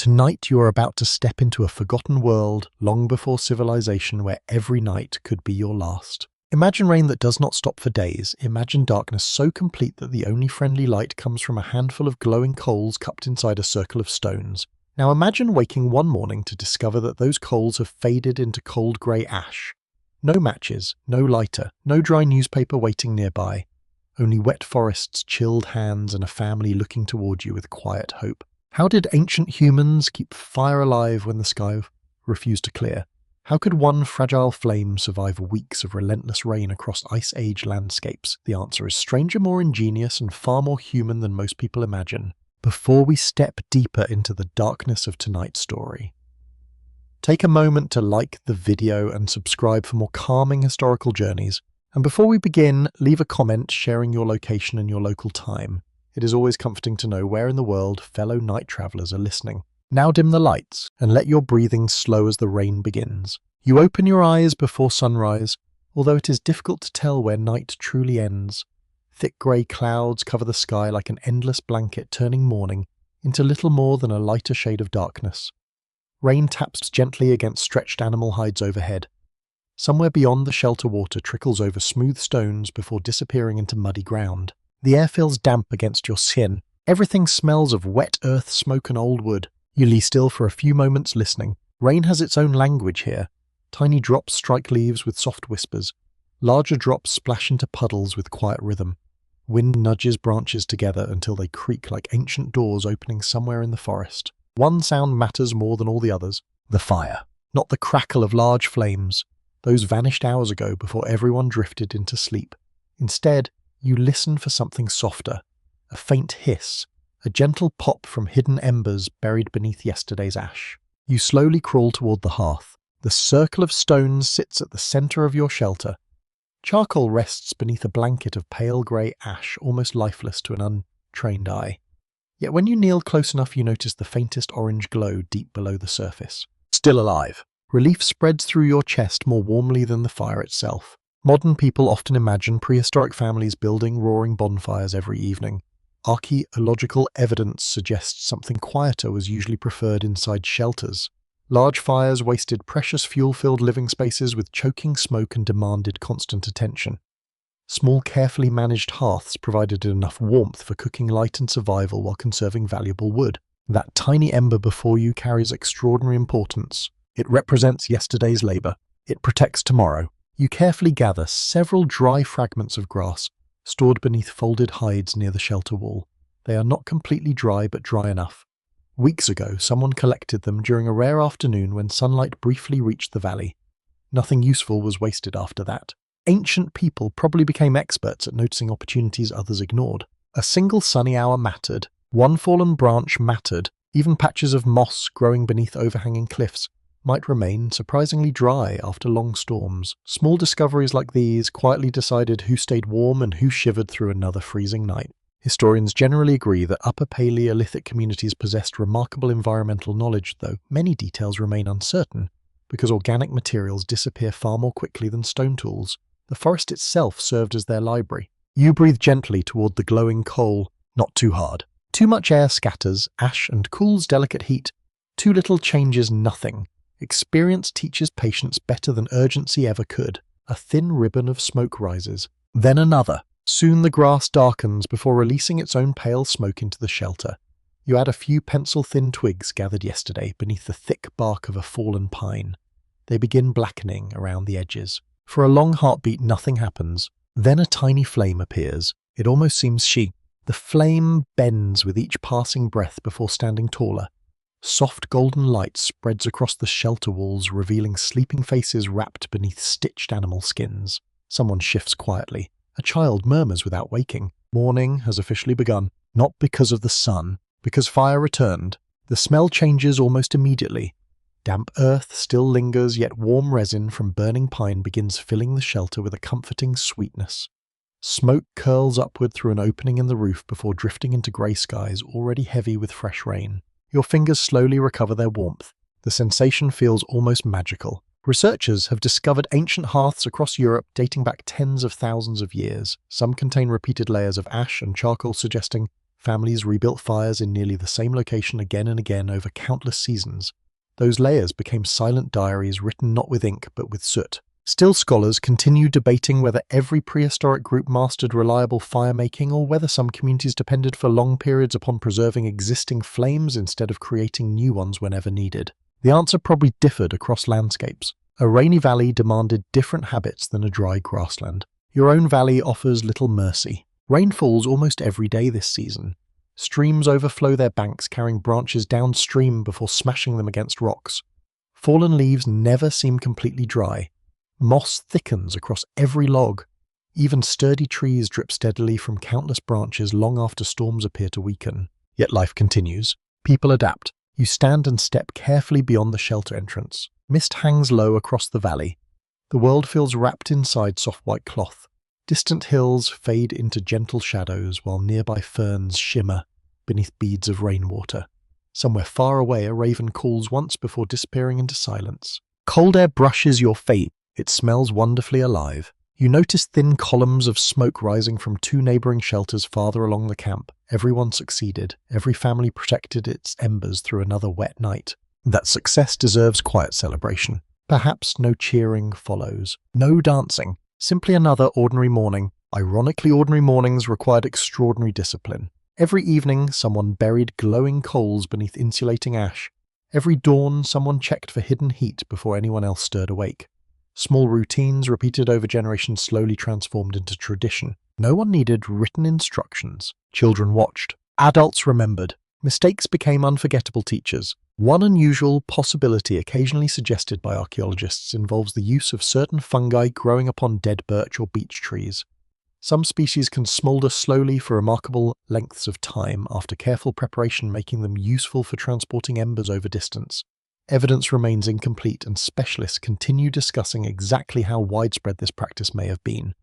Tonight you are about to step into a forgotten world long before civilization where every night could be your last. Imagine rain that does not stop for days. Imagine darkness so complete that the only friendly light comes from a handful of glowing coals cupped inside a circle of stones. Now imagine waking one morning to discover that those coals have faded into cold grey ash. No matches, no lighter, no dry newspaper waiting nearby. Only wet forests, chilled hands, and a family looking toward you with quiet hope. How did ancient humans keep fire alive when the sky refused to clear? How could one fragile flame survive weeks of relentless rain across Ice Age landscapes? The answer is stranger, more ingenious, and far more human than most people imagine. Before we step deeper into the darkness of tonight's story, take a moment to like the video and subscribe for more calming historical journeys. And before we begin, leave a comment sharing your location and your local time. It is always comforting to know where in the world fellow night travelers are listening. Now dim the lights and let your breathing slow as the rain begins. You open your eyes before sunrise, although it is difficult to tell where night truly ends. Thick grey clouds cover the sky like an endless blanket, turning morning into little more than a lighter shade of darkness. Rain taps gently against stretched animal hides overhead. Somewhere beyond the shelter water trickles over smooth stones before disappearing into muddy ground. The air feels damp against your skin. Everything smells of wet earth, smoke and old wood. You lie still for a few moments listening. Rain has its own language here. Tiny drops strike leaves with soft whispers. Larger drops splash into puddles with quiet rhythm. Wind nudges branches together until they creak like ancient doors opening somewhere in the forest. One sound matters more than all the others. The fire. Not the crackle of large flames. Those vanished hours ago before everyone drifted into sleep. Instead, you listen for something softer. A faint hiss. A gentle pop from hidden embers buried beneath yesterday's ash. You slowly crawl toward the hearth. The circle of stones sits at the center of your shelter. Charcoal rests beneath a blanket of pale grey ash, almost lifeless to an untrained eye. Yet when you kneel close enough, you notice the faintest orange glow deep below the surface. Still alive. Relief spreads through your chest more warmly than the fire itself. Modern people often imagine prehistoric families building roaring bonfires every evening. Archaeological evidence suggests something quieter was usually preferred inside shelters. Large fires wasted precious fuel-filled living spaces with choking smoke and demanded constant attention. Small, carefully managed hearths provided enough warmth for cooking light and survival while conserving valuable wood. That tiny ember before you carries extraordinary importance. It represents yesterday's labor. It protects tomorrow. You carefully gather several dry fragments of grass, stored beneath folded hides near the shelter wall. They are not completely dry, but dry enough. Weeks ago, someone collected them during a rare afternoon when sunlight briefly reached the valley. Nothing useful was wasted after that. Ancient people probably became experts at noticing opportunities others ignored. A single sunny hour mattered. One fallen branch mattered. Even patches of moss growing beneath overhanging cliffs might remain surprisingly dry after long storms. Small discoveries like these quietly decided who stayed warm and who shivered through another freezing night. Historians generally agree that Upper Paleolithic communities possessed remarkable environmental knowledge, though many details remain uncertain, because organic materials disappear far more quickly than stone tools. The forest itself served as their library. You breathe gently toward the glowing coal, not too hard. Too much air scatters ash and cools delicate heat. Too little changes nothing. Experience teaches patience better than urgency ever could. A thin ribbon of smoke rises. Then another. Soon the grass darkens before releasing its own pale smoke into the shelter. You add a few pencil-thin twigs gathered yesterday beneath the thick bark of a fallen pine. They begin blackening around the edges. For a long heartbeat, nothing happens. Then a tiny flame appears. It almost seems The flame bends with each passing breath before standing taller. Soft golden light spreads across the shelter walls, revealing sleeping faces wrapped beneath stitched animal skins. Someone shifts quietly. A child murmurs without waking. Morning has officially begun. Not because of the sun, because fire returned. The smell changes almost immediately. Damp earth still lingers, yet warm resin from burning pine begins filling the shelter with a comforting sweetness. Smoke curls upward through an opening in the roof before drifting into grey skies already heavy with fresh rain. Your fingers slowly recover their warmth. The sensation feels almost magical. Researchers have discovered ancient hearths across Europe dating back tens of thousands of years. Some contain repeated layers of ash and charcoal suggesting Families rebuilt fires in nearly the same location again and again over countless seasons. Those layers became silent diaries written not with ink but with soot. Still, scholars continue debating whether every prehistoric group mastered reliable fire-making or whether some communities depended for long periods upon preserving existing flames instead of creating new ones whenever needed. The answer probably differed across landscapes. A rainy valley demanded different habits than a dry grassland. Your own valley offers little mercy. Rain falls almost every day this season. Streams overflow their banks, carrying branches downstream before smashing them against rocks. Fallen leaves never seem completely dry. Moss thickens across every log. Even sturdy trees drip steadily from countless branches long after storms appear to weaken. Yet life continues. People adapt. You stand and step carefully beyond the shelter entrance. Mist hangs low across the valley. The world feels wrapped inside soft white cloth. Distant hills fade into gentle shadows while nearby ferns shimmer beneath beads of rainwater. Somewhere far away, a raven calls once before disappearing into silence. Cold air brushes your face. It smells wonderfully alive. You notice thin columns of smoke rising from two neighboring shelters farther along the camp. Everyone succeeded. Every family protected its embers through another wet night. That success deserves quiet celebration. Perhaps no cheering follows. No dancing. Simply another ordinary morning. Ironically, ordinary mornings required extraordinary discipline. Every evening, someone buried glowing coals beneath insulating ash. Every dawn, someone checked for hidden heat before anyone else stirred awake. Small routines repeated over generations slowly transformed into tradition. No one needed written instructions. Children watched. Adults remembered. Mistakes became unforgettable teachers. One unusual possibility occasionally suggested by archaeologists involves the use of certain fungi growing upon dead birch or beech trees. Some species can smolder slowly for remarkable lengths of time after careful preparation, making them useful for transporting embers over distance. Evidence remains incomplete, and specialists continue discussing exactly how widespread this practice may have been.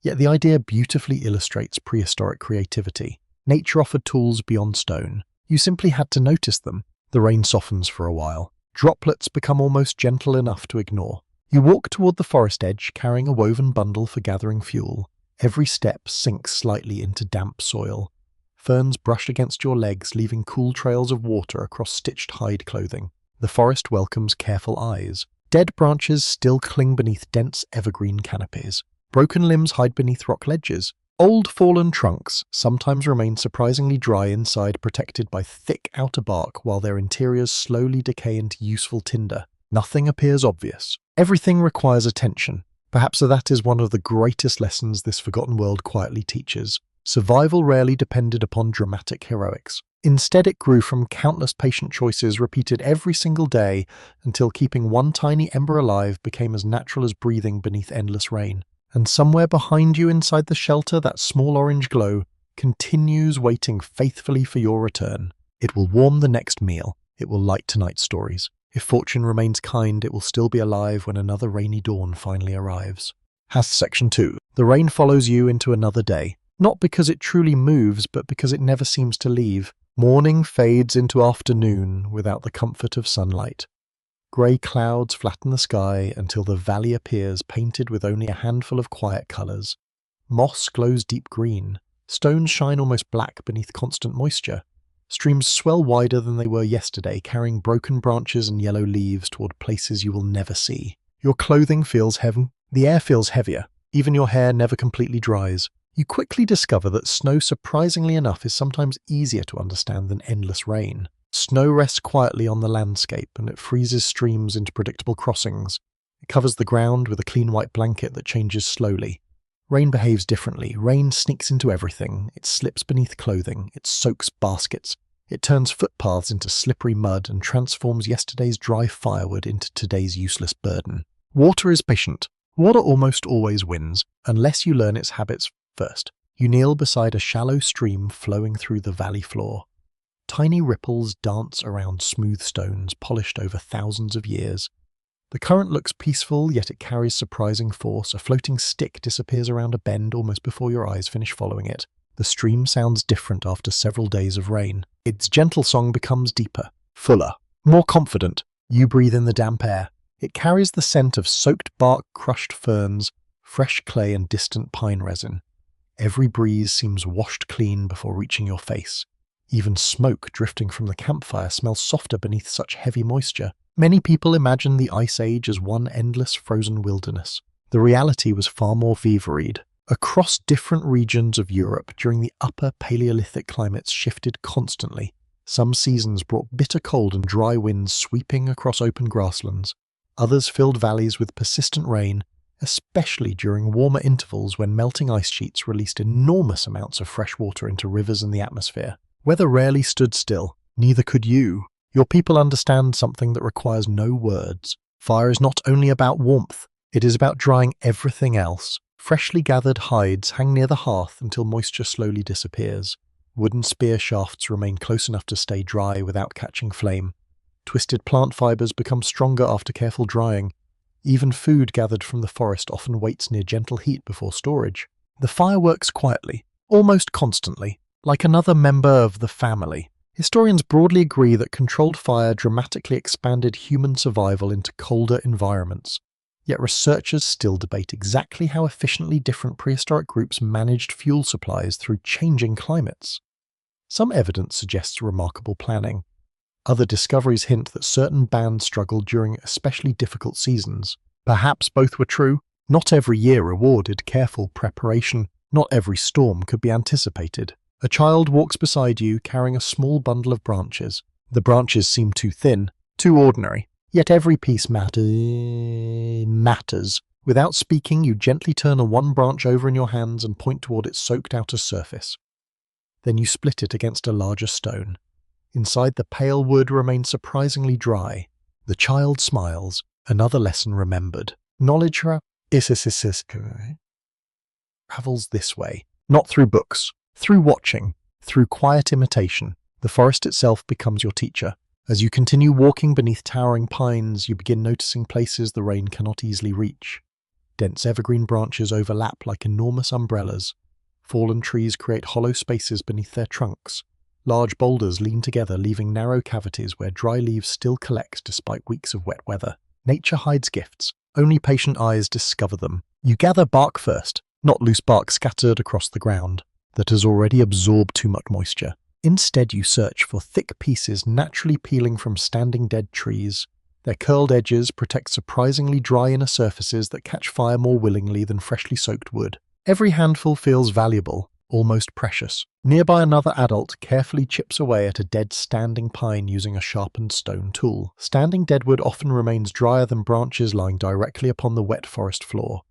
Yet the idea beautifully illustrates prehistoric creativity. Nature offered tools beyond stone. You simply had to notice them. The rain softens for a while. Droplets become almost gentle enough to ignore. You walk toward the forest edge, carrying a woven bundle for gathering fuel. Every step sinks slightly into damp soil. Ferns brush against your legs, leaving cool trails of water across stitched hide clothing. The forest welcomes careful eyes. Dead branches still cling beneath dense evergreen canopies. Broken limbs hide beneath rock ledges. Old fallen trunks sometimes remain surprisingly dry inside, protected by thick outer bark, while their interiors slowly decay into useful tinder. Nothing appears obvious. Everything requires attention. Perhaps that is one of the greatest lessons this forgotten world quietly teaches. Survival rarely depended upon dramatic heroics. Instead, it grew from countless patient choices repeated every single day until keeping one tiny ember alive became as natural as breathing beneath endless rain. And somewhere behind you inside the shelter, that small orange glow continues waiting faithfully for your return. It will warm the next meal. It will light tonight's stories. If fortune remains kind, it will still be alive when another rainy dawn finally arrives. Section 2. The rain follows you into another day. Not because it truly moves, but because it never seems to leave. Morning fades into afternoon without the comfort of sunlight. Grey clouds flatten the sky until the valley appears painted with only a handful of quiet colours. Moss glows deep green. Stones shine almost black beneath constant moisture. Streams swell wider than they were yesterday, carrying broken branches and yellow leaves toward places you will never see. Your clothing feels heavy. The air feels heavier. Even your hair never completely dries. You quickly discover that snow, surprisingly enough, is sometimes easier to understand than endless rain. Snow rests quietly on the landscape, and it freezes streams into predictable crossings. It covers the ground with a clean white blanket that changes slowly. Rain behaves differently. Rain sneaks into everything. It slips beneath clothing. It soaks baskets. It turns footpaths into slippery mud and transforms yesterday's dry firewood into today's useless burden. Water is patient. Water almost always wins, unless you learn its habits first. You kneel beside a shallow stream flowing through the valley floor. Tiny ripples dance around smooth stones polished over thousands of years. The current looks peaceful, yet it carries surprising force. A floating stick disappears around a bend almost before your eyes finish following it. The stream sounds different after several days of rain. Its gentle song becomes deeper, fuller, more confident. You breathe in the damp air. It carries the scent of soaked bark, crushed ferns, fresh clay, and distant pine resin. Every breeze seems washed clean before reaching your face. Even smoke drifting from the campfire smells softer beneath such heavy moisture. Many people imagine the Ice Age as one endless frozen wilderness. The reality was far more varied. Across different regions of Europe during the upper Paleolithic climates shifted constantly. Some seasons brought bitter cold and dry winds sweeping across open grasslands. Others filled valleys with persistent rain, especially during warmer intervals when melting ice sheets released enormous amounts of fresh water into rivers and the atmosphere. Weather rarely stood still, neither could you. Your people understand something that requires no words. Fire is not only about warmth, it is about drying everything else. Freshly gathered hides hang near the hearth until moisture slowly disappears. Wooden spear shafts remain close enough to stay dry without catching flame. Twisted plant fibers become stronger after careful drying. Even food gathered from the forest often waits near gentle heat before storage. The fire works quietly, almost constantly, like another member of the family. Historians broadly agree that controlled fire dramatically expanded human survival into colder environments. Yet researchers still debate exactly how efficiently different prehistoric groups managed fuel supplies through changing climates. Some evidence suggests remarkable planning. Other discoveries hint that certain bands struggled during especially difficult seasons. Perhaps both were true. Not every year rewarded careful preparation. Not every storm could be anticipated. A child walks beside you carrying a small bundle of branches. The branches seem too thin, too ordinary. Yet every piece matters. Without speaking, you gently turn one branch over in your hands and point toward its soaked outer surface. Then you split it against a larger stone. Inside, the pale wood remains surprisingly dry. The child smiles. Another lesson remembered. Knowledge travels this way. Not through books. Through watching. Through quiet imitation. The forest itself becomes your teacher. As you continue walking beneath towering pines, you begin noticing places the rain cannot easily reach. Dense evergreen branches overlap like enormous umbrellas. Fallen trees create hollow spaces beneath their trunks. Large boulders lean together, leaving narrow cavities where dry leaves still collect despite weeks of wet weather. Nature hides gifts. Only patient eyes discover them. You gather bark first, not loose bark scattered across the ground that has already absorbed too much moisture. Instead, you search for thick pieces naturally peeling from standing dead trees. Their curled edges protect surprisingly dry inner surfaces that catch fire more willingly than freshly soaked wood. Every handful feels valuable, almost precious. Nearby, another adult carefully chips away at a dead standing pine using a sharpened stone tool. Standing deadwood often remains drier than branches lying directly upon the wet forest floor.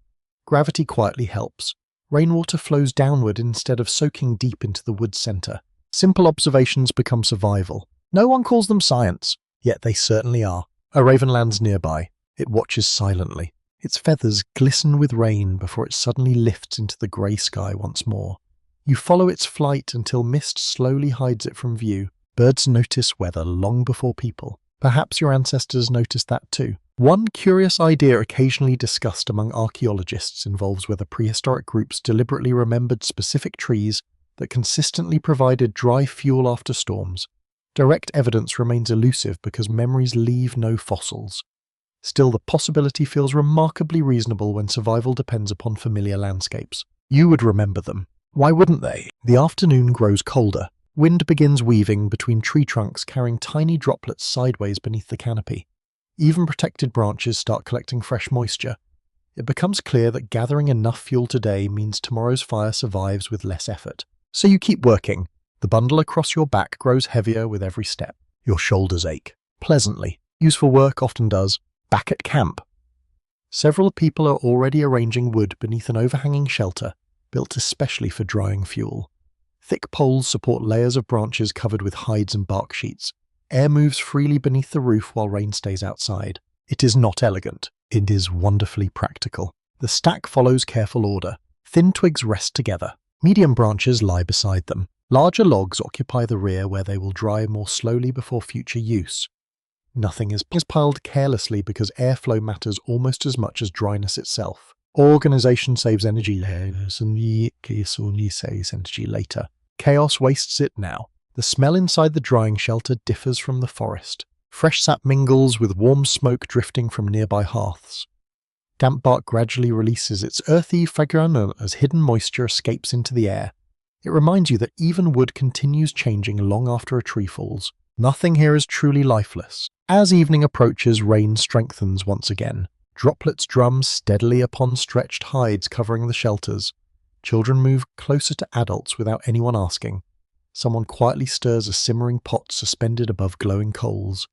Gravity quietly helps. Rainwater flows downward instead of soaking deep into the wood's center. Simple observations become survival. No one calls them science, yet they certainly are. A raven lands nearby. It watches silently. Its feathers glisten with rain before it suddenly lifts into the grey sky once more. You follow its flight until mist slowly hides it from view. Birds notice weather long before people. Perhaps your ancestors noticed that too. One curious idea occasionally discussed among archaeologists involves whether prehistoric groups deliberately remembered specific trees that consistently provided dry fuel after storms. Direct evidence remains elusive because memories leave no fossils. Still, the possibility feels remarkably reasonable when survival depends upon familiar landscapes. You would remember them. Why wouldn't they? The afternoon grows colder. Wind begins weaving between tree trunks, carrying tiny droplets sideways beneath the canopy. Even protected branches start collecting fresh moisture. It becomes clear that gathering enough fuel today means tomorrow's fire survives with less effort. So you keep working. The bundle across your back grows heavier with every step. Your shoulders ache. Pleasantly. Useful work often does. Back at camp. Several people are already arranging wood beneath an overhanging shelter, built especially for drying fuel. Thick poles support layers of branches covered with hides and bark sheets. Air moves freely beneath the roof while rain stays outside. It is not elegant. It is wonderfully practical. The stack follows careful order. Thin twigs rest together. Medium branches lie beside them. Larger logs occupy the rear where they will dry more slowly before future use. Nothing is piled carelessly because airflow matters almost as much as dryness itself. Organization saves energy and only saves energy later. Chaos wastes it now. The smell inside the drying shelter differs from the forest. Fresh sap mingles with warm smoke drifting from nearby hearths. Damp bark gradually releases its earthy fragrance as hidden moisture escapes into the air. It reminds you that even wood continues changing long after a tree falls. Nothing here is truly lifeless. As evening approaches, rain strengthens once again. Droplets drum steadily upon stretched hides covering the shelters. Children move closer to adults without anyone asking. Someone quietly stirs a simmering pot suspended above glowing coals.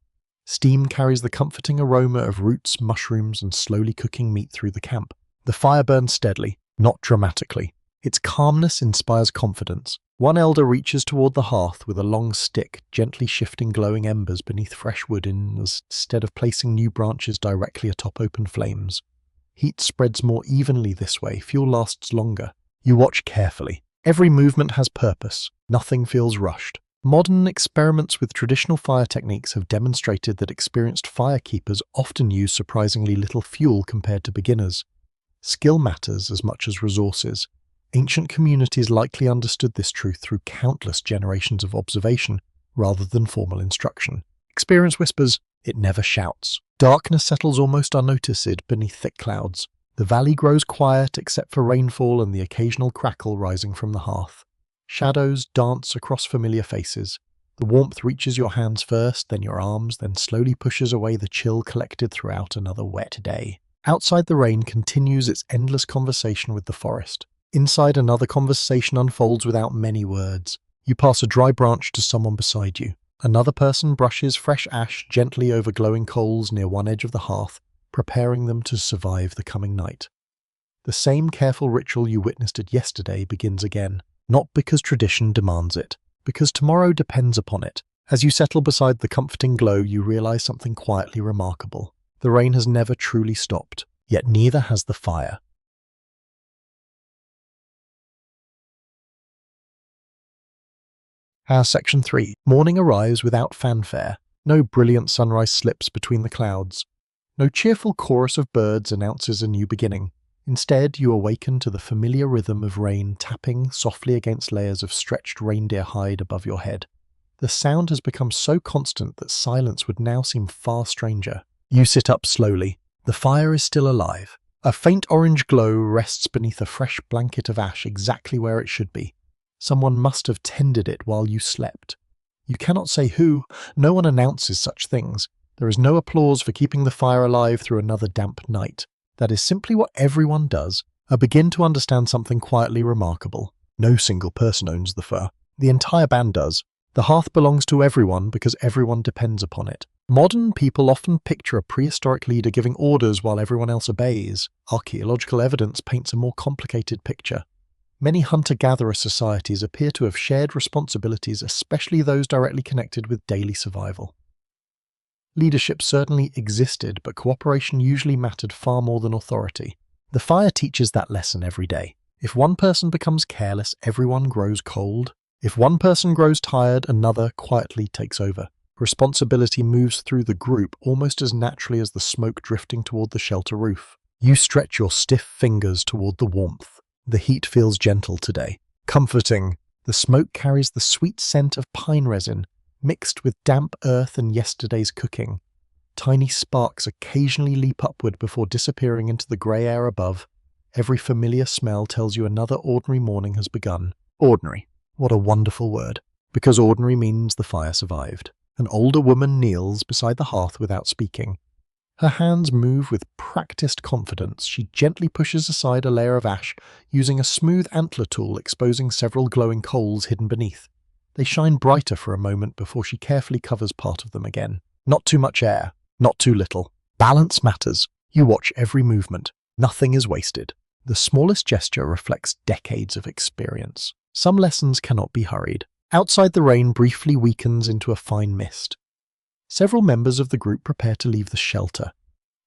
Steam carries the comforting aroma of roots, mushrooms, and slowly cooking meat through the camp. The fire burns steadily, not dramatically. Its calmness inspires confidence. One elder reaches toward the hearth with a long stick, gently shifting glowing embers beneath fresh wood instead of placing new branches directly atop open flames. Heat spreads more evenly this way, fuel lasts longer. You watch carefully. Every movement has purpose. Nothing feels rushed. Modern experiments with traditional fire techniques have demonstrated that experienced firekeepers often use surprisingly little fuel compared to beginners. Skill matters as much as resources. Ancient communities likely understood this truth through countless generations of observation rather than formal instruction. Experience whispers, it never shouts. Darkness settles almost unnoticed beneath thick clouds. The valley grows quiet except for rainfall and the occasional crackle rising from the hearth. Shadows dance across familiar faces. The warmth reaches your hands first, then your arms, then slowly pushes away the chill collected throughout another wet day. Outside, the rain continues its endless conversation with the forest. Inside, another conversation unfolds without many words. You pass a dry branch to someone beside you. Another person brushes fresh ash gently over glowing coals near one edge of the hearth, preparing them to survive the coming night. The same careful ritual you witnessed it yesterday begins again, not because tradition demands it, because tomorrow depends upon it. As you settle beside the comforting glow, you realize something quietly remarkable. The rain has never truly stopped, yet neither has the fire. Section 3. Morning arrives without fanfare. No brilliant sunrise slips between the clouds. No cheerful chorus of birds announces a new beginning. Instead, you awaken to the familiar rhythm of rain tapping softly against layers of stretched reindeer hide above your head. The sound has become so constant that silence would now seem far stranger. You sit up slowly. The fire is still alive. A faint orange glow rests beneath a fresh blanket of ash exactly where it should be. Someone must have tended it while you slept. You cannot say who. No one announces such things. There is no applause for keeping the fire alive through another damp night. That is simply what everyone does. I begin to understand something quietly remarkable. No single person owns the fire. The entire band does. The hearth belongs to everyone because everyone depends upon it. Modern people often picture a prehistoric leader giving orders while everyone else obeys. Archaeological evidence paints a more complicated picture. Many hunter-gatherer societies appear to have shared responsibilities, especially those directly connected with daily survival. Leadership certainly existed, but cooperation usually mattered far more than authority. The fire teaches that lesson every day. If one person becomes careless, everyone grows cold. If one person grows tired, another quietly takes over. Responsibility moves through the group almost as naturally as the smoke drifting toward the shelter roof. You stretch your stiff fingers toward the warmth. The heat feels gentle today, comforting. The smoke carries the sweet scent of pine resin, mixed with damp earth and yesterday's cooking. Tiny sparks occasionally leap upward before disappearing into the grey air above. Every familiar smell tells you another ordinary morning has begun. Ordinary. What a wonderful word. Because ordinary means the fire survived. An older woman kneels beside the hearth without speaking. Her hands move with practiced confidence. She gently pushes aside a layer of ash, using a smooth antler tool exposing several glowing coals hidden beneath. They shine brighter for a moment before she carefully covers part of them again. Not too much air, not too little. Balance matters. You watch every movement. Nothing is wasted. The smallest gesture reflects decades of experience. Some lessons cannot be hurried. Outside, the rain briefly weakens into a fine mist. Several members of the group prepare to leave the shelter.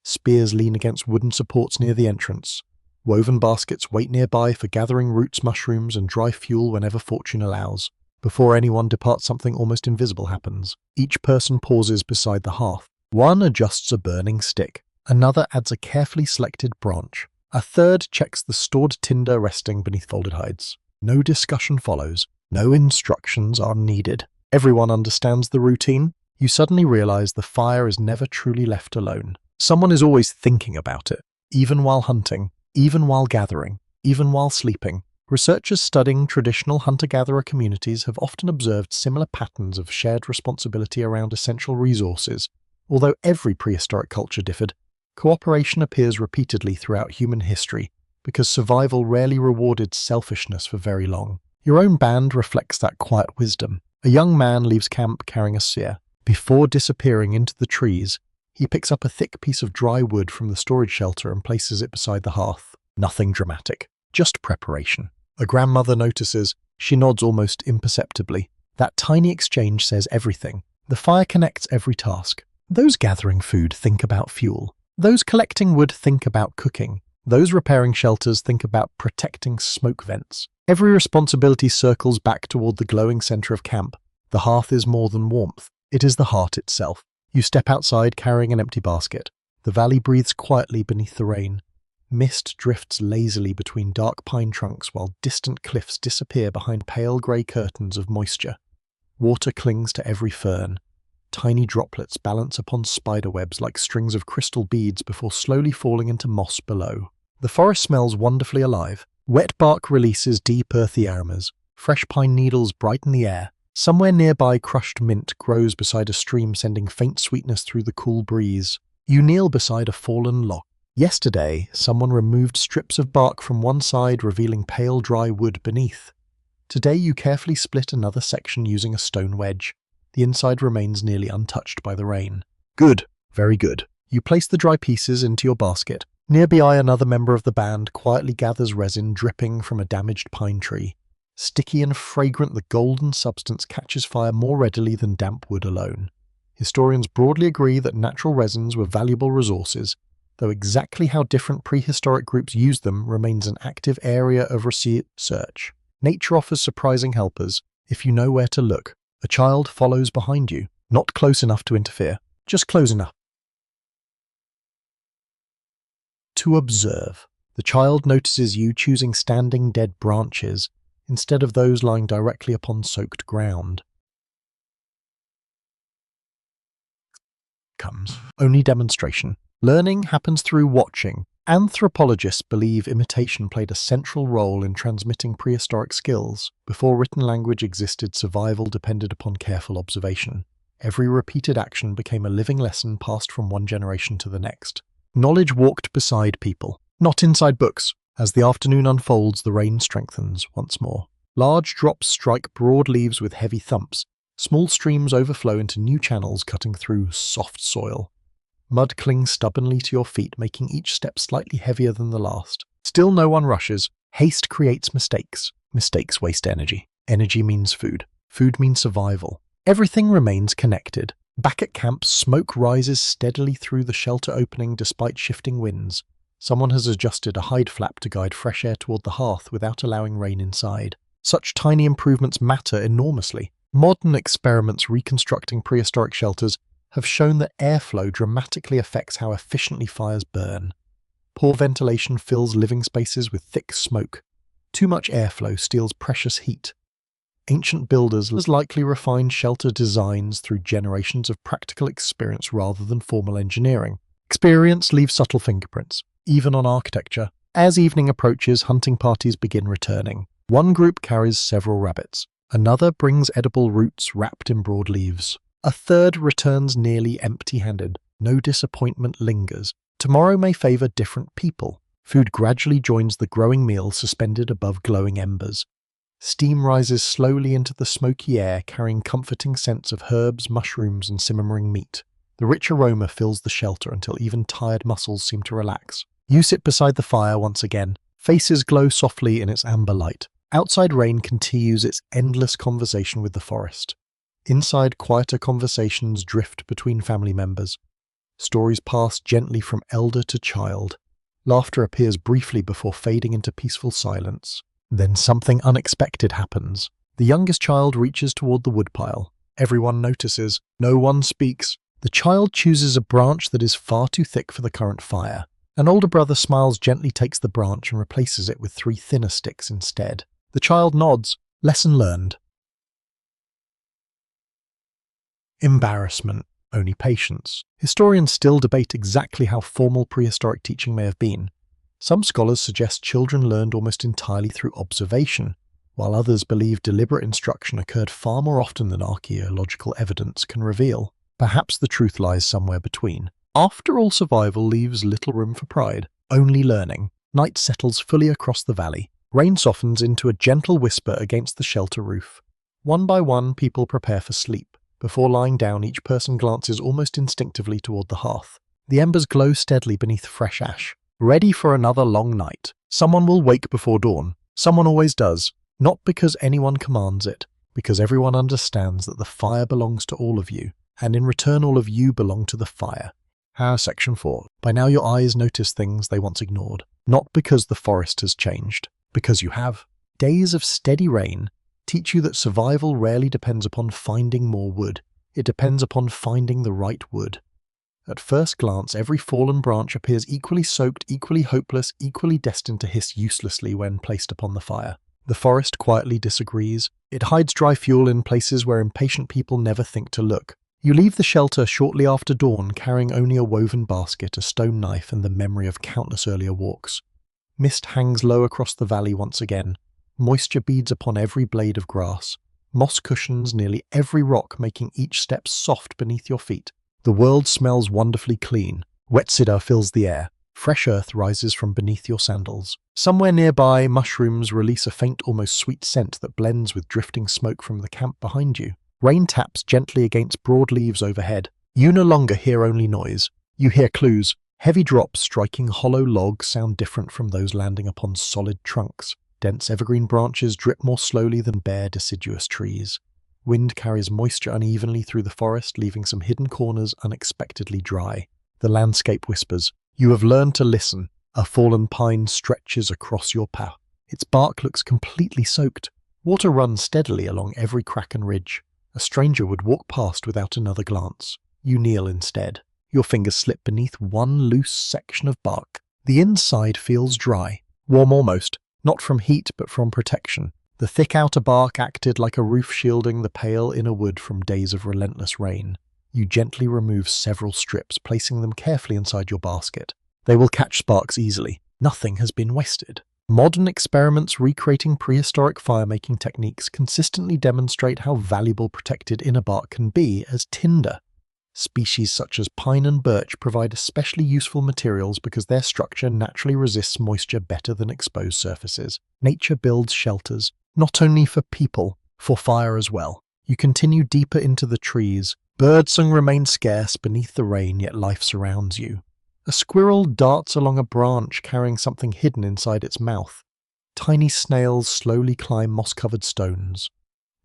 Spears lean against wooden supports near the entrance. Woven baskets wait nearby for gathering roots, mushrooms, and dry fuel whenever fortune allows. Before anyone departs, something almost invisible happens. Each person pauses beside the hearth. One adjusts a burning stick. Another adds a carefully selected branch. A third checks the stored tinder resting beneath folded hides. No discussion follows. No instructions are needed. Everyone understands the routine. You suddenly realize the fire is never truly left alone. Someone is always thinking about it. even while hunting, even while gathering, even while sleeping. Researchers studying traditional hunter-gatherer communities have often observed similar patterns of shared responsibility around essential resources. Although every prehistoric culture differed, cooperation appears repeatedly throughout human history because survival rarely rewarded selfishness for very long. Your own band reflects that quiet wisdom. A young man leaves camp carrying a spear. Before disappearing into the trees, he picks up a thick piece of dry wood from the storage shelter and places it beside the hearth. Nothing dramatic, just preparation. A grandmother notices. She nods almost imperceptibly. That tiny exchange says everything. The fire connects every task. Those gathering food think about fuel. Those collecting wood think about cooking. Those repairing shelters think about protecting smoke vents. Every responsibility circles back toward the glowing center of camp. The hearth is more than warmth. It is the heart itself. You step outside carrying an empty basket. The valley breathes quietly beneath the rain. Mist drifts lazily between dark pine trunks while distant cliffs disappear behind pale grey curtains of moisture. Water clings to every fern. Tiny droplets balance upon spiderwebs like strings of crystal beads before slowly falling into moss below. The forest smells wonderfully alive. Wet bark releases deep earthy aromas. Fresh pine needles brighten the air. Somewhere nearby, crushed mint grows beside a stream, sending faint sweetness through the cool breeze. You kneel beside a fallen log. Yesterday, someone removed strips of bark from one side, revealing pale dry wood beneath. Today you carefully split another section using a stone wedge. The inside remains nearly untouched by the rain. Good, very good. You place the dry pieces into your basket. Nearby, another member of the band quietly gathers resin dripping from a damaged pine tree. Sticky and fragrant, the golden substance catches fire more readily than damp wood alone. Historians broadly agree that natural resins were valuable resources, though exactly how different prehistoric groups used them remains an active area of research. Nature offers surprising helpers if you know where to look. A child follows behind you, not close enough to interfere, just close enough to observe. The child notices you choosing standing dead branches instead of those lying directly upon soaked ground. Comes only demonstration. Learning happens through watching. Anthropologists believe imitation played a central role in transmitting prehistoric skills. Before written language existed, survival depended upon careful observation. Every repeated action became a living lesson passed from one generation to the next. Knowledge walked beside people, not inside books. As the afternoon unfolds, the rain strengthens once more. Large drops strike broad leaves with heavy thumps. Small streams overflow into new channels, cutting through soft soil. Mud clings stubbornly to your feet, making each step slightly heavier than the last. Still no one rushes. Haste creates mistakes. Mistakes waste energy. Energy means food. Food means survival. Everything remains connected. Back at camp, smoke rises steadily through the shelter opening despite shifting winds. Someone has adjusted a hide flap to guide fresh air toward the hearth without allowing rain inside. Such tiny improvements matter enormously. Modern experiments reconstructing prehistoric shelters have shown that airflow dramatically affects how efficiently fires burn. Poor ventilation fills living spaces with thick smoke. Too much airflow steals precious heat. Ancient builders likely refined shelter designs through generations of practical experience rather than formal engineering. Experience leaves subtle fingerprints, even on architecture. As evening approaches, hunting parties begin returning. One group carries several rabbits. Another brings edible roots wrapped in broad leaves. A third returns nearly empty-handed. No disappointment lingers. Tomorrow may favor different people. Food gradually joins the growing meal suspended above glowing embers. Steam rises slowly into the smoky air, carrying comforting scents of herbs, mushrooms, and simmering meat. The rich aroma fills the shelter until even tired muscles seem to relax. You sit beside the fire once again. Faces glow softly in its amber light. Outside, rain continues its endless conversation with the forest. Inside, quieter conversations drift between family members. Stories pass gently from elder to child. Laughter appears briefly before fading into peaceful silence. Then something unexpected happens. The youngest child reaches toward the woodpile. Everyone notices. No one speaks. The child chooses a branch that is far too thick for the current fire. An older brother smiles, gently takes the branch and replaces it with 3 thinner sticks instead. The child nods. Lesson learned. Embarrassment. only patience. Historians still debate exactly how formal prehistoric teaching may have been. Some scholars suggest children learned almost entirely through observation, while others believe deliberate instruction occurred far more often than archaeological evidence can reveal. Perhaps the truth lies somewhere between. After all, survival leaves little room for pride, only learning. Night settles fully across the valley. Rain softens into a gentle whisper against the shelter roof. One by one, people prepare for sleep. Before lying down, each person glances almost instinctively toward the hearth. The embers glow steadily beneath fresh ash, ready for another long night. Someone will wake before dawn. Someone always does. Not because anyone commands it, because everyone understands that the fire belongs to all of you, and in return all of you belong to the fire. Section 4. By now your eyes notice things they once ignored. Not because the forest has changed, because you have. Days of steady rain teach you that survival rarely depends upon finding more wood. It depends upon finding the right wood. At first glance, every fallen branch appears equally soaked, equally hopeless, equally destined to hiss uselessly when placed upon the fire. The forest quietly disagrees. It hides dry fuel in places where impatient people never think to look. You leave the shelter shortly after dawn, carrying only a woven basket, a stone knife, and the memory of countless earlier walks. Mist hangs low across the valley once again. Moisture beads upon every blade of grass. Moss cushions nearly every rock, making each step soft beneath your feet. The world smells wonderfully clean. Wet cedar fills the air. Fresh earth rises from beneath your sandals. Somewhere nearby, mushrooms release a faint, almost sweet scent that blends with drifting smoke from the camp behind you. Rain taps gently against broad leaves overhead. You no longer hear only noise. You hear clues. Heavy drops striking hollow logs sound different from those landing upon solid trunks. Dense evergreen branches drip more slowly than bare deciduous trees. Wind carries moisture unevenly through the forest, leaving some hidden corners unexpectedly dry. The landscape whispers. You have learned to listen. A fallen pine stretches across your path. Its bark looks completely soaked. Water runs steadily along every crack and ridge. A stranger would walk past without another glance. You kneel instead. Your fingers slip beneath one loose section of bark. The inside feels dry, warm almost, not from heat but from protection. The thick outer bark acted like a roof shielding the pale inner wood from days of relentless rain. You gently remove several strips, placing them carefully inside your basket. They will catch sparks easily. Nothing has been wasted. Modern experiments recreating prehistoric fire-making techniques consistently demonstrate how valuable protected inner bark can be as tinder. Species such as pine and birch provide especially useful materials because their structure naturally resists moisture better than exposed surfaces. Nature builds shelters, not only for people, for fire as well. You continue deeper into the trees. Birdsong remains scarce beneath the rain, yet life surrounds you. A squirrel darts along a branch carrying something hidden inside its mouth. Tiny snails slowly climb moss-covered stones.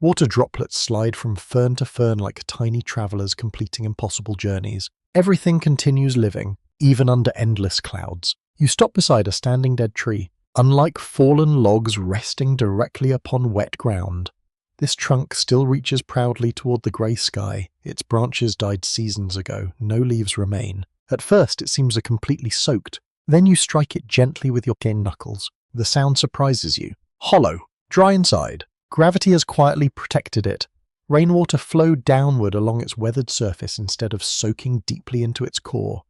Water droplets slide from fern to fern like tiny travelers completing impossible journeys. Everything continues living, even under endless clouds. You stop beside a standing dead tree. Unlike fallen logs resting directly upon wet ground, this trunk still reaches proudly toward the grey sky. Its branches died seasons ago. No leaves remain. At first, it seems completely soaked. Then you strike it gently with your cane knuckles. The sound surprises you. Hollow, dry inside. Gravity has quietly protected it. Rainwater flowed downward along its weathered surface instead of soaking deeply into its core.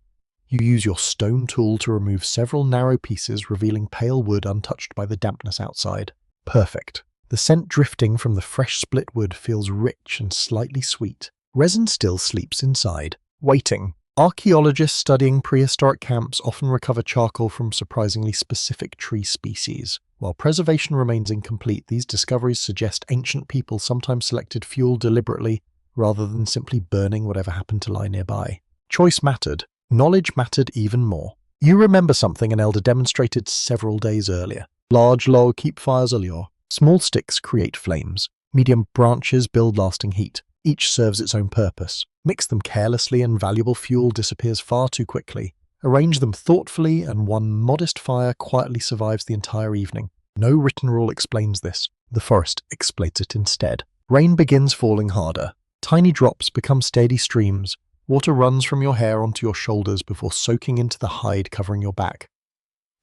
You use your stone tool to remove several narrow pieces, revealing pale wood untouched by the dampness outside. Perfect. The scent drifting from the fresh split wood feels rich and slightly sweet. Resin still sleeps inside, waiting. Archaeologists studying prehistoric camps often recover charcoal from surprisingly specific tree species. While preservation remains incomplete, these discoveries suggest ancient people sometimes selected fuel deliberately rather than simply burning whatever happened to lie nearby. Choice mattered. Knowledge mattered even more. You remember something an elder demonstrated several days earlier. Large log keep fires allure. Small sticks create flames. Medium branches build lasting heat. Each serves its own purpose. Mix them carelessly and valuable fuel disappears far too quickly. Arrange them thoughtfully and one modest fire quietly survives the entire evening. No written rule explains this. The forest explains it instead. Rain begins falling harder. Tiny drops become steady streams. Water runs from your hair onto your shoulders before soaking into the hide covering your back.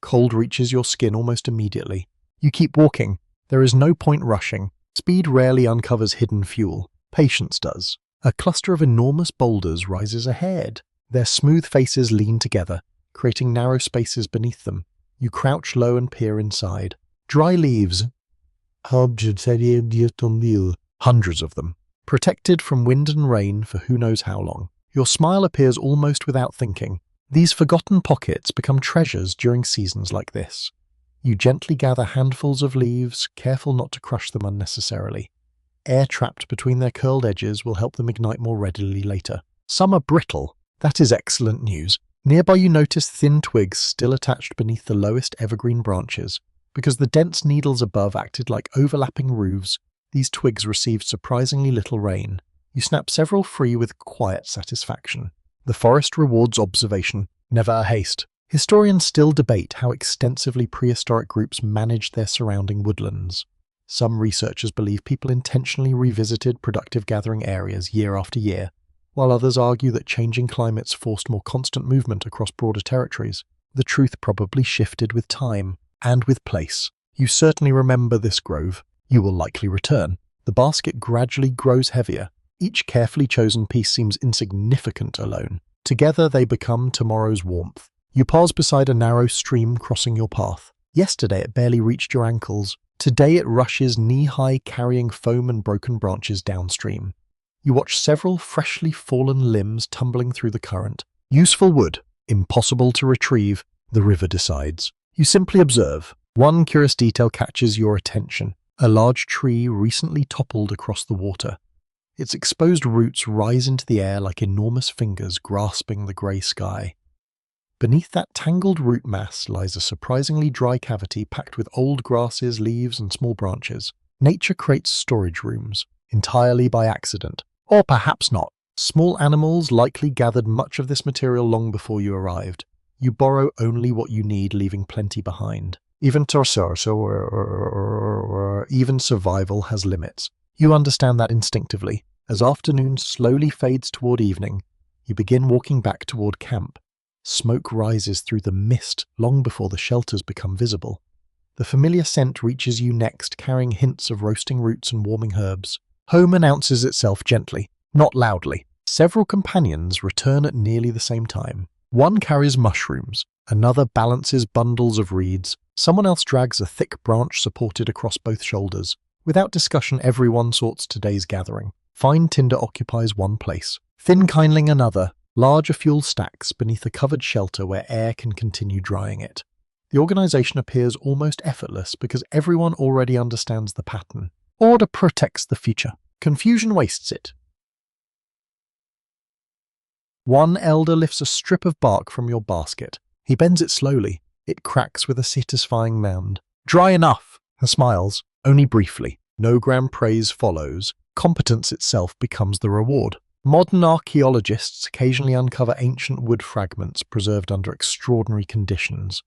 Cold reaches your skin almost immediately. You keep walking. There is no point rushing. Speed rarely uncovers hidden fuel. Patience does. A cluster of enormous boulders rises ahead. Their smooth faces lean together, creating narrow spaces beneath them. You crouch low and peer inside. Dry leaves, hundreds of them, protected from wind and rain for who knows how long. Your smile appears almost without thinking. These forgotten pockets become treasures during seasons like this. You gently gather handfuls of leaves, careful not to crush them unnecessarily. Air trapped between their curled edges will help them ignite more readily later. Some are brittle. That is excellent news. Nearby you notice thin twigs still attached beneath the lowest evergreen branches. Because the dense needles above acted like overlapping roofs, these twigs received surprisingly little rain. You snap several free with quiet satisfaction. The forest rewards observation, never a haste. Historians still debate how extensively prehistoric groups managed their surrounding woodlands. Some researchers believe people intentionally revisited productive gathering areas year after year, while others argue that changing climates forced more constant movement across broader territories. The truth probably shifted with time and with place. You certainly remember this grove. You will likely return. The basket gradually grows heavier. Each carefully chosen piece seems insignificant alone. Together they become tomorrow's warmth. You pause beside a narrow stream crossing your path. Yesterday it barely reached your ankles. Today it rushes knee-high, carrying foam and broken branches downstream. You watch several freshly fallen limbs tumbling through the current. Useful wood, impossible to retrieve, the river decides. You simply observe. One curious detail catches your attention. A large tree recently toppled across the water. Its exposed roots rise into the air like enormous fingers grasping the grey sky. Beneath that tangled root mass lies a surprisingly dry cavity packed with old grasses, leaves, and small branches. Nature creates storage rooms, entirely by accident. Or perhaps not. Small animals likely gathered much of this material long before you arrived. You borrow only what you need, leaving plenty behind. Even survival has limits. You understand that instinctively. As afternoon slowly fades toward evening, you begin walking back toward camp. Smoke rises through the mist long before the shelters become visible. The familiar scent reaches you next, carrying hints of roasting roots and warming herbs. Home announces itself gently, not loudly. Several companions return at nearly the same time. One carries mushrooms, another balances bundles of reeds, someone else drags a thick branch supported across both shoulders. Without discussion, everyone sorts today's gathering. Fine tinder occupies one place, thin kindling another, larger fuel stacks beneath a covered shelter where air can continue drying it. The organization appears almost effortless because everyone already understands the pattern. Order protects the future. Confusion wastes it. One elder lifts a strip of bark from your basket. He bends it slowly. It cracks with a satisfying mound. Dry enough! He smiles, only briefly. No grand praise follows. Competence itself becomes the reward. Modern archaeologists occasionally uncover ancient wood fragments preserved under extraordinary conditions.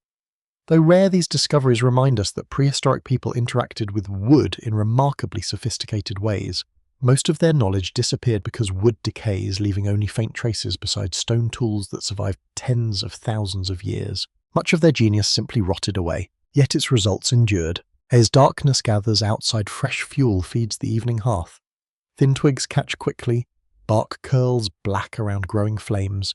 Though rare, these discoveries remind us that prehistoric people interacted with wood in remarkably sophisticated ways. Most of their knowledge disappeared because wood decays, leaving only faint traces beside stone tools that survived tens of thousands of years. Much of their genius simply rotted away, yet its results endured. As darkness gathers outside, fresh fuel feeds the evening hearth. Thin twigs catch quickly, bark curls black around growing flames.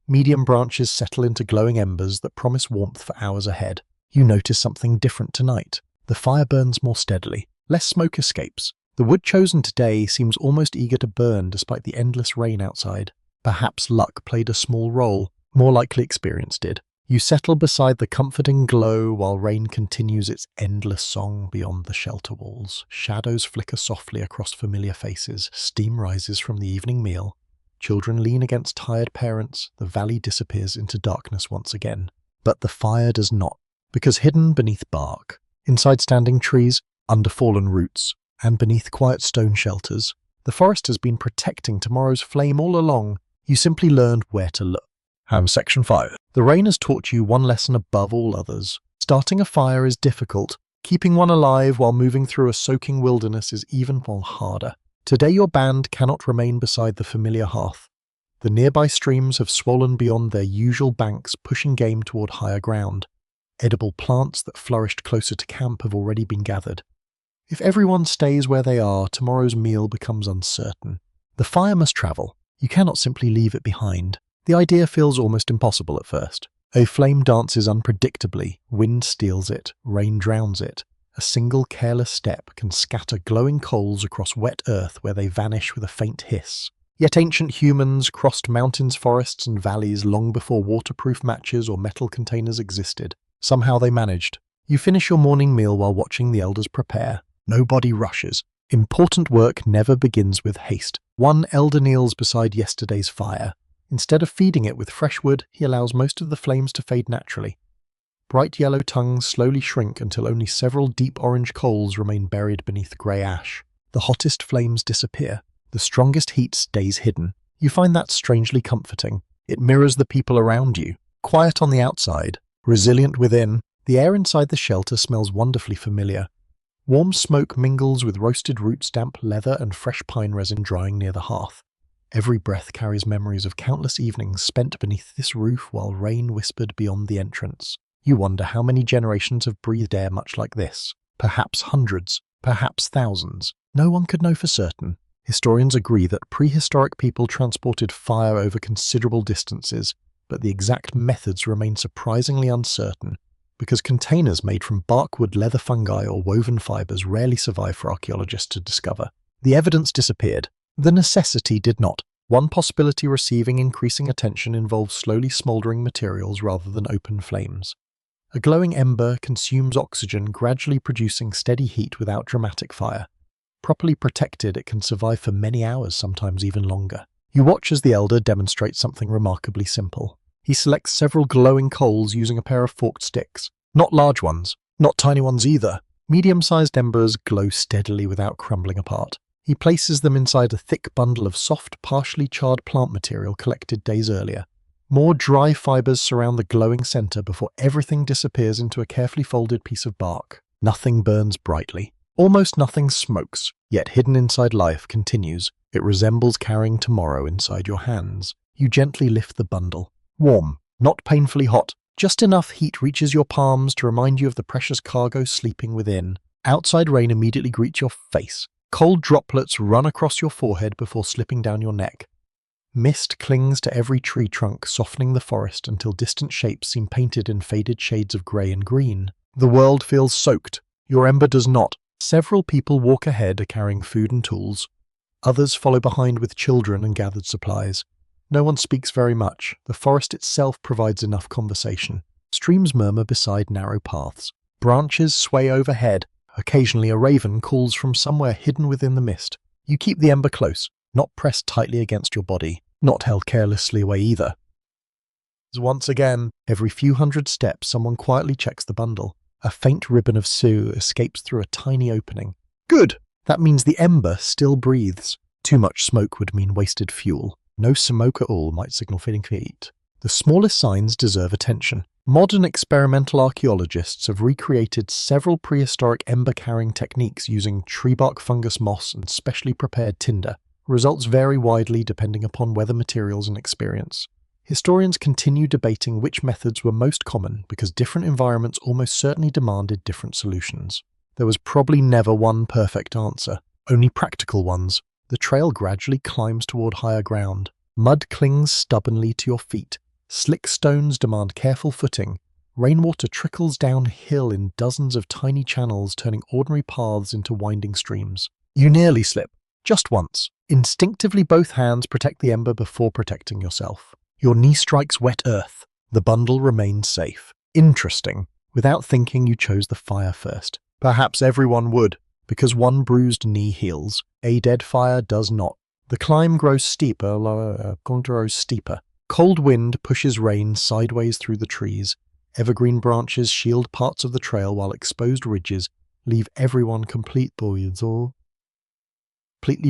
Medium branches settle into glowing embers that promise warmth for hours ahead. You notice something different tonight. The fire burns more steadily. Less smoke escapes. The wood chosen today seems almost eager to burn despite the endless rain outside. Perhaps luck played a small role. More likely experience did. You settle beside the comforting glow while rain continues its endless song beyond the shelter walls. Shadows flicker softly across familiar faces. Steam rises from the evening meal. Children lean against tired parents. The valley disappears into darkness once again. But the fire does not, because hidden beneath bark, inside standing trees, under fallen roots, and beneath quiet stone shelters, the forest has been protecting tomorrow's flame all along. You simply learned where to look. Section 5. The rain has taught you one lesson above all others. Starting a fire is difficult. Keeping one alive while moving through a soaking wilderness is even more harder. Today your band cannot remain beside the familiar hearth. The nearby streams have swollen beyond their usual banks, pushing game toward higher ground. Edible plants that flourished closer to camp have already been gathered. If everyone stays where they are, tomorrow's meal becomes uncertain. The fire must travel. You cannot simply leave it behind. The idea feels almost impossible at first. A flame dances unpredictably, wind steals it, rain drowns it. A single careless step can scatter glowing coals across wet earth where they vanish with a faint hiss. Yet ancient humans crossed mountains, forests, and valleys long before waterproof matches or metal containers existed. Somehow they managed. You finish your morning meal while watching the elders prepare. Nobody rushes. Important work never begins with haste. One elder kneels beside yesterday's fire. Instead of feeding it with fresh wood, he allows most of the flames to fade naturally. Bright yellow tongues slowly shrink until only several deep orange coals remain buried beneath grey ash. The hottest flames disappear. The strongest heat stays hidden. You find that strangely comforting. It mirrors the people around you. Quiet on the outside, resilient within, the air inside the shelter smells wonderfully familiar. Warm smoke mingles with roasted roots, damp leather, and fresh pine resin drying near the hearth. Every breath carries memories of countless evenings spent beneath this roof while rain whispered beyond the entrance. You wonder how many generations have breathed air much like this. Perhaps hundreds, perhaps thousands. No one could know for certain. Historians agree that prehistoric people transported fire over considerable distances, but the exact methods remain surprisingly uncertain, because containers made from bark, wood, leather, fungi, or woven fibers rarely survive for archaeologists to discover. The evidence disappeared. The necessity did not. One possibility receiving increasing attention involves slowly smouldering materials rather than open flames. A glowing ember consumes oxygen, gradually producing steady heat without dramatic fire. Properly protected, it can survive for many hours, sometimes even longer. You watch as the elder demonstrates something remarkably simple. He selects several glowing coals using a pair of forked sticks. Not large ones, not tiny ones either. Medium-sized embers glow steadily without crumbling apart. He places them inside a thick bundle of soft, partially charred plant material collected days earlier. More dry fibers surround the glowing center before everything disappears into a carefully folded piece of bark. Nothing burns brightly. Almost nothing smokes, yet hidden inside life continues. It resembles carrying tomorrow inside your hands. You gently lift the bundle. Warm, not painfully hot. Just enough heat reaches your palms to remind you of the precious cargo sleeping within. Outside rain immediately greets your face. Cold droplets run across your forehead before slipping down your neck. Mist clings to every tree trunk, softening the forest until distant shapes seem painted in faded shades of grey and green. The world feels soaked. Your ember does not. Several people walk ahead carrying food and tools. Others follow behind with children and gathered supplies. No one speaks very much. The forest itself provides enough conversation. Streams murmur beside narrow paths. Branches sway overhead. Occasionally a raven calls from somewhere hidden within the mist. You keep the ember close, not pressed tightly against your body, not held carelessly away either. Once again, every few hundred steps, someone quietly checks the bundle. A faint ribbon of sue escapes through a tiny opening. Good! That means the ember still breathes. Too much smoke would mean wasted fuel. No smoke at all might signal fading heat. The smallest signs deserve attention. Modern experimental archaeologists have recreated several prehistoric ember-carrying techniques using tree bark, fungus, moss, and specially prepared tinder. Results vary widely depending upon weather, materials, and experience. Historians continue debating which methods were most common because different environments almost certainly demanded different solutions. There was probably never one perfect answer, only practical ones. The trail gradually climbs toward higher ground. Mud clings stubbornly to your feet. Slick stones demand careful footing. Rainwater trickles downhill in dozens of tiny channels, turning ordinary paths into winding streams. You nearly slip, just once. Instinctively, both hands protect the ember before protecting yourself. Your knee strikes wet earth. The bundle remains safe. Interesting. Without thinking, you chose the fire first. Perhaps everyone would, because one bruised knee heals. A dead fire does not. The climb grows steeper, steeper. Cold wind pushes rain sideways through the trees. Evergreen branches shield parts of the trail while exposed ridges leave everyone completely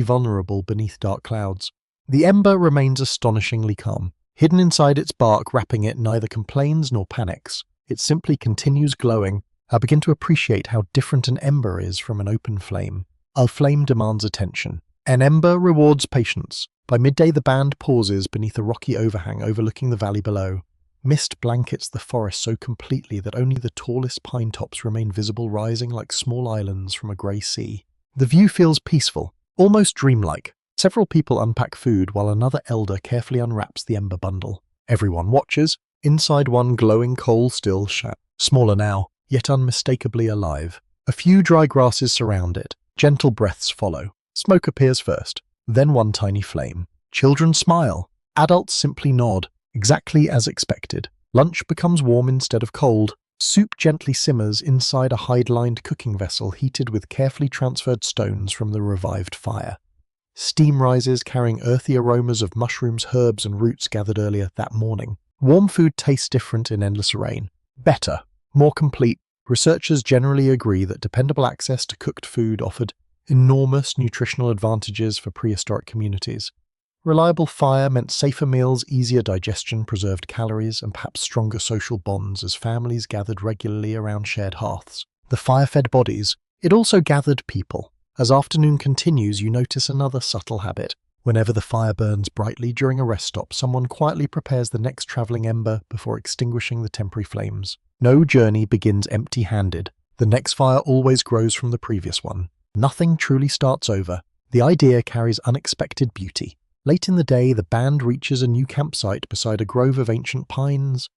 vulnerable beneath dark clouds. The ember remains astonishingly calm. Hidden inside its bark, wrapping it, neither complains nor panics. It simply continues glowing. I begin to appreciate how different an ember is from an open flame. A flame demands attention. An ember rewards patience. By midday, the band pauses beneath a rocky overhang overlooking the valley below. Mist blankets the forest so completely that only the tallest pine tops remain visible, rising like small islands from a grey sea. The view feels peaceful, almost dreamlike. Several people unpack food while another elder carefully unwraps the ember bundle. Everyone watches, inside one glowing coal still smaller now, yet unmistakably alive. A few dry grasses surround it. Gentle breaths follow. Smoke appears first, then one tiny flame. Children smile. Adults simply nod, exactly as expected. Lunch becomes warm instead of cold. Soup gently simmers inside a hide-lined cooking vessel heated with carefully transferred stones from the revived fire. Steam rises carrying earthy aromas of mushrooms, herbs, and roots gathered earlier that morning. Warm food tastes different in endless rain. Better, more complete. Researchers generally agree that dependable access to cooked food offered enormous nutritional advantages for prehistoric communities. Reliable fire meant safer meals, easier digestion, preserved calories, and perhaps stronger social bonds as families gathered regularly around shared hearths. The fire fed bodies. It also gathered people. As afternoon continues, you notice another subtle habit. Whenever the fire burns brightly during a rest stop, someone quietly prepares the next traveling ember before extinguishing the temporary flames. No journey begins empty-handed. The next fire always grows from the previous one. Nothing truly starts over. The idea carries unexpected beauty. Late in the day, the band reaches a new campsite beside a grove of ancient pines.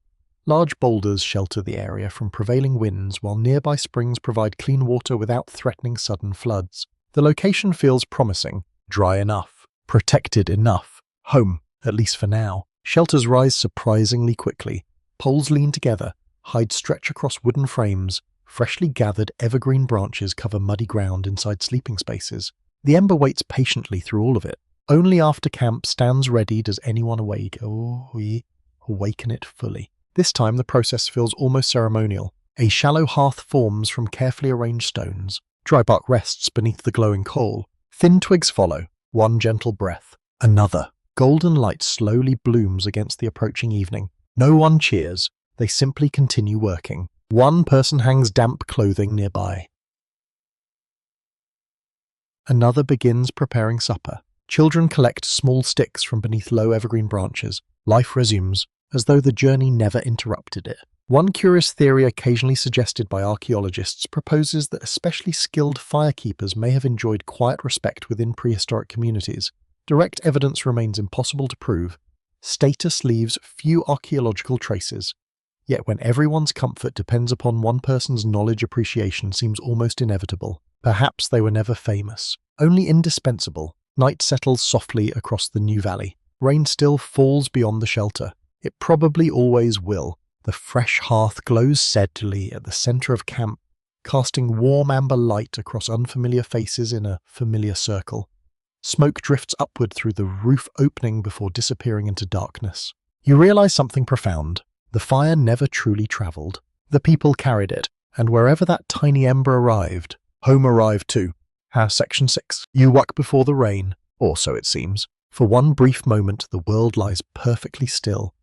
Large boulders shelter the area from prevailing winds, while nearby springs provide clean water without threatening sudden floods. The location feels promising, dry enough, protected enough. Home, at least for now. Shelters rise surprisingly quickly. Poles lean together, hides stretch across wooden frames. Freshly gathered evergreen branches cover muddy ground inside sleeping spaces. The ember waits patiently through all of it. Only after camp stands ready does anyone awaken it fully. This time the process feels almost ceremonial. A shallow hearth forms from carefully arranged stones. Dry bark rests beneath the glowing coal. Thin twigs follow. One gentle breath. Another. Golden light slowly blooms against the approaching evening. No one cheers. They simply continue working. One person hangs damp clothing nearby. Another begins preparing supper. Children collect small sticks from beneath low evergreen branches. Life resumes, as though the journey never interrupted it. One curious theory occasionally suggested by archaeologists proposes that especially skilled firekeepers may have enjoyed quiet respect within prehistoric communities. Direct evidence remains impossible to prove. Status leaves few archaeological traces. Yet when everyone's comfort depends upon one person's knowledge appreciation seems almost inevitable. Perhaps they were never famous, only indispensable. Night settles softly across the new valley. Rain still falls beyond the shelter. It probably always will. The fresh hearth glows steadily at the center of camp, casting warm amber light across unfamiliar faces in a familiar circle. Smoke drifts upward through the roof opening before disappearing into darkness. You realize something profound. The fire never truly traveled. The people carried it, and wherever that tiny ember arrived, home arrived too. Section 6. You walk before the rain, or so it seems. For one brief moment, the world lies perfectly still.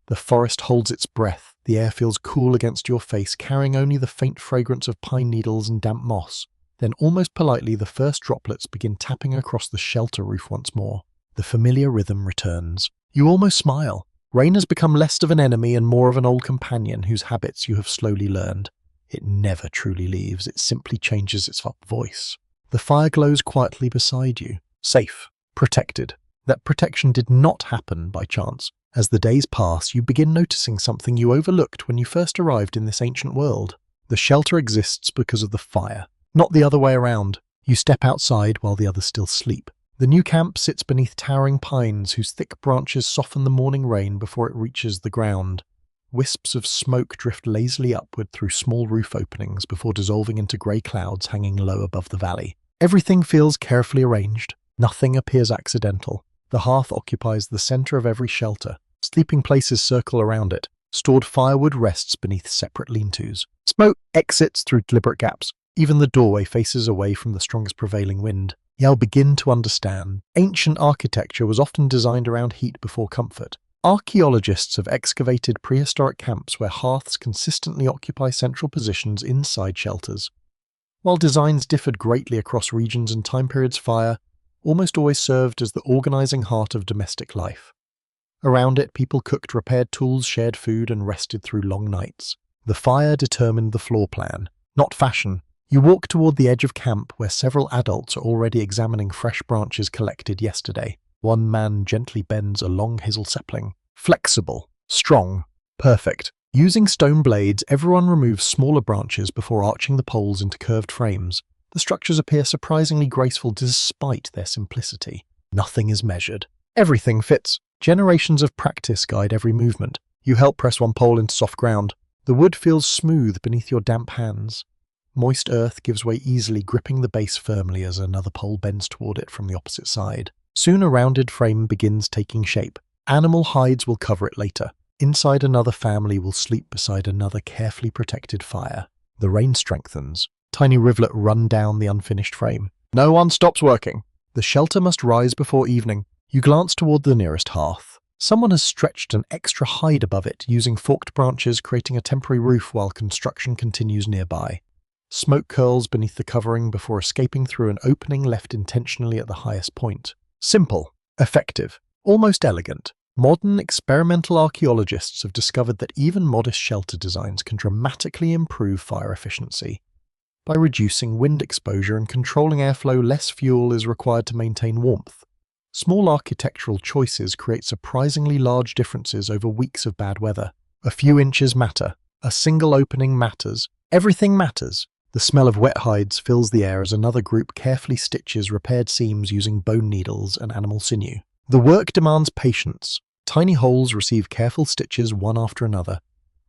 The forest holds its breath. The air feels cool against your face, carrying only the faint fragrance of pine needles and damp moss. Then, almost politely, the first droplets begin tapping across the shelter roof once more. The familiar rhythm returns. You almost smile. Rain has become less of an enemy and more of an old companion whose habits you have slowly learned. It never truly leaves. It simply changes its voice. The fire glows quietly beside you. Safe. Protected. That protection did not happen by chance. As the days pass, you begin noticing something you overlooked when you first arrived in this ancient world. The shelter exists because of the fire, not the other way around. You step outside while the others still sleep. The new camp sits beneath towering pines whose thick branches soften the morning rain before it reaches the ground. Wisps of smoke drift lazily upward through small roof openings before dissolving into grey clouds hanging low above the valley. Everything feels carefully arranged. Nothing appears accidental. The hearth occupies the center of every shelter. Sleeping places circle around it. Stored firewood rests beneath separate lean-tos. Smoke exits through deliberate gaps. Even the doorway faces away from the strongest prevailing wind. You'll begin to understand. Ancient architecture was often designed around heat before comfort. Archaeologists have excavated prehistoric camps where hearths consistently occupy central positions inside shelters. While designs differed greatly across regions and time periods, fire almost always served as the organizing heart of domestic life. Around it, people cooked, repaired tools, shared food, and rested through long nights. The fire determined the floor plan, not fashion, You walk toward the edge of camp where several adults are already examining fresh branches collected yesterday. One man gently bends a long hazel sapling. Flexible, strong, perfect. Using stone blades, everyone removes smaller branches before arching the poles into curved frames. The structures appear surprisingly graceful despite their simplicity. Nothing is measured. Everything fits. Generations of practice guide every movement. You help press one pole into soft ground. The wood feels smooth beneath your damp hands. Moist earth gives way easily, gripping the base firmly as another pole bends toward it from the opposite side. Soon a rounded frame begins taking shape. Animal hides will cover it later. Inside, another family will sleep beside another carefully protected fire. The rain strengthens. Tiny rivulet run down the unfinished frame. No one stops working. The shelter must rise before evening. You glance toward the nearest hearth. Someone has stretched an extra hide above it, using forked branches, creating a temporary roof while construction continues nearby. Smoke curls beneath the covering before escaping through an opening left intentionally at the highest point. Simple, effective, almost elegant. Modern experimental archaeologists have discovered that even modest shelter designs can dramatically improve fire efficiency. By reducing wind exposure and controlling airflow, less fuel is required to maintain warmth. Small architectural choices create surprisingly large differences over weeks of bad weather. A few inches matter. A single opening matters. Everything matters. The smell of wet hides fills the air as another group carefully stitches repaired seams using bone needles and animal sinew. The work demands patience. Tiny holes receive careful stitches one after another.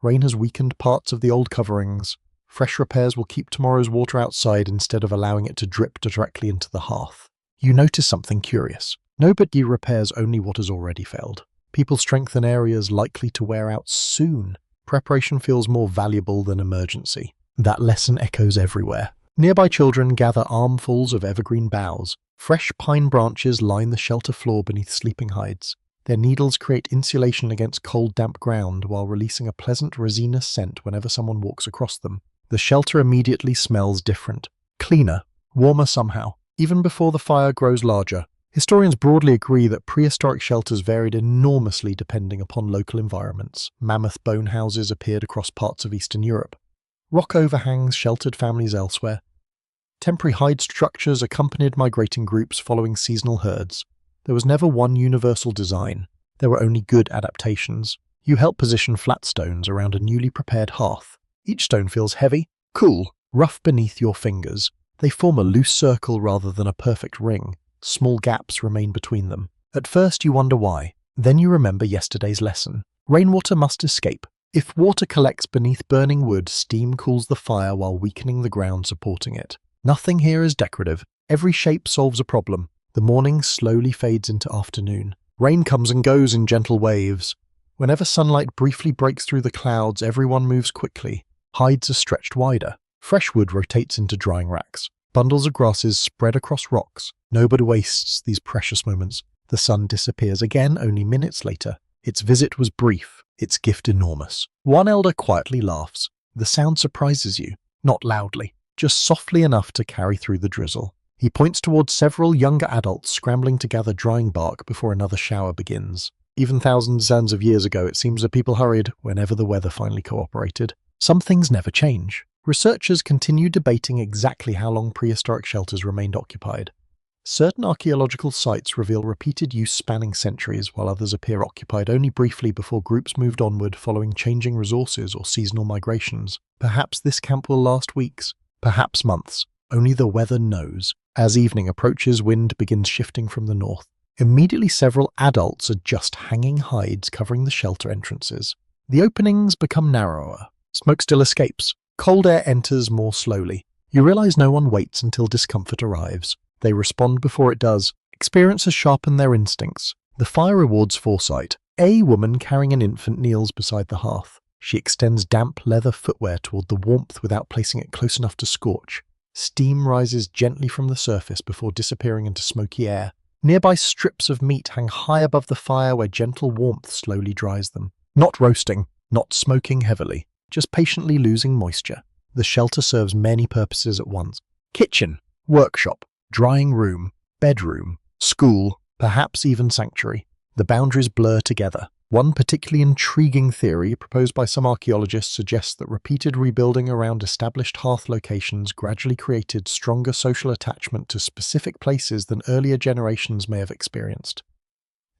Rain has weakened parts of the old coverings. Fresh repairs will keep tomorrow's water outside instead of allowing it to drip directly into the hearth. You notice something curious. Nobody repairs only what has already failed. People strengthen areas likely to wear out soon. Preparation feels more valuable than emergency. That lesson echoes everywhere. Nearby children gather armfuls of evergreen boughs. Fresh pine branches line the shelter floor beneath sleeping hides. Their needles create insulation against cold, damp ground while releasing a pleasant resinous scent whenever someone walks across them. The shelter immediately smells different. Cleaner, warmer somehow, even before the fire grows larger. Historians broadly agree that prehistoric shelters varied enormously depending upon local environments. Mammoth bone houses appeared across parts of Eastern Europe. Rock overhangs sheltered families elsewhere. Temporary hide structures accompanied migrating groups following seasonal herds. There was never one universal design. There were only good adaptations. You help position flat stones around a newly prepared hearth. Each stone feels heavy, cool, rough beneath your fingers. They form a loose circle rather than a perfect ring. Small gaps remain between them. At first you wonder why. Then you remember yesterday's lesson. Rainwater must escape. If water collects beneath burning wood, steam cools the fire while weakening the ground supporting it. Nothing here is decorative. Every shape solves a problem. The morning slowly fades into afternoon. Rain comes and goes in gentle waves. Whenever sunlight briefly breaks through the clouds, everyone moves quickly. Hides are stretched wider. Fresh wood rotates into drying racks. Bundles of grasses spread across rocks. Nobody wastes these precious moments. The sun disappears again only minutes later. Its visit was brief, its gift enormous. One elder quietly laughs. The sound surprises you, not loudly, just softly enough to carry through the drizzle. He points towards several younger adults scrambling to gather drying bark before another shower begins. Even thousands of years ago, it seems that people hurried whenever the weather finally cooperated. Some things never change. Researchers continue debating exactly how long prehistoric shelters remained occupied. Certain archaeological sites reveal repeated use spanning centuries, while others appear occupied only briefly before groups moved onward following changing resources or seasonal migrations. Perhaps this camp will last weeks, perhaps months. Only the weather knows. As evening approaches, wind begins shifting from the north. Immediately several adults adjust hanging hides covering the shelter entrances. The openings become narrower. Smoke still escapes. Cold air enters more slowly. You realize no one waits until discomfort arrives. They respond before it does. Experience has sharpened their instincts. The fire rewards foresight. A woman carrying an infant kneels beside the hearth. She extends damp leather footwear toward the warmth without placing it close enough to scorch. Steam rises gently from the surface before disappearing into smoky air. Nearby strips of meat hang high above the fire where gentle warmth slowly dries them. Not roasting, not smoking heavily, just patiently losing moisture. The shelter serves many purposes at once. Kitchen, workshop, drying room, bedroom, school, perhaps even sanctuary. The boundaries blur together. One particularly intriguing theory proposed by some archaeologists suggests that repeated rebuilding around established hearth locations gradually created stronger social attachment to specific places than earlier generations may have experienced.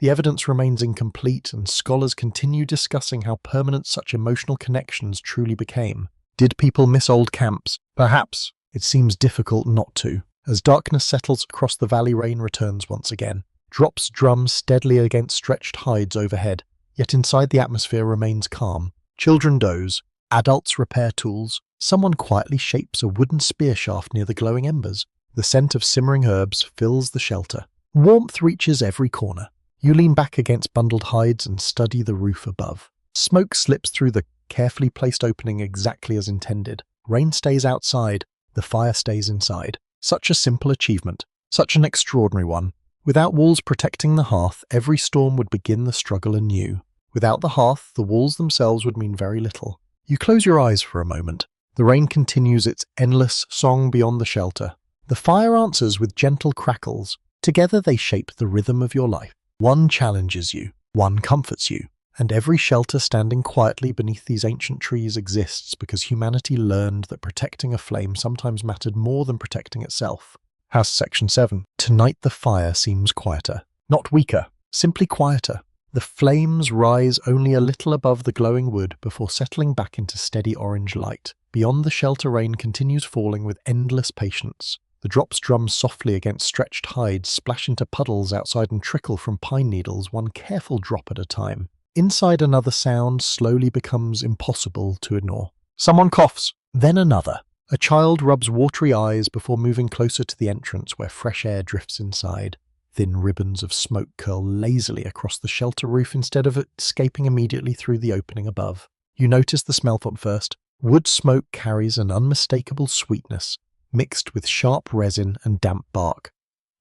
The evidence remains incomplete, and scholars continue discussing how permanent such emotional connections truly became. Did people miss old camps? Perhaps. It seems difficult not to. As darkness settles across the valley, rain returns once again. Drops drum steadily against stretched hides overhead, yet inside the atmosphere remains calm. Children doze. Adults repair tools. Someone quietly shapes a wooden spear shaft near the glowing embers. The scent of simmering herbs fills the shelter. Warmth reaches every corner. You lean back against bundled hides and study the roof above. Smoke slips through the carefully placed opening exactly as intended. Rain stays outside, the fire stays inside. Such a simple achievement, such an extraordinary one. Without walls protecting the hearth, every storm would begin the struggle anew. Without the hearth, the walls themselves would mean very little. You close your eyes for a moment. The rain continues its endless song beyond the shelter. The fire answers with gentle crackles. Together they shape the rhythm of your life. One challenges you, one comforts you, and every shelter standing quietly beneath these ancient trees exists because humanity learned that protecting a flame sometimes mattered more than protecting itself. House Section 7. Tonight the fire seems quieter. Not weaker, simply quieter. The flames rise only a little above the glowing wood before settling back into steady orange light. Beyond the shelter, rain continues falling with endless patience. The drops drum softly against stretched hides, splash into puddles outside and trickle from pine needles, one careful drop at a time. Inside, another sound slowly becomes impossible to ignore. Someone coughs, then another. A child rubs watery eyes before moving closer to the entrance where fresh air drifts inside. Thin ribbons of smoke curl lazily across the shelter roof instead of escaping immediately through the opening above. You notice the smell from first. Wood smoke carries an unmistakable sweetness, mixed with sharp resin and damp bark.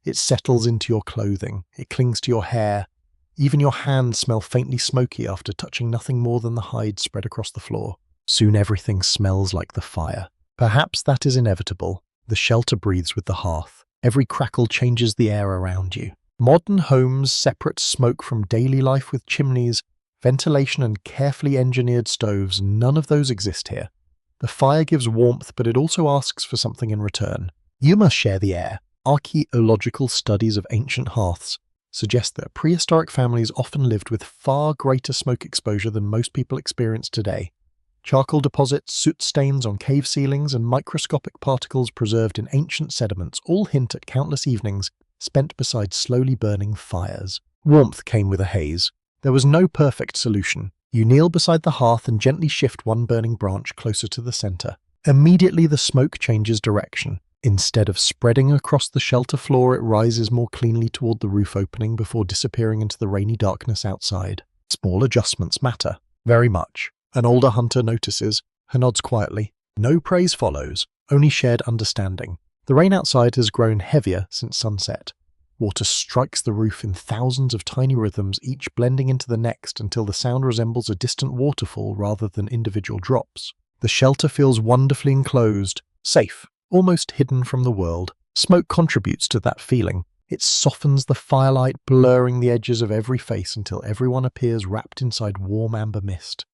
It settles into your clothing, it clings to your hair. Even your hands smell faintly smoky after touching nothing more than the hide spread across the floor. Soon everything smells like the fire. Perhaps that is inevitable. The shelter breathes with the hearth. Every crackle changes the air around you. Modern homes separate smoke from daily life with chimneys, ventilation and carefully engineered stoves. None of those exist here. The fire gives warmth, but it also asks for something in return. You must share the air. Archaeological studies of ancient hearths suggest that prehistoric families often lived with far greater smoke exposure than most people experience today. Charcoal deposits, soot stains on cave ceilings, and microscopic particles preserved in ancient sediments all hint at countless evenings spent beside slowly burning fires. Warmth came with a haze. There was no perfect solution. You kneel beside the hearth and gently shift one burning branch closer to the center. Immediately the smoke changes direction. Instead of spreading across the shelter floor, it rises more cleanly toward the roof opening before disappearing into the rainy darkness outside. Small adjustments matter. Very much. An older hunter notices, and nods quietly. No praise follows, only shared understanding. The rain outside has grown heavier since sunset. Water strikes the roof in thousands of tiny rhythms, each blending into the next until the sound resembles a distant waterfall rather than individual drops. The shelter feels wonderfully enclosed, safe, almost hidden from the world. Smoke contributes to that feeling. It softens the firelight, blurring the edges of every face until everyone appears wrapped inside warm amber mist.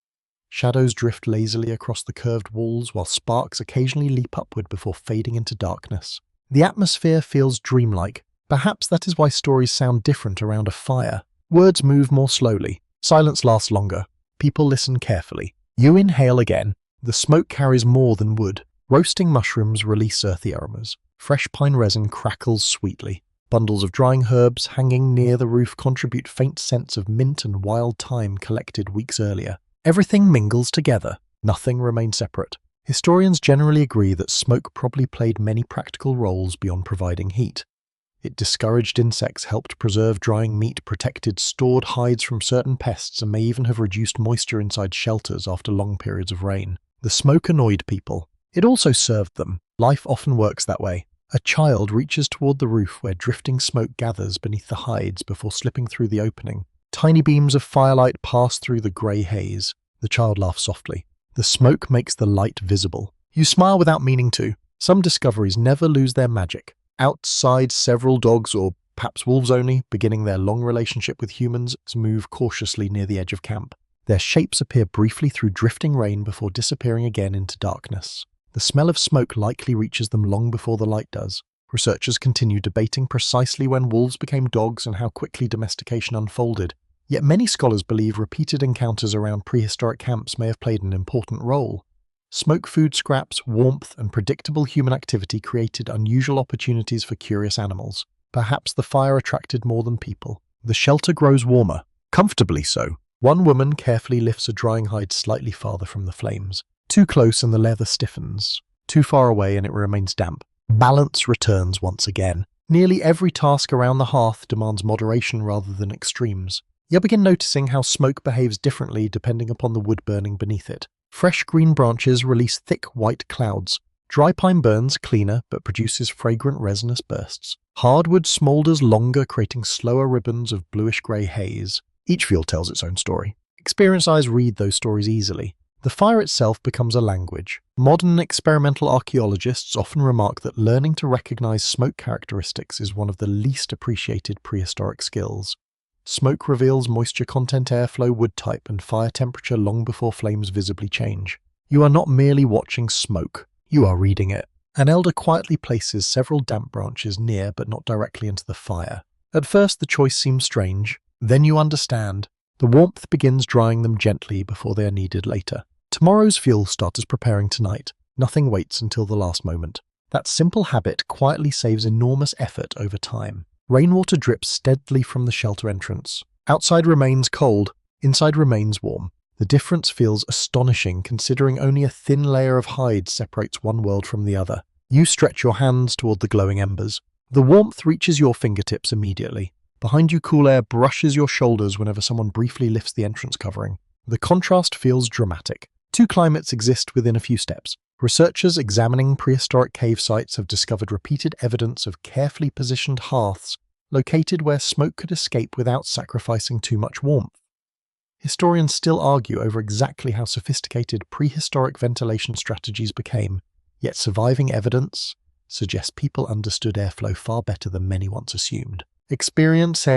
Shadows drift lazily across the curved walls while sparks occasionally leap upward before fading into darkness. The atmosphere feels dreamlike. Perhaps that is why stories sound different around a fire. Words move more slowly. Silence lasts longer. People listen carefully. You inhale again. The smoke carries more than wood. Roasting mushrooms release earthy aromas. Fresh pine resin crackles sweetly. Bundles of drying herbs hanging near the roof contribute faint scents of mint and wild thyme collected weeks earlier. Everything mingles together. Nothing remains separate. Historians generally agree that smoke probably played many practical roles beyond providing heat. It discouraged insects, helped preserve drying meat, protected stored hides from certain pests, and may even have reduced moisture inside shelters after long periods of rain. The smoke annoyed people. It also served them. Life often works that way. A child reaches toward the roof where drifting smoke gathers beneath the hides before slipping through the opening. Tiny beams of firelight pass through the grey haze. The child laughs softly. The smoke makes the light visible. You smile without meaning to. Some discoveries never lose their magic. Outside, several dogs, or Perhaps wolves only, beginning their long relationship with humans, move cautiously near the edge of camp. Their shapes appear briefly through drifting rain before disappearing again into darkness. The smell of smoke likely reaches them long before the light does. Researchers continue debating precisely when wolves became dogs and how quickly domestication unfolded. Yet many scholars believe repeated encounters around prehistoric camps may have played an important role. Smoke, food scraps, warmth, and predictable human activity created unusual opportunities for curious animals. Perhaps the fire attracted more than people. The shelter grows warmer, comfortably so. One woman carefully lifts a drying hide slightly farther from the flames. Too close and the leather stiffens. Too far away and it remains damp. Balance returns once again. Nearly every task around the hearth demands moderation rather than extremes. You'll begin noticing how smoke behaves differently depending upon the wood burning beneath it. Fresh green branches release thick white clouds. Dry pine burns cleaner but produces fragrant resinous bursts. Hardwood smoulders longer, creating slower ribbons of bluish-grey haze. Each field tells its own story. Experienced eyes read those stories easily. The fire itself becomes a language. Modern experimental archaeologists often remark that learning to recognize smoke characteristics is one of the least appreciated prehistoric skills. Smoke reveals moisture content, airflow, wood type, and fire temperature long before flames visibly change. You are not merely watching smoke, you are reading it. An elder quietly places several damp branches near but not directly into the fire. At first the choice seems strange, then you understand. The warmth begins drying them gently before they are needed later. Tomorrow's fuel starters preparing tonight. Nothing waits until the last moment. That simple habit quietly saves enormous effort over time. Rainwater drips steadily from the shelter entrance. Outside remains cold, inside remains warm. The difference feels astonishing considering only a thin layer of hide separates one world from the other. You stretch your hands toward the glowing embers. The warmth reaches your fingertips immediately. Behind you, cool air brushes your shoulders whenever someone briefly lifts the entrance covering. The contrast feels dramatic. Two climates exist within a few steps. Researchers examining prehistoric cave sites have discovered repeated evidence of carefully positioned hearths located where smoke could escape without sacrificing too much warmth. Historians still argue over exactly how sophisticated prehistoric ventilation strategies became, yet surviving evidence suggests people understood airflow far better than many once assumed. Experience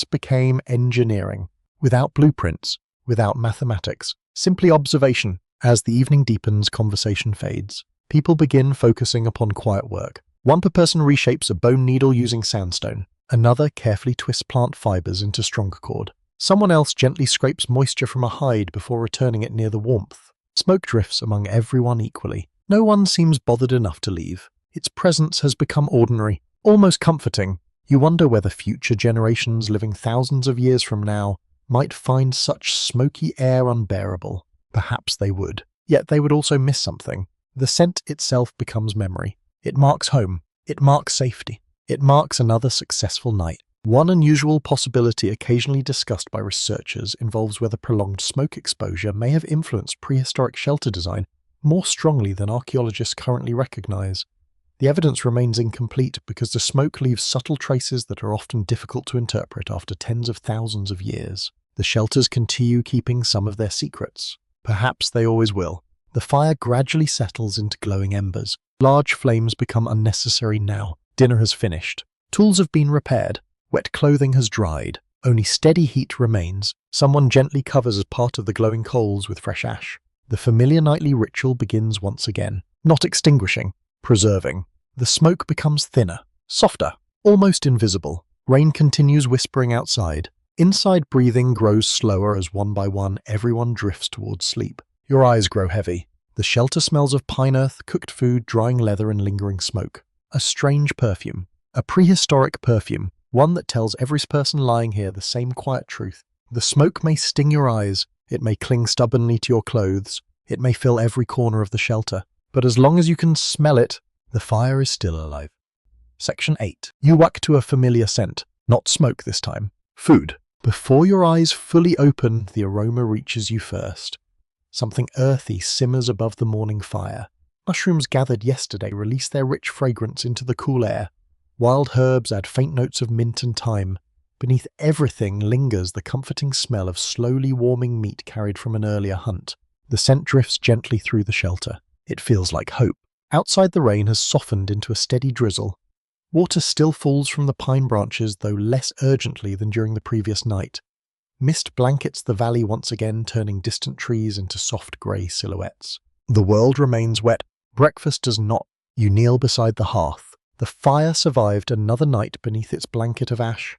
became engineering, without blueprints, without mathematics, simply observation. As the evening deepens, conversation fades. People begin focusing upon quiet work. One person reshapes a bone needle using sandstone. Another carefully twists plant fibers into stronger cord. Someone else gently scrapes moisture from a hide before returning it near the warmth. Smoke drifts among everyone equally. No one seems bothered enough to leave. Its presence has become ordinary, almost comforting. You wonder whether future generations living thousands of years from now might find such smoky air unbearable. Perhaps they would. Yet they would also miss something. The scent itself becomes memory. It marks home. It marks safety. It marks another successful night. One unusual possibility occasionally discussed by researchers involves whether prolonged smoke exposure may have influenced prehistoric shelter design more strongly than archaeologists currently recognize. The evidence remains incomplete because the smoke leaves subtle traces that are often difficult to interpret after tens of thousands of years. The shelters continue keeping some of their secrets. Perhaps they always will. The fire gradually settles into glowing embers. Large flames become unnecessary now. Dinner has finished. Tools have been repaired. Wet clothing has dried. Only steady heat remains. Someone gently covers as part of the glowing coals with fresh ash. The familiar nightly ritual begins once again. Not extinguishing, preserving. The smoke becomes thinner, softer, almost invisible. Rain continues whispering outside. Inside breathing grows slower as one by one everyone drifts towards sleep. Your eyes grow heavy. The shelter smells of pine earth, cooked food, drying leather and lingering smoke. A strange perfume. A prehistoric perfume. One that tells every person lying here the same quiet truth. The smoke may sting your eyes. It may cling stubbornly to your clothes. It may fill every corner of the shelter. But as long as you can smell it, the fire is still alive. Section 8. You whack to a familiar scent. Not smoke this time. Food. Before your eyes fully open, the aroma reaches you first. Something earthy simmers above the morning fire. Mushrooms gathered yesterday release their rich fragrance into the cool air. Wild herbs add faint notes of mint and thyme. Beneath everything lingers the comforting smell of slowly warming meat carried from an earlier hunt. The scent drifts gently through the shelter. It feels like hope. Outside, the rain has softened into a steady drizzle. Water still falls from the pine branches, though less urgently than during the previous night. Mist blankets the valley once again, turning distant trees into soft grey silhouettes. The world remains wet. Breakfast does not. You kneel beside the hearth. The fire survived another night beneath its blanket of ash.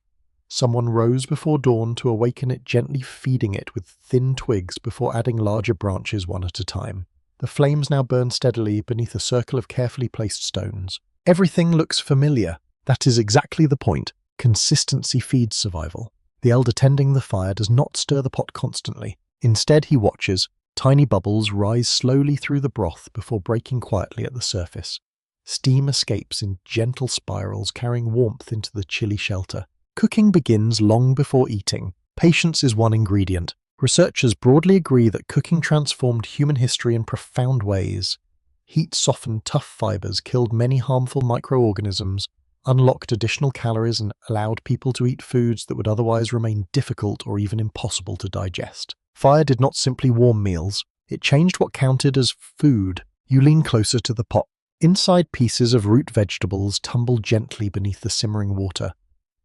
Someone rose before dawn to awaken it, gently feeding it with thin twigs before adding larger branches one at a time. The flames now burn steadily beneath a circle of carefully placed stones. Everything looks familiar. That is exactly the point. Consistency feeds survival. The elder tending the fire does not stir the pot constantly. Instead, he watches. Tiny bubbles rise slowly through the broth before breaking quietly at the surface. Steam escapes in gentle spirals, carrying warmth into the chilly shelter. Cooking begins long before eating. Patience is one ingredient. Researchers broadly agree that cooking transformed human history in profound ways. Heat softened tough fibers, killed many harmful microorganisms, unlocked additional calories, and allowed people to eat foods that would otherwise remain difficult or even impossible to digest. Fire did not simply warm meals. It changed what counted as food. You lean closer to the pot. Inside, pieces of root vegetables tumble gently beneath the simmering water.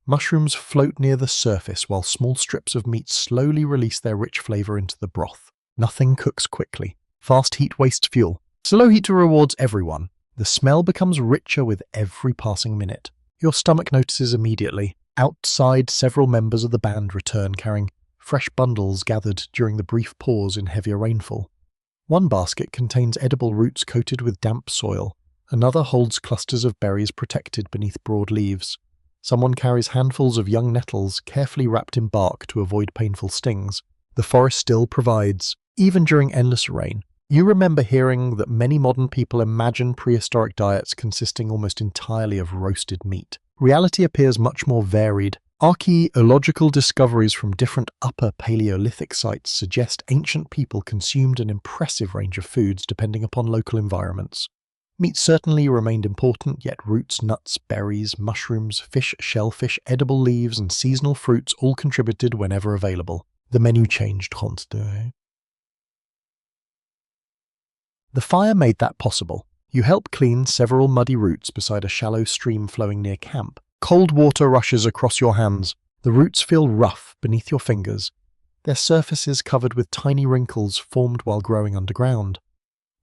Mushrooms float near the surface while small strips of meat slowly release their rich flavor into the broth. Nothing cooks quickly. Fast heat wastes fuel. Slow heat rewards everyone. The smell becomes richer with every passing minute. Your stomach notices immediately. Outside, several members of the band return carrying fresh bundles gathered during the brief pause in heavier rainfall. One basket contains edible roots coated with damp soil. Another holds clusters of berries protected beneath broad leaves. Someone carries handfuls of young nettles carefully wrapped in bark to avoid painful stings. The forest still provides, even during endless rain. You remember hearing that many modern people imagine prehistoric diets consisting almost entirely of roasted meat. Reality appears much more varied. Archaeological discoveries from different Upper Paleolithic sites suggest ancient people consumed an impressive range of foods depending upon local environments. Meat certainly remained important, yet roots, nuts, berries, mushrooms, fish, shellfish, edible leaves, and seasonal fruits all contributed whenever available. The menu changed constantly. The fire made that possible. You help clean several muddy roots beside a shallow stream flowing near camp. Cold water rushes across your hands. The roots feel rough beneath your fingers, their surfaces covered with tiny wrinkles formed while growing underground.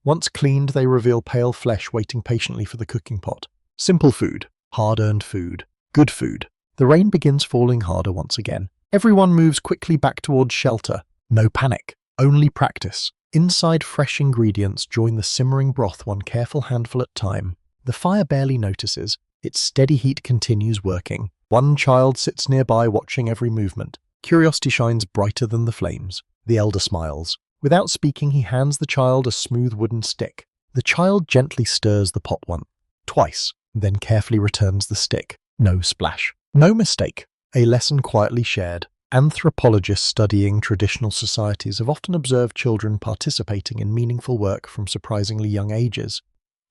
Once cleaned, they reveal pale flesh waiting patiently for the cooking pot. Simple food, hard-earned food, good food. The rain begins falling harder once again. Everyone moves quickly back towards shelter. No panic, only practice. Inside, fresh ingredients join the simmering broth one careful handful at a time. The fire barely notices. Its steady heat continues working. One child sits nearby watching every movement. Curiosity shines brighter than the flames. The elder smiles. Without speaking, he hands the child a smooth wooden stick. The child gently stirs the pot once, twice, then carefully returns the stick. No splash. No mistake. A lesson quietly shared. Anthropologists studying traditional societies have often observed children participating in meaningful work from surprisingly young ages.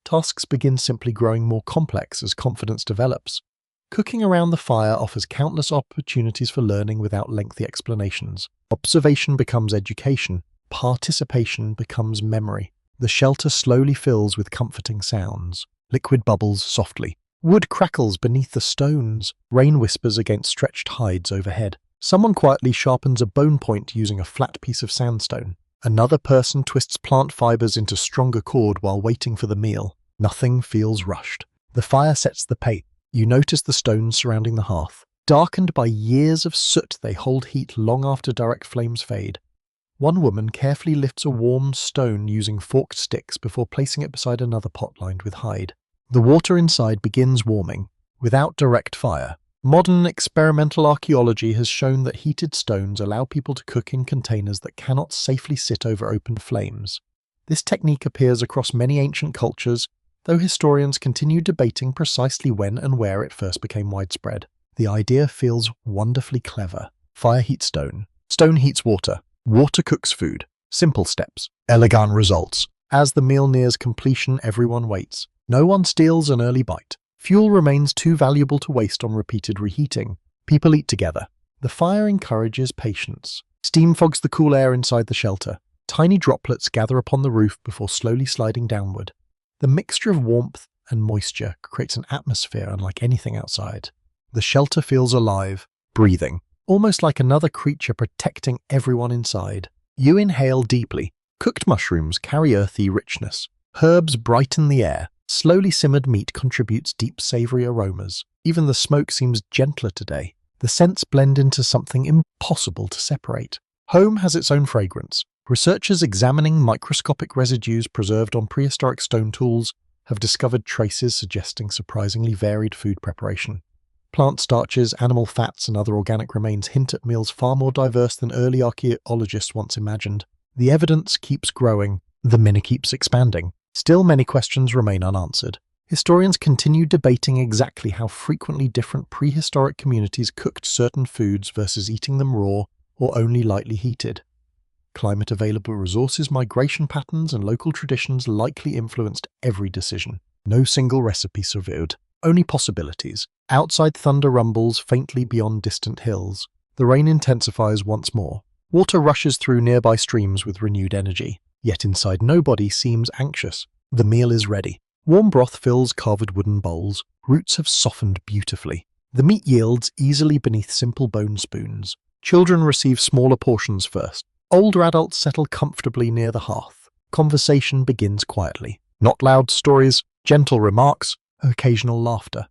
Tasks begin simply growing more complex as confidence develops. Cooking around the fire offers countless opportunities for learning without lengthy explanations. Observation becomes education. Participation becomes memory. The shelter slowly fills with comforting sounds. Liquid bubbles softly. Wood crackles beneath the stones. Rain whispers against stretched hides overhead. Someone quietly sharpens a bone point using a flat piece of sandstone. Another person twists plant fibers into stronger cord while waiting for the meal. Nothing feels rushed. The fire sets the pace. You notice the stones surrounding the hearth. Darkened by years of soot, they hold heat long after direct flames fade. One woman carefully lifts a warm stone using forked sticks before placing it beside another pot lined with hide. The water inside begins warming, without direct fire. Modern experimental archaeology has shown that heated stones allow people to cook in containers that cannot safely sit over open flames. This technique appears across many ancient cultures, though historians continue debating precisely when and where it first became widespread. The idea feels wonderfully clever. Fire heats stone. Stone heats water. Water cooks food. Simple steps. Elegant results. As the meal nears completion, everyone waits. No one steals an early bite. Fuel remains too valuable to waste on repeated reheating. People eat together. The fire encourages patience. Steam fogs the cool air inside the shelter. Tiny droplets gather upon the roof before slowly sliding downward. The mixture of warmth and moisture creates an atmosphere unlike anything outside. The shelter feels alive, breathing, almost like another creature protecting everyone inside. You inhale deeply. Cooked mushrooms carry earthy richness. Herbs brighten the air. Slowly simmered meat contributes deep savory aromas. Even the smoke seems gentler today. The scents blend into something impossible to separate. Home has its own fragrance. Researchers examining microscopic residues preserved on prehistoric stone tools have discovered traces suggesting surprisingly varied food preparation. Plant starches, animal fats, and other organic remains hint at meals far more diverse than early archaeologists once imagined. The evidence keeps growing. The menu keeps expanding. Still, many questions remain unanswered. Historians continue debating exactly how frequently different prehistoric communities cooked certain foods versus eating them raw or only lightly heated. Climate available resources, migration patterns, and local traditions likely influenced every decision. No single recipe survived, only possibilities. Outside thunder rumbles faintly beyond distant hills. The rain intensifies once more. Water rushes through nearby streams with renewed energy. Yet inside nobody seems anxious. The meal is ready. Warm broth fills carved wooden bowls. Roots have softened beautifully. The meat yields easily beneath simple bone spoons. Children receive smaller portions first. Older adults settle comfortably near the hearth. Conversation begins quietly. Not loud stories, gentle remarks, occasional laughter.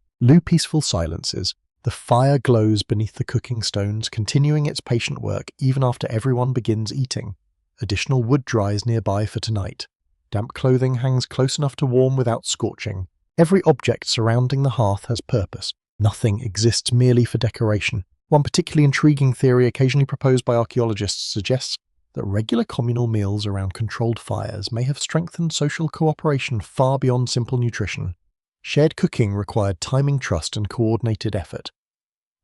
Peaceful silences. The fire glows beneath the cooking stones, continuing its patient work even after everyone begins eating. Additional wood dries nearby for tonight. Damp clothing hangs close enough to warm without scorching. Every object surrounding the hearth has purpose. Nothing exists merely for decoration. One particularly intriguing theory occasionally proposed by archaeologists suggests that regular communal meals around controlled fires may have strengthened social cooperation far beyond simple nutrition. Shared cooking required timing, trust, and coordinated effort.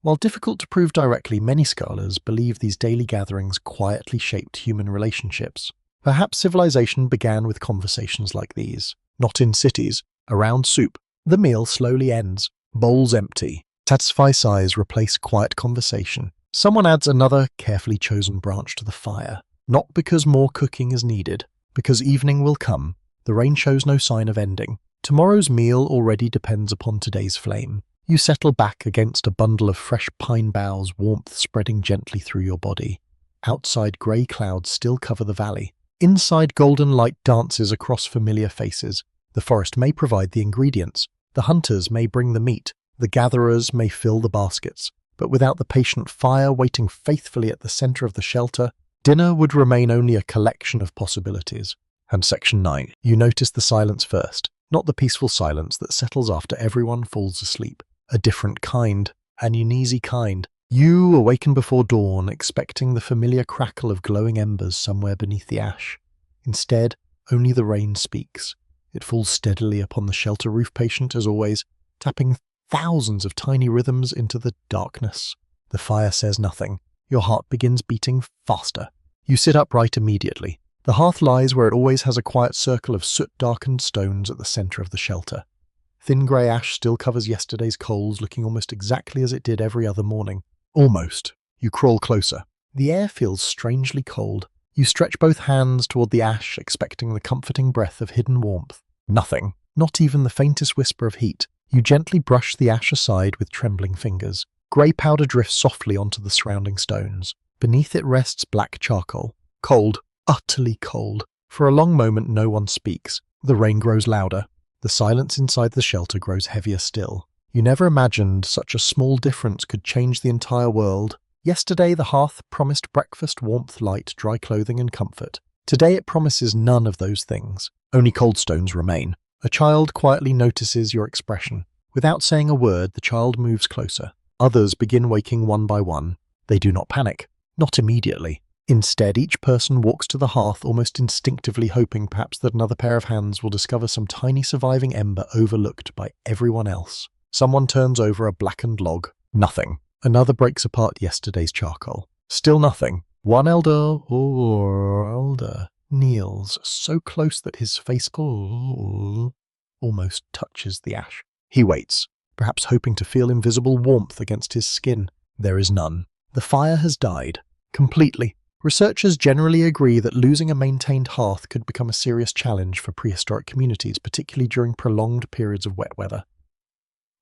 While difficult to prove directly, many scholars believe these daily gatherings quietly shaped human relationships. Perhaps civilization began with conversations like these. Not in cities, around soup. The meal slowly ends, bowls empty. Satisfy sighs replace quiet conversation. Someone adds another carefully chosen branch to the fire. Not because more cooking is needed, because evening will come. The rain shows no sign of ending. Tomorrow's meal already depends upon today's flame. You settle back against a bundle of fresh pine boughs, warmth spreading gently through your body. Outside, grey clouds still cover the valley. Inside, golden light dances across familiar faces. The forest may provide the ingredients. The hunters may bring the meat. The gatherers may fill the baskets. But without the patient fire waiting faithfully at the center of the shelter, dinner would remain only a collection of possibilities. And Section 9. You notice the silence first, not the peaceful silence that settles after everyone falls asleep. A different kind, an uneasy kind. You awaken before dawn, expecting the familiar crackle of glowing embers somewhere beneath the ash. Instead, only the rain speaks. It falls steadily upon the shelter roof patient, as always, tapping thousands of tiny rhythms into the darkness. The fire says nothing. Your heart begins beating faster. You sit upright immediately. The hearth lies where it always has, a quiet circle of soot-darkened stones at the center of the shelter. Thin grey ash still covers yesterday's coals, looking almost exactly as it did every other morning. Almost. You crawl closer. The air feels strangely cold. You stretch both hands toward the ash, expecting the comforting breath of hidden warmth. Nothing. Not even the faintest whisper of heat. You gently brush the ash aside with trembling fingers. Grey powder drifts softly onto the surrounding stones. Beneath it rests black charcoal. Cold. Utterly cold. For a long moment no one speaks. The rain grows louder. The silence inside the shelter grows heavier still. You never imagined such a small difference could change the entire world. Yesterday the hearth promised breakfast, warmth, light, dry clothing, and comfort. Today it promises none of those things. Only cold stones remain. A child quietly notices your expression. Without saying a word, the child moves closer. Others begin waking one by one. They do not panic. Not immediately. Instead, each person walks to the hearth almost instinctively, hoping perhaps that another pair of hands will discover some tiny surviving ember overlooked by everyone else. Someone turns over a blackened log. Nothing. Another breaks apart yesterday's charcoal. Still nothing. One elder kneels so close that his face almost touches the ash. He waits, perhaps hoping to feel invisible warmth against his skin. There is none. The fire has died. Completely. Researchers generally agree that losing a maintained hearth could become a serious challenge for prehistoric communities, particularly during prolonged periods of wet weather.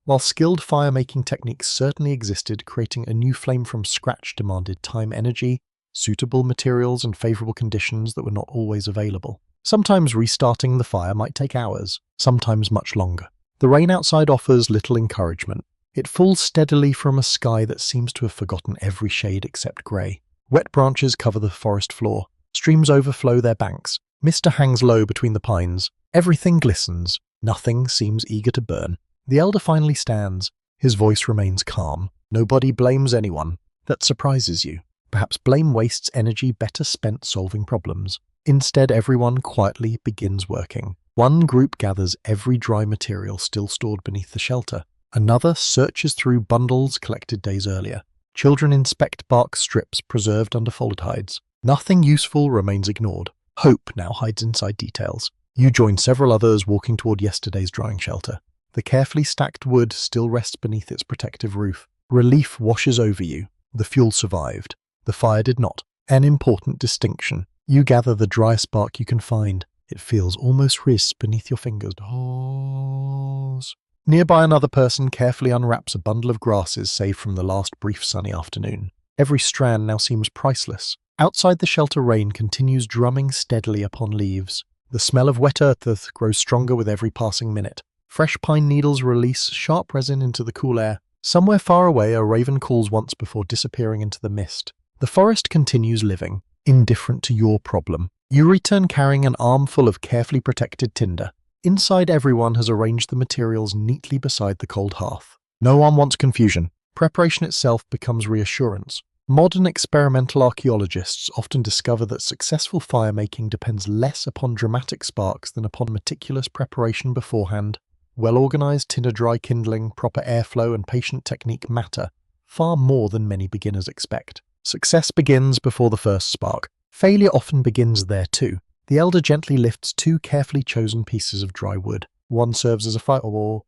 While skilled fire-making techniques certainly existed, creating a new flame from scratch demanded time, energy, suitable materials, and favourable conditions that were not always available. Sometimes restarting the fire might take hours, sometimes much longer. The rain outside offers little encouragement. It falls steadily from a sky that seems to have forgotten every shade except grey. Wet branches cover the forest floor. Streams overflow their banks. Mist hangs low between the pines. Everything glistens. Nothing seems eager to burn. The elder finally stands. His voice remains calm. Nobody blames anyone. That surprises you. Perhaps blame wastes energy better spent solving problems. Instead, everyone quietly begins working. One group gathers every dry material still stored beneath the shelter. Another searches through bundles collected days earlier. Children inspect bark strips preserved under folded hides. Nothing useful remains ignored. Hope now hides inside details. You join several others walking toward yesterday's drying shelter. The carefully stacked wood still rests beneath its protective roof. Relief washes over you. The fuel survived. The fire did not. An important distinction. You gather the driest bark you can find. It feels almost crisp beneath your fingers. Nearby, another person carefully unwraps a bundle of grasses saved from the last brief sunny afternoon. Every strand now seems priceless. Outside the shelter, rain continues drumming steadily upon leaves. The smell of wet earth grows stronger with every passing minute. Fresh pine needles release sharp resin into the cool air. Somewhere far away, a raven calls once before disappearing into the mist. The forest continues living, indifferent to your problem. You return carrying an armful of carefully protected tinder. Inside, everyone has arranged the materials neatly beside the cold hearth. No one wants confusion. Preparation itself becomes reassurance. Modern experimental archaeologists often discover that successful fire-making depends less upon dramatic sparks than upon meticulous preparation beforehand. Well-organized tinder dry kindling, proper airflow, and patient technique matter far more than many beginners expect. Success begins before the first spark. Failure often begins there too. The elder gently lifts two carefully chosen pieces of dry wood. One serves as a firewall,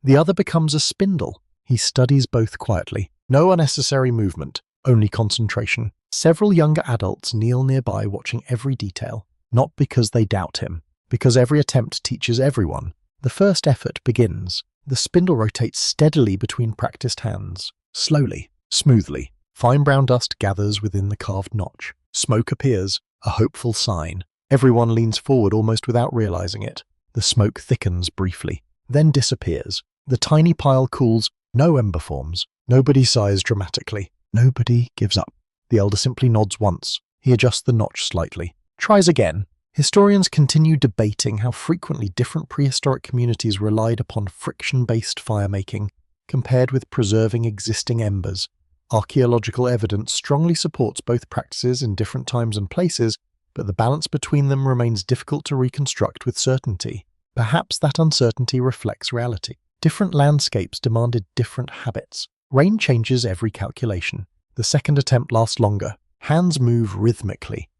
the other becomes a spindle. He studies both quietly. No unnecessary movement, only concentration. Several younger adults kneel nearby watching every detail, not because they doubt him, because every attempt teaches everyone. The first effort begins. The spindle rotates steadily between practiced hands. Slowly, smoothly. Fine brown dust gathers within the carved notch. Smoke appears, a hopeful sign. Everyone leans forward almost without realizing it. The smoke thickens briefly, then disappears. The tiny pile cools. No ember forms. Nobody sighs dramatically. Nobody gives up. The elder simply nods once. He adjusts the notch slightly. Tries again. Historians continue debating how frequently different prehistoric communities relied upon friction-based fire-making compared with preserving existing embers. Archaeological evidence strongly supports both practices in different times and places, but the balance between them remains difficult to reconstruct with certainty. Perhaps that uncertainty reflects reality. Different landscapes demanded different habits. Rain changes every calculation. The second attempt lasts longer. Hands move rhythmically.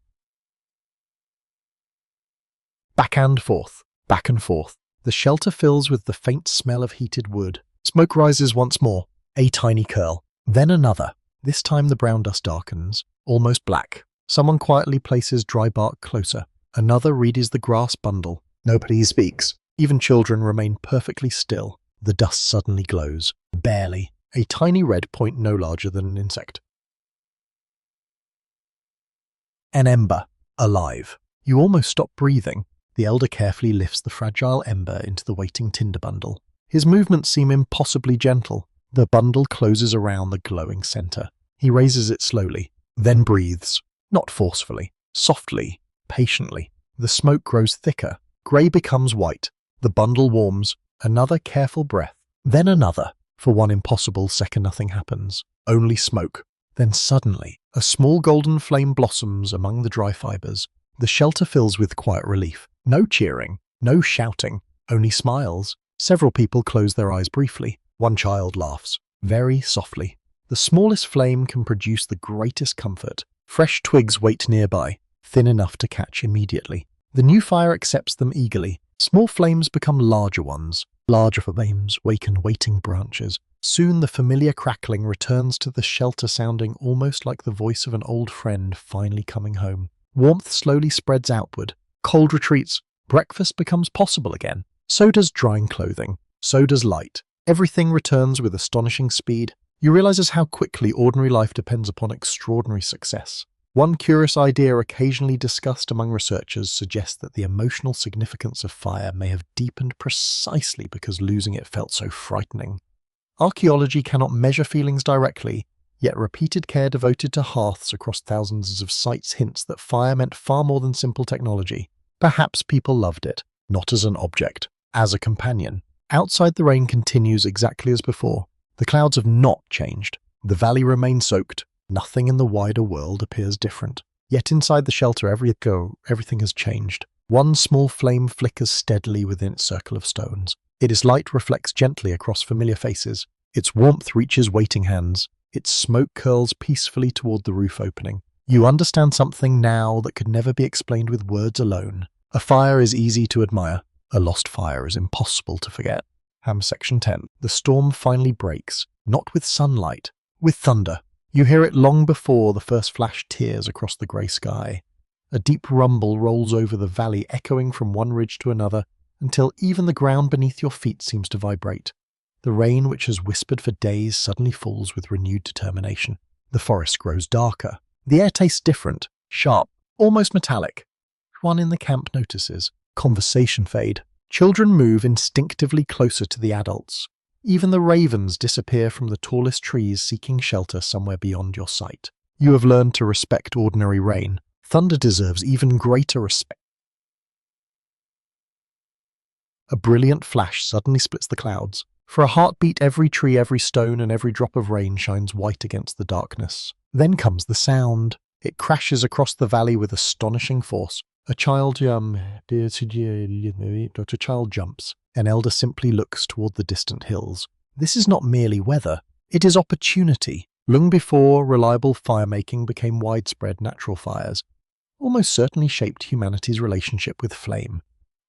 Back and forth, back and forth. The shelter fills with the faint smell of heated wood. Smoke rises once more. A tiny curl. Then another. This time the brown dust darkens, almost black. Someone quietly places dry bark closer. Another readies the grass bundle. Nobody speaks. Even children remain perfectly still. The dust suddenly glows. Barely. A tiny red point no larger than an insect. An ember. Alive. You almost stop breathing. The elder carefully lifts the fragile ember into the waiting tinder bundle. His movements seem impossibly gentle. The bundle closes around the glowing center. He raises it slowly, then breathes. Not forcefully. Softly. Patiently. The smoke grows thicker. Grey becomes white. The bundle warms. Another careful breath. Then another. For one impossible second nothing happens. Only smoke. Then suddenly, a small golden flame blossoms among the dry fibers. The shelter fills with quiet relief. No cheering. No shouting. Only smiles. Several people close their eyes briefly. One child laughs. Very softly. The smallest flame can produce the greatest comfort. Fresh twigs wait nearby, thin enough to catch immediately. The new fire accepts them eagerly. Small flames become larger ones. Larger flames waken waiting branches. Soon the familiar crackling returns to the shelter, sounding almost like the voice of an old friend finally coming home. Warmth slowly spreads outward. Cold retreats. Breakfast becomes possible again. So does drying clothing. So does light. Everything returns with astonishing speed. You realize how quickly ordinary life depends upon extraordinary success. One curious idea occasionally discussed among researchers suggests that the emotional significance of fire may have deepened precisely because losing it felt so frightening. Archaeology cannot measure feelings directly, yet repeated care devoted to hearths across thousands of sites hints that fire meant far more than simple technology. Perhaps people loved it, not as an object, as a companion. Outside, the rain continues exactly as before. The clouds have not changed. The valley remains soaked. Nothing in the wider world appears different. Yet inside the shelter, everything has changed. One small flame flickers steadily within its circle of stones. Its light reflects gently across familiar faces. Its warmth reaches waiting hands. Its smoke curls peacefully toward the roof opening. You understand something now that could never be explained with words alone. A fire is easy to admire. A lost fire is impossible to forget. Section 10. The storm finally breaks, not with sunlight, with thunder. You hear it long before the first flash tears across the grey sky. A deep rumble rolls over the valley, echoing from one ridge to another, until even the ground beneath your feet seems to vibrate. The rain, which has whispered for days, suddenly falls with renewed determination. The forest grows darker. The air tastes different, sharp, almost metallic. One in the camp notices. Conversation fade. Children move instinctively closer to the adults. Even the ravens disappear from the tallest trees, seeking shelter somewhere beyond your sight. You have learned to respect ordinary rain. Thunder deserves even greater respect. A brilliant flash suddenly splits the clouds. For a heartbeat, every tree, every stone, and every drop of rain shines white against the darkness. Then comes the sound. It crashes across the valley with astonishing force. A child jumps. An elder simply looks toward the distant hills. This is not merely weather. It is opportunity. Long before reliable fire-making became widespread, natural fires almost certainly shaped humanity's relationship with flame.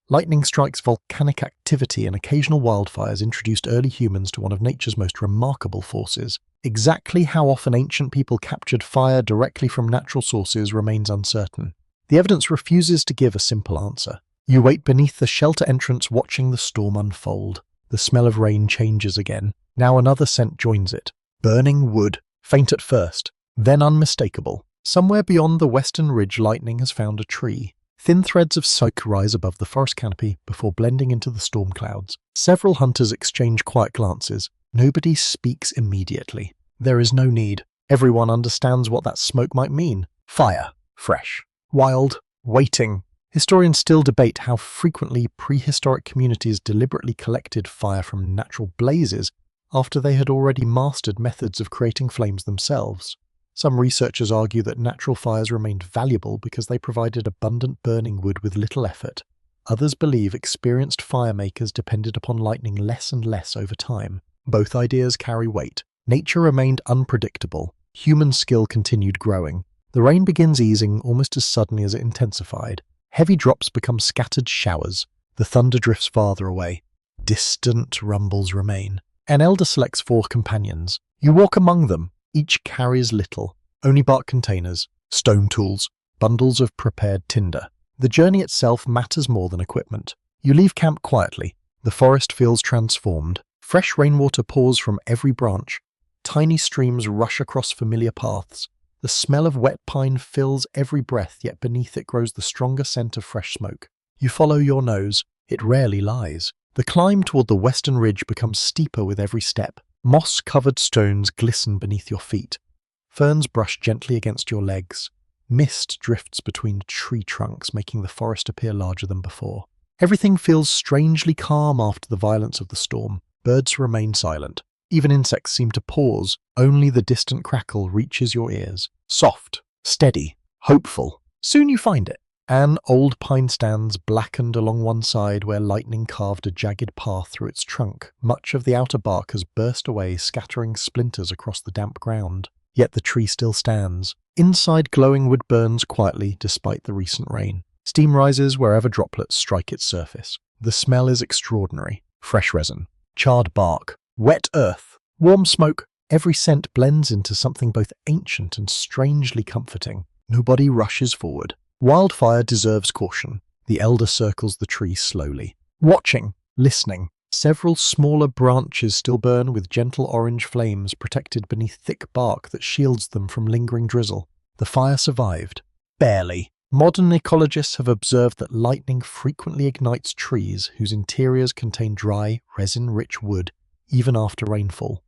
Lightning strikes, volcanic activity, and occasional wildfires introduced early humans to one of nature's most remarkable forces. Exactly how often ancient people captured fire directly from natural sources remains uncertain. The evidence refuses to give a simple answer. You wait beneath the shelter entrance, watching the storm unfold. The smell of rain changes again. Now another scent joins it. Burning wood, faint at first, then unmistakable. Somewhere beyond the western ridge, lightning has found a tree. Thin threads of smoke rise above the forest canopy before blending into the storm clouds. Several hunters exchange quiet glances. Nobody speaks immediately. There is no need. Everyone understands what that smoke might mean. Fire. Fresh. Wild. Waiting. Historians still debate how frequently prehistoric communities deliberately collected fire from natural blazes after they had already mastered methods of creating flames themselves. Some researchers argue that natural fires remained valuable because they provided abundant burning wood with little effort. Others believe experienced firemakers depended upon lightning less and less over time. Both ideas carry weight. Nature remained unpredictable. Human skill continued growing. The rain begins easing almost as suddenly as it intensified. Heavy drops become scattered showers. The thunder drifts farther away. Distant rumbles remain. An elder selects 4 companions. You walk among them. Each carries little. Only bark containers, stone tools, bundles of prepared tinder. The journey itself matters more than equipment. You leave camp quietly. The forest feels transformed. Fresh rainwater pours from every branch. Tiny streams rush across familiar paths. The smell of wet pine fills every breath, yet beneath it grows the stronger scent of fresh smoke. You follow your nose. It rarely lies. The climb toward the western ridge becomes steeper with every step. Moss-covered stones glisten beneath your feet. Ferns brush gently against your legs. Mist drifts between tree trunks, making the forest appear larger than before. Everything feels strangely calm after the violence of the storm. Birds remain silent. Even insects seem to pause. Only the distant crackle reaches your ears. Soft, steady, hopeful. Soon you find it. An old pine stands blackened along one side where lightning carved a jagged path through its trunk. Much of the outer bark has burst away, scattering splinters across the damp ground. Yet the tree still stands. Inside, glowing wood burns quietly despite the recent rain. Steam rises wherever droplets strike its surface. The smell is extraordinary. Fresh resin, charred bark, wet earth. Warm smoke, every scent blends into something both ancient and strangely comforting. Nobody rushes forward. Wildfire deserves caution. The elder circles the tree slowly. Watching, listening. Several smaller branches still burn with gentle orange flames protected beneath thick bark that shields them from lingering drizzle. The fire survived. Barely. Modern ecologists have observed that lightning frequently ignites trees whose interiors contain dry, resin-rich wood, even after rainfall.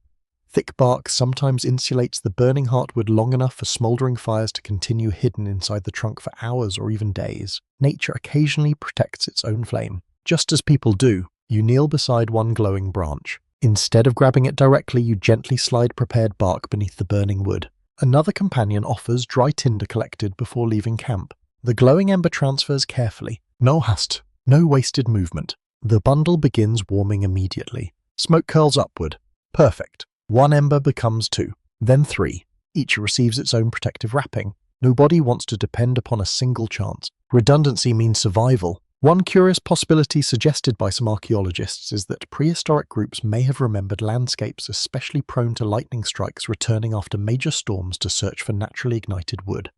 Thick bark sometimes insulates the burning heartwood long enough for smouldering fires to continue hidden inside the trunk for hours or even days. Nature occasionally protects its own flame. Just as people do, you kneel beside one glowing branch. Instead of grabbing it directly, you gently slide prepared bark beneath the burning wood. Another companion offers dry tinder collected before leaving camp. The glowing ember transfers carefully. No haste, no wasted movement. The bundle begins warming immediately. Smoke curls upward. Perfect. One ember becomes 2, then 3. Each receives its own protective wrapping. Nobody wants to depend upon a single chance. Redundancy means survival. One curious possibility suggested by some archaeologists is that prehistoric groups may have remembered landscapes especially prone to lightning strikes returning after major storms to search for naturally ignited wood.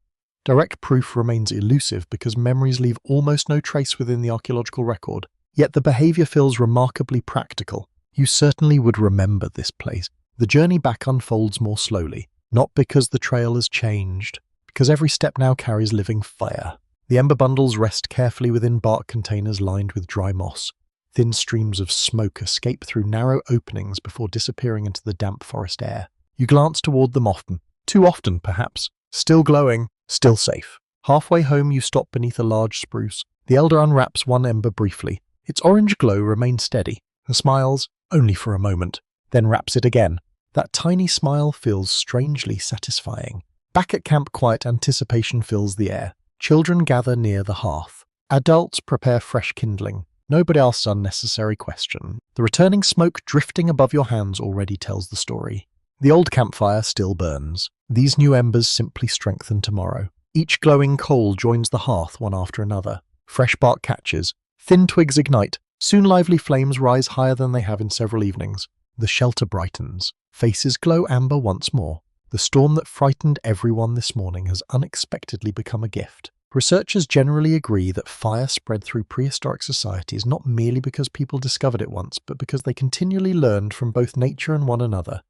Direct proof remains elusive because memories leave almost no trace within the archaeological record. Yet the behavior feels remarkably practical. You certainly would remember this place. The journey back unfolds more slowly, not because the trail has changed, because every step now carries living fire. The ember bundles rest carefully within bark containers lined with dry moss. Thin streams of smoke escape through narrow openings before disappearing into the damp forest air. You glance toward them often, too often perhaps. Still glowing, still safe. Halfway home you stop beneath a large spruce. The elder unwraps one ember briefly. Its orange glow remains steady. Her smiles, only for a moment, then wraps it again. That tiny smile feels strangely satisfying. Back at camp, quiet anticipation fills the air. Children gather near the hearth. Adults prepare fresh kindling. Nobody asks unnecessary question. The returning smoke drifting above your hands already tells the story. The old campfire still burns. These new embers simply strengthen tomorrow. Each glowing coal joins the hearth one after another. Fresh bark catches. Thin twigs ignite. Soon lively flames rise higher than they have in several evenings. The shelter brightens. Faces glow amber once more. The storm that frightened everyone this morning has unexpectedly become a gift. Researchers generally agree that fire spread through prehistoric societies not merely because people discovered it once, but because they continually learned from both nature and one another.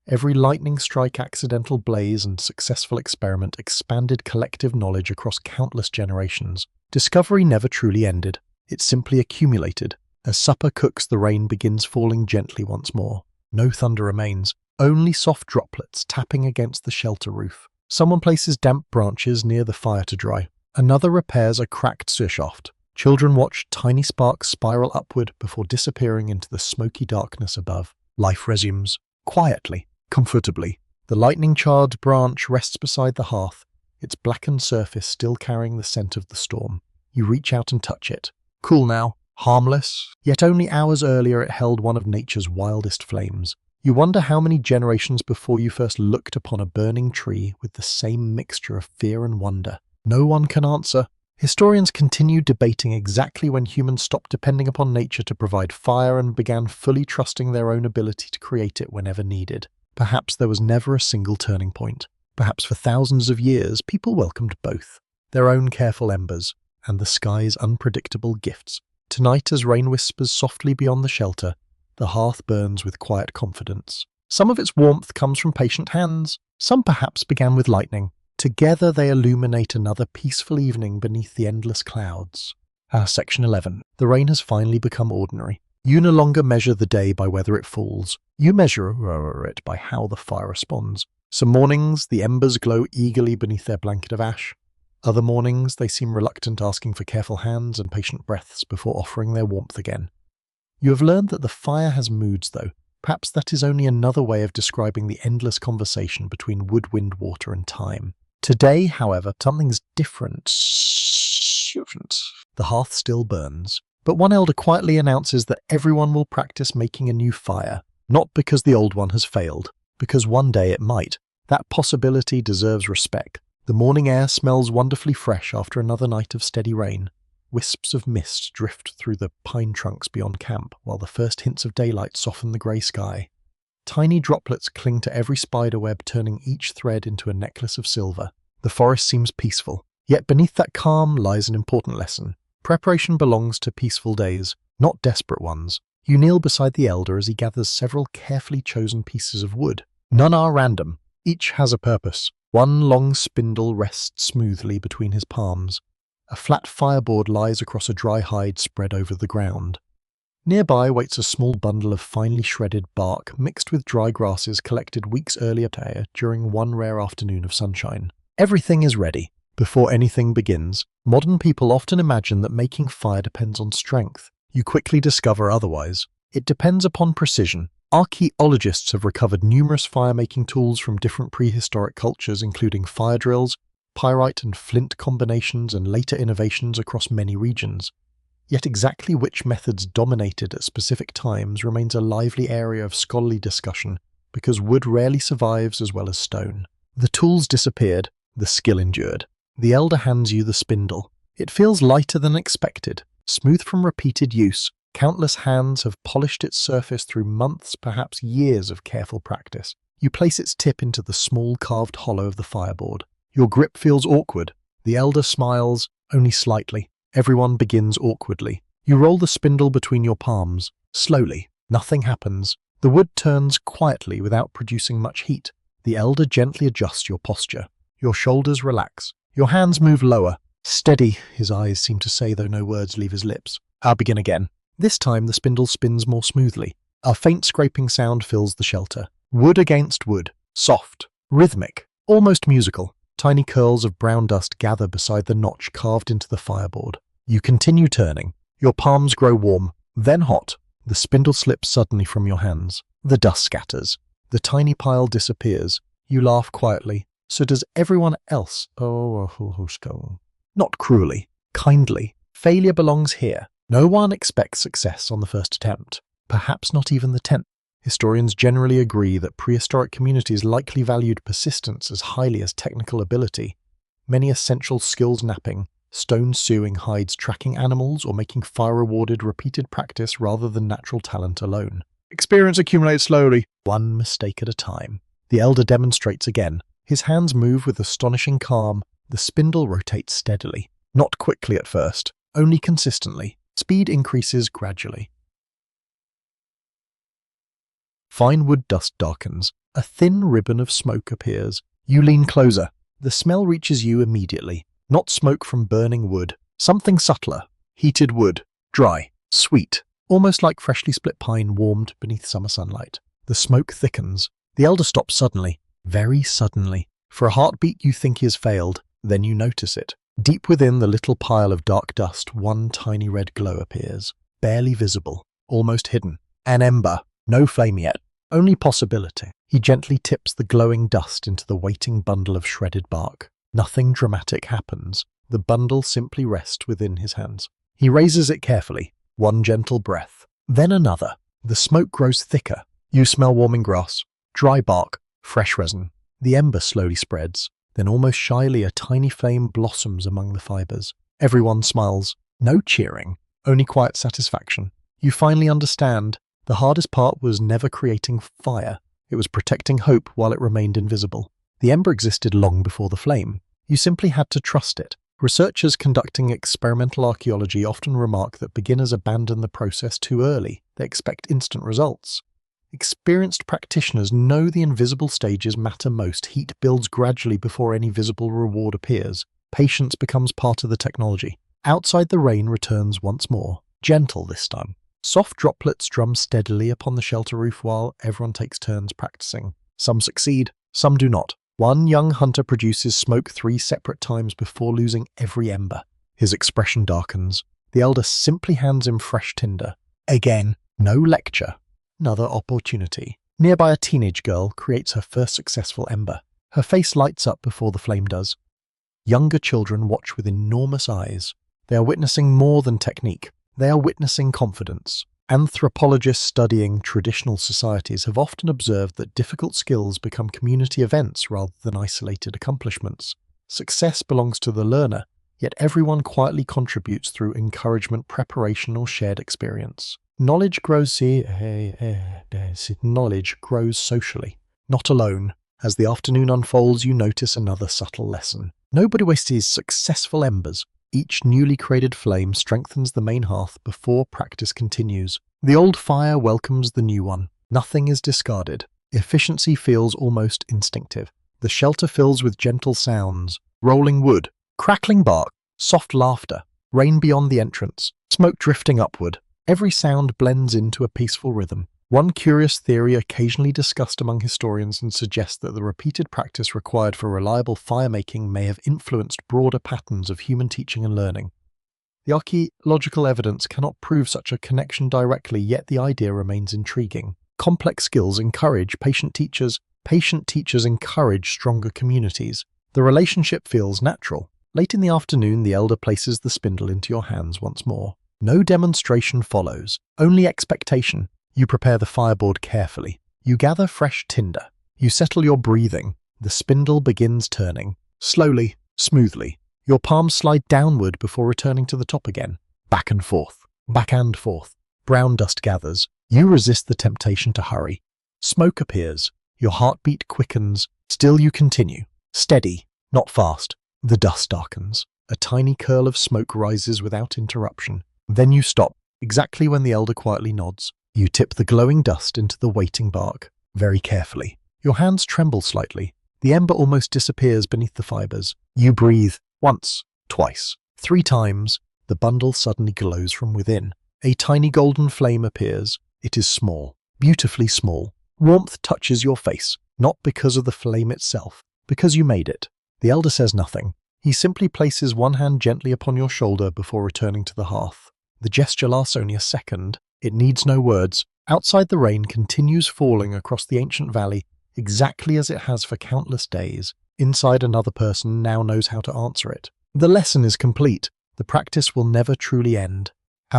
Every lightning strike, accidental blaze, and successful experiment expanded collective knowledge across countless generations. Discovery never truly ended. It simply accumulated. As supper cooks, the rain begins falling gently once more. No thunder remains, only soft droplets tapping against the shelter roof. Someone places damp branches near the fire to dry. Another repairs a cracked seershaft. Children watch tiny sparks spiral upward before disappearing into the smoky darkness above. Life resumes, quietly, comfortably. The lightning-charred branch rests beside the hearth, its blackened surface still carrying the scent of the storm. You reach out and touch it. Cool now. Harmless, yet only hours earlier it held one of nature's wildest flames. You wonder how many generations before you first looked upon a burning tree with the same mixture of fear and wonder. No one can answer. Historians continue debating exactly when humans stopped depending upon nature to provide fire and began fully trusting their own ability to create it whenever needed. Perhaps there was never a single turning point. Perhaps for thousands of years people welcomed both, their own careful embers and the sky's unpredictable gifts. Tonight, as rain whispers softly beyond the shelter, the hearth burns with quiet confidence. Some of its warmth comes from patient hands. Some perhaps began with lightning. Together they illuminate another peaceful evening beneath the endless clouds. Section 11. The rain has finally become ordinary. You no longer measure the day by whether it falls. You measure it by how the fire responds. Some mornings, the embers glow eagerly beneath their blanket of ash. Other mornings, they seem reluctant, asking for careful hands and patient breaths before offering their warmth again. You have learned that the fire has moods, though. Perhaps that is only another way of describing the endless conversation between wood, wind, water, and time. Today, however, something's different. The hearth still burns, but one elder quietly announces that everyone will practice making a new fire, not because the old one has failed, because one day it might. That possibility deserves respect. The morning air smells wonderfully fresh after another night of steady rain. Wisps of mist drift through the pine trunks beyond camp, while the first hints of daylight soften the grey sky. Tiny droplets cling to every spiderweb, turning each thread into a necklace of silver. The forest seems peaceful, yet beneath that calm lies an important lesson. Preparation belongs to peaceful days, not desperate ones. You kneel beside the elder as he gathers several carefully chosen pieces of wood. None are random. Each has a purpose. One long spindle rests smoothly between his palms. A flat fireboard lies across a dry hide spread over the ground. Nearby waits a small bundle of finely shredded bark mixed with dry grasses collected weeks earlier during one rare afternoon of sunshine. Everything is ready. Before anything begins, modern people often imagine that making fire depends on strength. You quickly discover otherwise. It depends upon precision. Archaeologists have recovered numerous fire-making tools from different prehistoric cultures, including fire drills, pyrite and flint combinations, and later innovations across many regions. Yet exactly which methods dominated at specific times remains a lively area of scholarly discussion, because wood rarely survives as well as stone. The tools disappeared, the skill endured. The elder hands you the spindle. It feels lighter than expected, smooth from repeated use. Countless hands have polished its surface through months, perhaps years of careful practice. You place its tip into the small carved hollow of the fireboard. Your grip feels awkward. The elder smiles, only slightly. Everyone begins awkwardly. You roll the spindle between your palms. Slowly. Nothing happens. The wood turns quietly without producing much heat. The elder gently adjusts your posture. Your shoulders relax. Your hands move lower. Steady, his eyes seem to say, though no words leave his lips. I'll begin again. This time the spindle spins more smoothly. A faint scraping sound fills the shelter. Wood against wood. Soft. Rhythmic. Almost musical. Tiny curls of brown dust gather beside the notch carved into the fireboard. You continue turning. Your palms grow warm, then hot. The spindle slips suddenly from your hands. The dust scatters. The tiny pile disappears. You laugh quietly. So does everyone else. Not cruelly. Kindly. Failure belongs here. No one expects success on the first attempt. Perhaps not even the 10th. Historians generally agree that prehistoric communities likely valued persistence as highly as technical ability. Many essential skills, napping, stone sewing, hides, tracking animals, or making fire rewarded repeated practice rather than natural talent alone. Experience accumulates slowly, one mistake at a time. The elder demonstrates again. His hands move with astonishing calm. The spindle rotates steadily. Not quickly at first, only consistently. Speed increases gradually. Fine wood dust darkens. A thin ribbon of smoke appears. You lean closer. The smell reaches you immediately. Not smoke from burning wood. Something subtler. Heated wood. Dry. Sweet. Almost like freshly split pine warmed beneath summer sunlight. The smoke thickens. The elder stops suddenly. Very suddenly. For a heartbeat you think he has failed. Then you notice it. Deep within the little pile of dark dust, one tiny red glow appears. Barely visible. Almost hidden. An ember. No flame yet. Only possibility. He gently tips the glowing dust into the waiting bundle of shredded bark. Nothing dramatic happens. The bundle simply rests within his hands. He raises it carefully. One gentle breath. Then another. The smoke grows thicker. You smell warming grass, dry bark, fresh resin. The ember slowly spreads. Then almost shyly a tiny flame blossoms among the fibers. Everyone smiles. No cheering. Only quiet satisfaction. You finally understand. The hardest part was never creating fire. It was protecting hope while it remained invisible. The ember existed long before the flame. You simply had to trust it. Researchers conducting experimental archaeology often remark that beginners abandon the process too early. They expect instant results. Experienced practitioners know the invisible stages matter most. Heat builds gradually before any visible reward appears. Patience becomes part of the technology. Outside the rain returns once more. Gentle this time. Soft droplets drum steadily upon the shelter roof while everyone takes turns practicing. Some succeed, some do not. One young hunter produces smoke 3 separate times before losing every ember. His expression darkens. The elder simply hands him fresh tinder. Again, no lecture. Another opportunity. Nearby, a teenage girl creates her first successful ember. Her face lights up before the flame does. Younger children watch with enormous eyes. They are witnessing more than technique. They are witnessing confidence. Anthropologists studying traditional societies have often observed that difficult skills become community events rather than isolated accomplishments. Success belongs to the learner, yet everyone quietly contributes through encouragement, preparation, or shared experience. Knowledge grows socially, not alone. As the afternoon unfolds, you notice another subtle lesson. Nobody wastes successful embers. Each newly created flame strengthens the main hearth before practice continues. The old fire welcomes the new one. Nothing is discarded. Efficiency feels almost instinctive. The shelter fills with gentle sounds. Rolling wood, crackling bark, soft laughter, rain beyond the entrance, smoke drifting upward. Every sound blends into a peaceful rhythm. One curious theory occasionally discussed among historians and suggests that the repeated practice required for reliable fire-making may have influenced broader patterns of human teaching and learning. The archaeological evidence cannot prove such a connection directly, yet the idea remains intriguing. Complex skills encourage patient teachers encourage stronger communities. The relationship feels natural. Late in the afternoon, the elder places the spindle into your hands once more. No demonstration follows, only expectation. You prepare the fireboard carefully. You gather fresh tinder. You settle your breathing. The spindle begins turning. Slowly, smoothly. Your palms slide downward before returning to the top again. Back and forth. Back and forth. Brown dust gathers. You resist the temptation to hurry. Smoke appears. Your heartbeat quickens. Still you continue. Steady, not fast. The dust darkens. A tiny curl of smoke rises without interruption. Then you stop, exactly when the elder quietly nods. You tip the glowing dust into the waiting bark, very carefully. Your hands tremble slightly. The ember almost disappears beneath the fibers. You breathe, once, twice, 3 times. The bundle suddenly glows from within. A tiny golden flame appears. It is small, beautifully small. Warmth touches your face, not because of the flame itself, because you made it. The elder says nothing. He simply places one hand gently upon your shoulder before returning to the hearth. The gesture lasts only a second. It needs no words. Outside, the rain continues falling across the ancient valley, exactly as it has for countless days. Inside, another person now knows how to answer it. The lesson is complete. The practice will never truly end.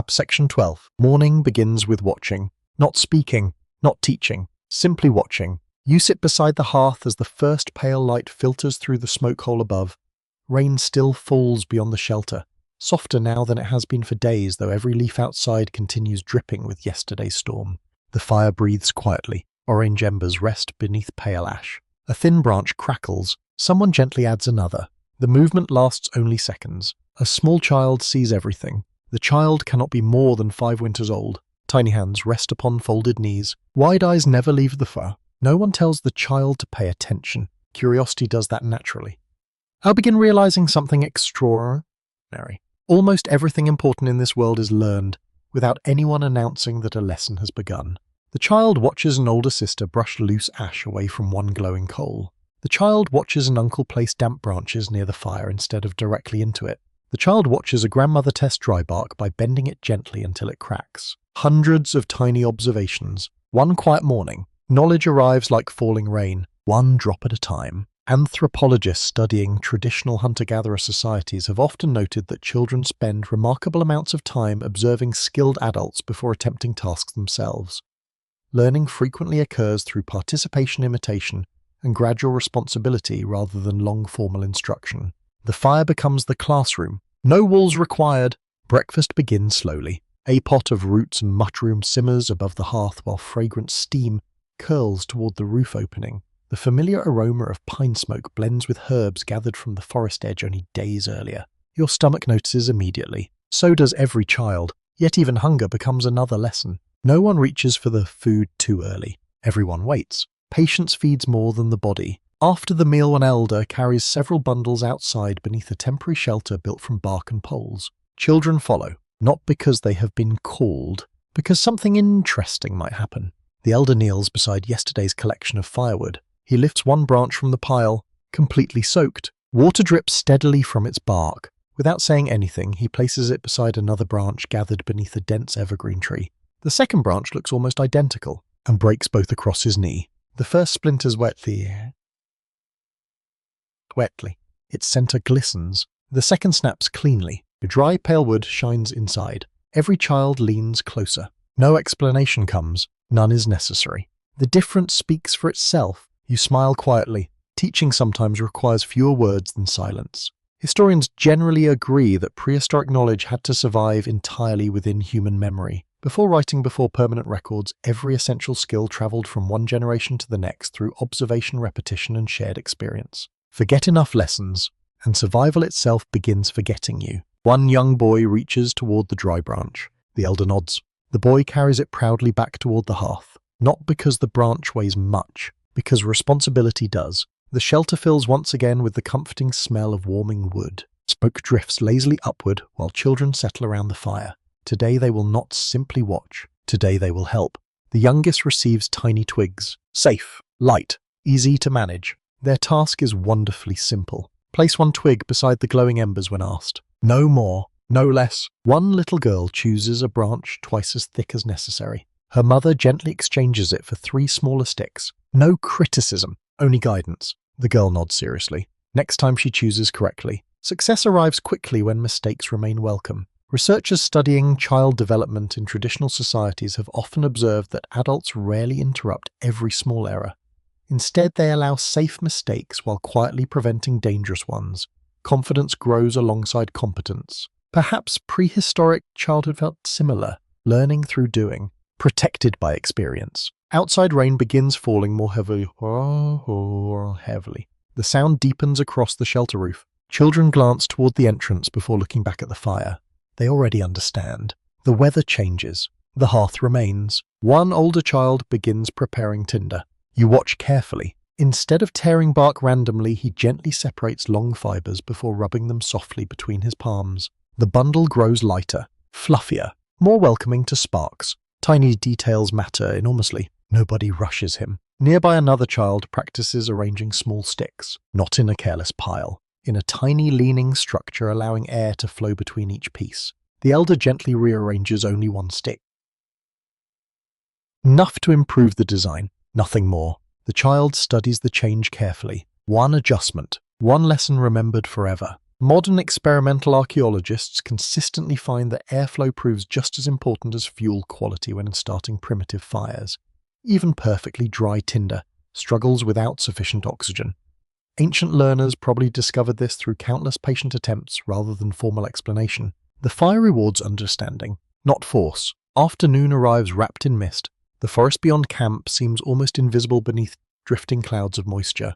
Section 12. Morning begins with watching. Not speaking, not teaching, simply watching. You sit beside the hearth as the first pale light filters through the smoke hole above. Rain still falls beyond the shelter, softer now than it has been for days, though every leaf outside continues dripping with yesterday's storm. The fire breathes quietly. Orange embers rest beneath pale ash. A thin branch crackles. Someone gently adds another. The movement lasts only seconds. A small child sees everything. The child cannot be more than 5 winters old. Tiny hands rest upon folded knees. Wide eyes never leave the fire. No one tells the child to pay attention. Curiosity does that naturally. I'll begin realizing something extraordinary. Almost everything important in this world is learned, without anyone announcing that a lesson has begun. The child watches an older sister brush loose ash away from one glowing coal. The child watches an uncle place damp branches near the fire instead of directly into it. The child watches a grandmother test dry bark by bending it gently until it cracks. Hundreds of tiny observations. One quiet morning, knowledge arrives like falling rain, one drop at a time. Anthropologists studying traditional hunter-gatherer societies have often noted that children spend remarkable amounts of time observing skilled adults before attempting tasks themselves. Learning frequently occurs through participation, imitation, and gradual responsibility rather than long formal instruction. The fire becomes the classroom. No walls required. Breakfast begins slowly. A pot of roots and mushrooms simmers above the hearth while fragrant steam curls toward the roof opening. The familiar aroma of pine smoke blends with herbs gathered from the forest edge only days earlier. Your stomach notices immediately. So does every child, yet even hunger becomes another lesson. No one reaches for the food too early. Everyone waits. Patience feeds more than the body. After the meal, an elder carries several bundles outside beneath a temporary shelter built from bark and poles. Children follow, not because they have been called, because something interesting might happen. The elder kneels beside yesterday's collection of firewood. He lifts one branch from the pile, completely soaked. Water drips steadily from its bark. Without saying anything, he places it beside another branch gathered beneath a dense evergreen tree. The second branch looks almost identical and breaks both across his knee. The first splinters wetly. Its center glistens. The second snaps cleanly. The dry pale wood shines inside. Every child leans closer. No explanation comes. None is necessary. The difference speaks for itself. You smile quietly. Teaching sometimes requires fewer words than silence. Historians generally agree that prehistoric knowledge had to survive entirely within human memory. Before permanent records, every essential skill traveled from one generation to the next through observation, repetition, and shared experience. Forget enough lessons, and survival itself begins forgetting you. One young boy reaches toward the dry branch. The elder nods. The boy carries it proudly back toward the hearth. Not because the branch weighs much, because responsibility does. The shelter fills once again with the comforting smell of warming wood. Smoke drifts lazily upward while children settle around the fire. Today they will not simply watch. Today they will help. The youngest receives tiny twigs. Safe, light, easy to manage. Their task is wonderfully simple. Place one twig beside the glowing embers when asked. No more, no less. One little girl chooses a branch twice as thick as necessary. Her mother gently exchanges it for 3 smaller sticks. No criticism, only guidance. The girl nods seriously. Next time she chooses correctly. Success arrives quickly when mistakes remain welcome. Researchers studying child development in traditional societies have often observed that adults rarely interrupt every small error. Instead, they allow safe mistakes while quietly preventing dangerous ones. Confidence grows alongside competence. Perhaps prehistoric childhood felt similar, learning through doing, protected by experience. Outside rain begins falling more heavily. The sound deepens across the shelter roof. Children glance toward the entrance before looking back at the fire. They already understand. The weather changes. The hearth remains. One older child begins preparing tinder. You watch carefully. Instead of tearing bark randomly, he gently separates long fibers before rubbing them softly between his palms. The bundle grows lighter, fluffier, more welcoming to sparks. Tiny details matter enormously. Nobody rushes him. Nearby, another child practices arranging small sticks, not in a careless pile, in a tiny leaning structure allowing air to flow between each piece. The elder gently rearranges only one stick. Enough to improve the design, nothing more. The child studies the change carefully. One adjustment, one lesson remembered forever. Modern experimental archaeologists consistently find that airflow proves just as important as fuel quality when starting primitive fires. Even perfectly dry tinder struggles without sufficient oxygen. Ancient learners probably discovered this through countless patient attempts rather than formal explanation. The fire rewards understanding, not force. Afternoon arrives wrapped in mist. The forest beyond camp seems almost invisible beneath drifting clouds of moisture.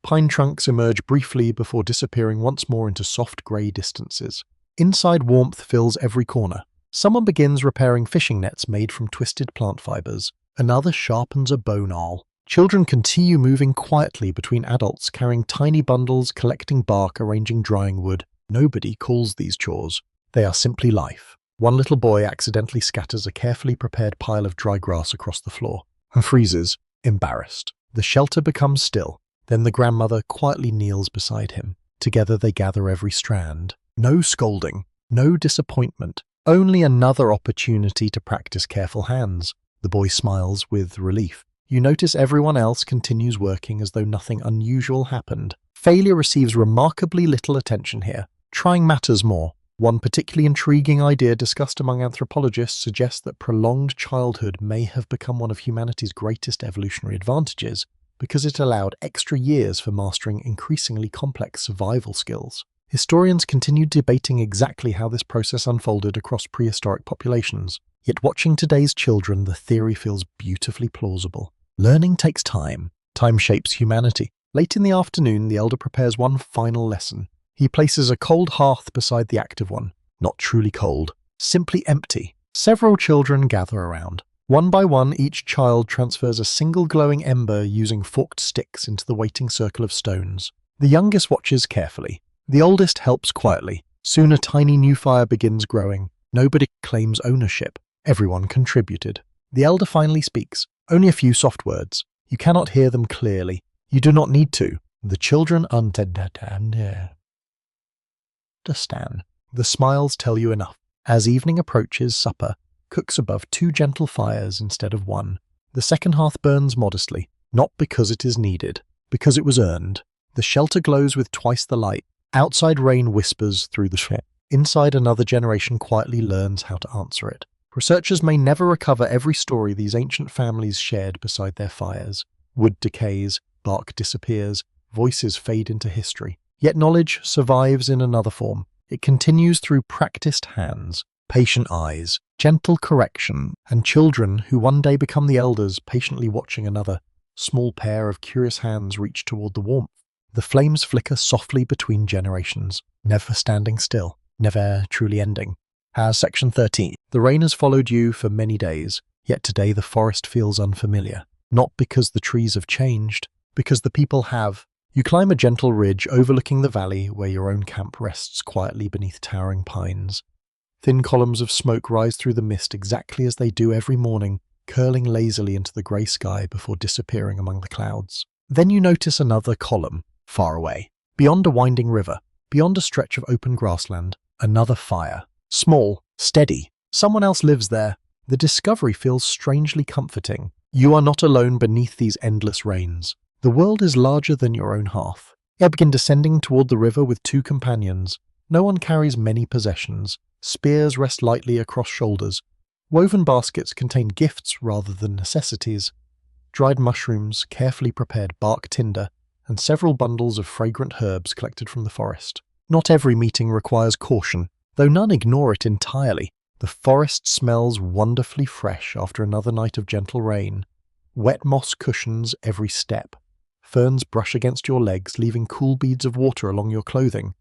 Pine trunks emerge briefly before disappearing once more into soft grey distances. Inside, warmth fills every corner. Someone begins repairing fishing nets made from twisted plant fibers. Another sharpens a bone awl. Children continue moving quietly between adults, carrying tiny bundles, collecting bark, arranging drying wood. Nobody calls these chores. They are simply life. One little boy accidentally scatters a carefully prepared pile of dry grass across the floor and freezes, embarrassed. The shelter becomes still. Then the grandmother quietly kneels beside him. Together they gather every strand. No scolding, no disappointment, only another opportunity to practice careful hands. The boy smiles with relief. You notice everyone else continues working as though nothing unusual happened. Failure receives remarkably little attention here. Trying matters more. One particularly intriguing idea discussed among anthropologists suggests that prolonged childhood may have become one of humanity's greatest evolutionary advantages because it allowed extra years for mastering increasingly complex survival skills. Historians continued debating exactly how this process unfolded across prehistoric populations. Yet watching today's children, the theory feels beautifully plausible. Learning takes time. Time shapes humanity. Late in the afternoon, the elder prepares one final lesson. He places a cold hearth beside the active one. Not truly cold, simply empty. Several children gather around. One by one, each child transfers a single glowing ember using forked sticks into the waiting circle of stones. The youngest watches carefully. The oldest helps quietly. Soon a tiny new fire begins growing. Nobody claims ownership. Everyone contributed. The elder finally speaks. Only a few soft words. You cannot hear them clearly. You do not need to. The children understand. The smiles tell you enough. As evening approaches, supper cooks above 2 gentle fires instead of 1. The second hearth burns modestly, not because it is needed, because it was earned. The shelter glows with twice the light. Outside rain whispers through the shed. Inside, another generation quietly learns how to answer it. Researchers may never recover every story these ancient families shared beside their fires. Wood decays, bark disappears, voices fade into history. Yet knowledge survives in another form. It continues through practiced hands, patient eyes, gentle correction, and children who one day become the elders patiently watching another small pair of curious hands reach toward the warmth. The flames flicker softly between generations, never standing still, never truly ending. As Section 13. The rain has followed you for many days, yet today the forest feels unfamiliar. Not because the trees have changed, because the people have. You climb a gentle ridge overlooking the valley where your own camp rests quietly beneath towering pines. Thin columns of smoke rise through the mist exactly as they do every morning, curling lazily into the grey sky before disappearing among the clouds. Then you notice another column, far away. Beyond a winding river, beyond a stretch of open grassland, another fire. Small, steady. Someone else lives there. The discovery feels strangely comforting. You are not alone beneath these endless rains. The world is larger than your own hearth. You begin descending toward the river with two companions. No one carries many possessions. Spears rest lightly across shoulders. Woven baskets contain gifts rather than necessities. Dried mushrooms, carefully prepared bark tinder, and several bundles of fragrant herbs collected from the forest. Not every meeting requires caution, though none ignore it entirely. The forest smells wonderfully fresh after another night of gentle rain. Wet moss cushions every step. Ferns brush against your legs, leaving cool beads of water along your clothing.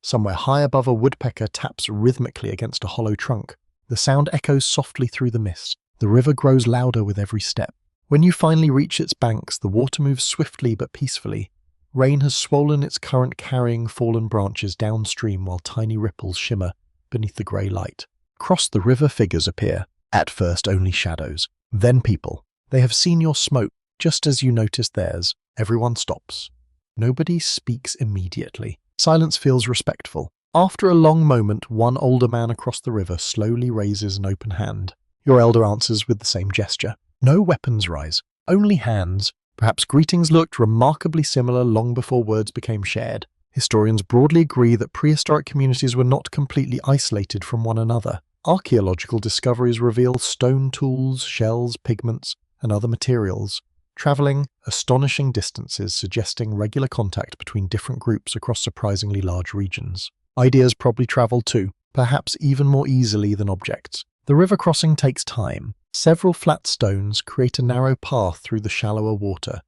Somewhere high above, a woodpecker taps rhythmically against a hollow trunk. The sound echoes softly through the mist. The river grows louder with every step. When you finally reach its banks, the water moves swiftly but peacefully. Rain has swollen its current, carrying fallen branches downstream while tiny ripples shimmer beneath the grey light. Across the river, figures appear. At first only shadows, then people. They have seen your smoke, just as you notice theirs. Everyone stops. Nobody speaks immediately. Silence feels respectful. After a long moment, one older man across the river slowly raises an open hand. Your elder answers with the same gesture. No weapons rise, only hands. Perhaps greetings looked remarkably similar long before words became shared. Historians broadly agree that prehistoric communities were not completely isolated from one another. Archaeological discoveries reveal stone tools, shells, pigments, and other materials, traveling astonishing distances, suggesting regular contact between different groups across surprisingly large regions. Ideas probably travel too, perhaps even more easily than objects. The river crossing takes time. Several flat stones create a narrow path through the shallower water.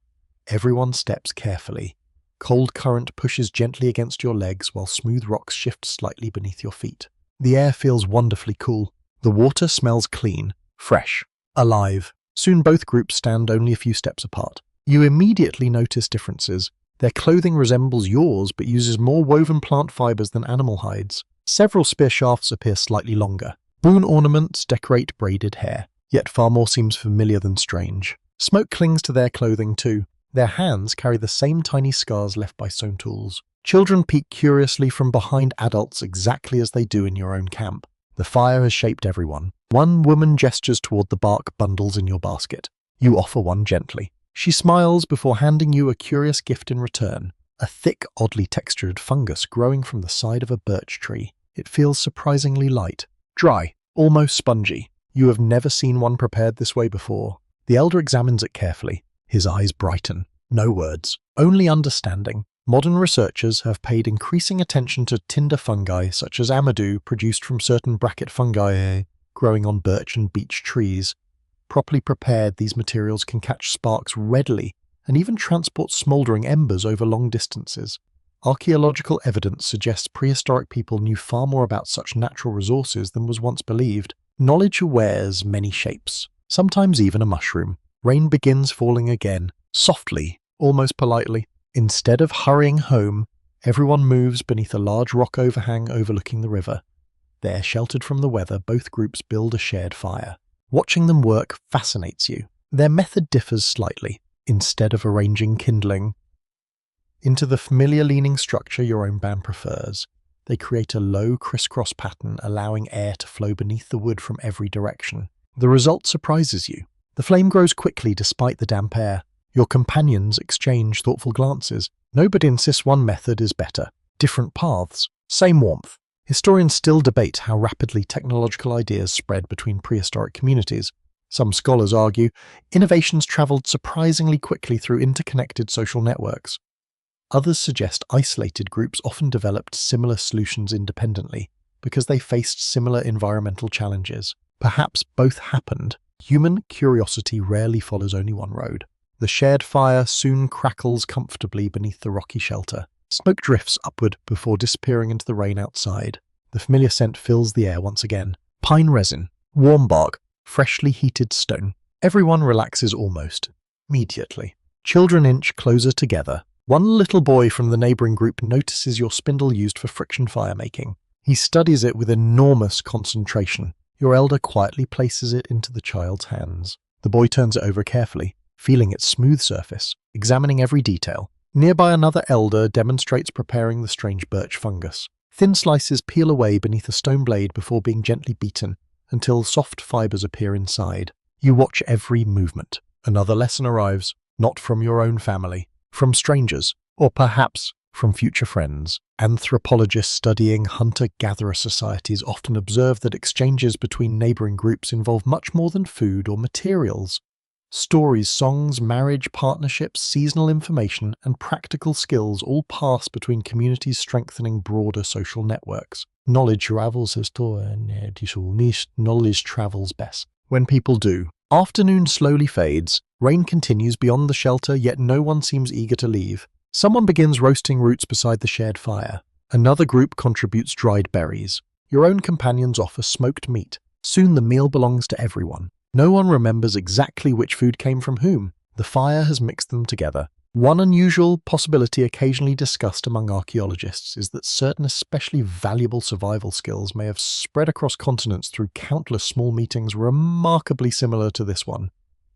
Everyone steps carefully. Cold current pushes gently against your legs while smooth rocks shift slightly beneath your feet. The air feels wonderfully cool. The water smells clean, fresh, alive. Soon both groups stand only a few steps apart. You immediately notice differences. Their clothing resembles yours but uses more woven plant fibers than animal hides. Several spear shafts appear slightly longer. Boon ornaments decorate braided hair, yet far more seems familiar than strange. Smoke clings to their clothing too. Their hands carry the same tiny scars left by sewn tools. Children peek curiously from behind adults exactly as they do in your own camp. The fire has shaped everyone. One woman gestures toward the bark bundles in your basket. You offer one gently. She smiles before handing you a curious gift in return. A thick, oddly textured fungus growing from the side of a birch tree. It feels surprisingly light. Dry, almost spongy. You have never seen one prepared this way before. The elder examines it carefully. His eyes brighten. No words, only understanding. Modern researchers have paid increasing attention to tinder fungi such as amadou produced from certain bracket fungi growing on birch and beech trees. Properly prepared, these materials can catch sparks readily and even transport smouldering embers over long distances. Archaeological evidence suggests prehistoric people knew far more about such natural resources than was once believed. Knowledge wears many shapes, sometimes even a mushroom. Rain begins falling again, softly, almost politely. Instead of hurrying home, everyone moves beneath a large rock overhang overlooking the river. There, sheltered from the weather, both groups build a shared fire. Watching them work fascinates you. Their method differs slightly. Instead of arranging kindling into the familiar leaning structure your own band prefers, they create a low crisscross pattern, allowing air to flow beneath the wood from every direction. The result surprises you. The flame grows quickly despite the damp air. Your companions exchange thoughtful glances. Nobody insists one method is better. Different paths, same warmth. Historians still debate how rapidly technological ideas spread between prehistoric communities. Some scholars argue innovations traveled surprisingly quickly through interconnected social networks. Others suggest isolated groups often developed similar solutions independently. because they faced similar environmental challenges. Perhaps both happened. Human curiosity rarely follows only one road. The shared fire soon crackles comfortably beneath the rocky shelter. Smoke drifts upward before disappearing into the rain outside. The familiar scent fills the air once again. Pine resin, warm bark, freshly heated stone. Everyone relaxes almost immediately. Children inch closer together. One little boy from the neighboring group notices your spindle used for friction fire making. He studies it with enormous concentration. Your elder quietly places it into the child's hands. The boy turns it over carefully, feeling its smooth surface, examining every detail. Nearby, another elder demonstrates preparing the strange birch fungus. Thin slices peel away beneath a stone blade before being gently beaten until soft fibers appear inside. You watch every movement. Another lesson arrives, not from your own family, from strangers, or perhaps from future friends. Anthropologists studying hunter-gatherer societies often observe that exchanges between neighboring groups involve much more than food or materials. Stories, songs, marriage, partnerships, seasonal information, and practical skills all pass between communities, strengthening broader social networks. Knowledge travels best when people do. Afternoon slowly fades. Rain continues beyond the shelter, yet no one seems eager to leave. Someone begins roasting roots beside the shared fire. Another group contributes dried berries. Your own companions offer smoked meat. Soon the meal belongs to everyone. No one remembers exactly which food came from whom. The fire has mixed them together. One unusual possibility occasionally discussed among archaeologists is that certain especially valuable survival skills may have spread across continents through countless small meetings remarkably similar to this one.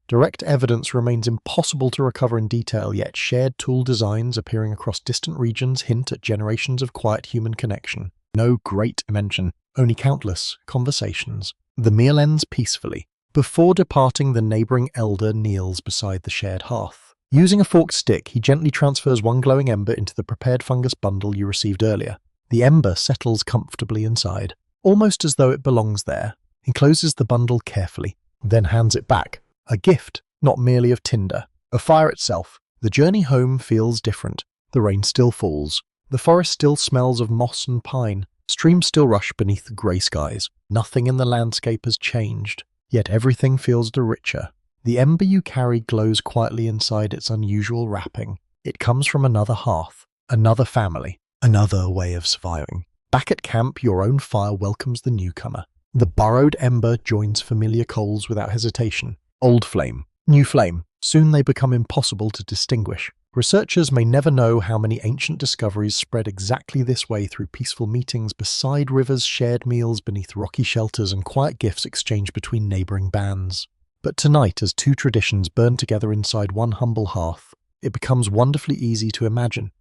Direct evidence remains impossible to recover in detail, yet shared tool designs appearing across distant regions hint at generations of quiet human connection. No great mention, only countless conversations. The meal ends peacefully. Before departing, the neighboring elder kneels beside the shared hearth. Using a forked stick, he gently transfers one glowing ember into the prepared fungus bundle you received earlier. The ember settles comfortably inside, almost as though it belongs there. He closes the bundle carefully, then hands it back. A gift, not merely of tinder. A fire itself. The journey home feels different. The rain still falls. The forest still smells of moss and pine. Streams still rush beneath the grey skies. Nothing in the landscape has changed, yet everything feels richer. The ember you carry glows quietly inside its unusual wrapping. It comes from another hearth, another family, another way of surviving. Back at camp, your own fire welcomes the newcomer. The borrowed ember joins familiar coals without hesitation. Old flame, new flame. Soon they become impossible to distinguish. Researchers may never know how many ancient discoveries spread exactly this way through peaceful meetings beside rivers, shared meals beneath rocky shelters, and quiet gifts exchanged between neighboring bands. But tonight, as two traditions burn together inside one humble hearth, it becomes wonderfully easy to imagine.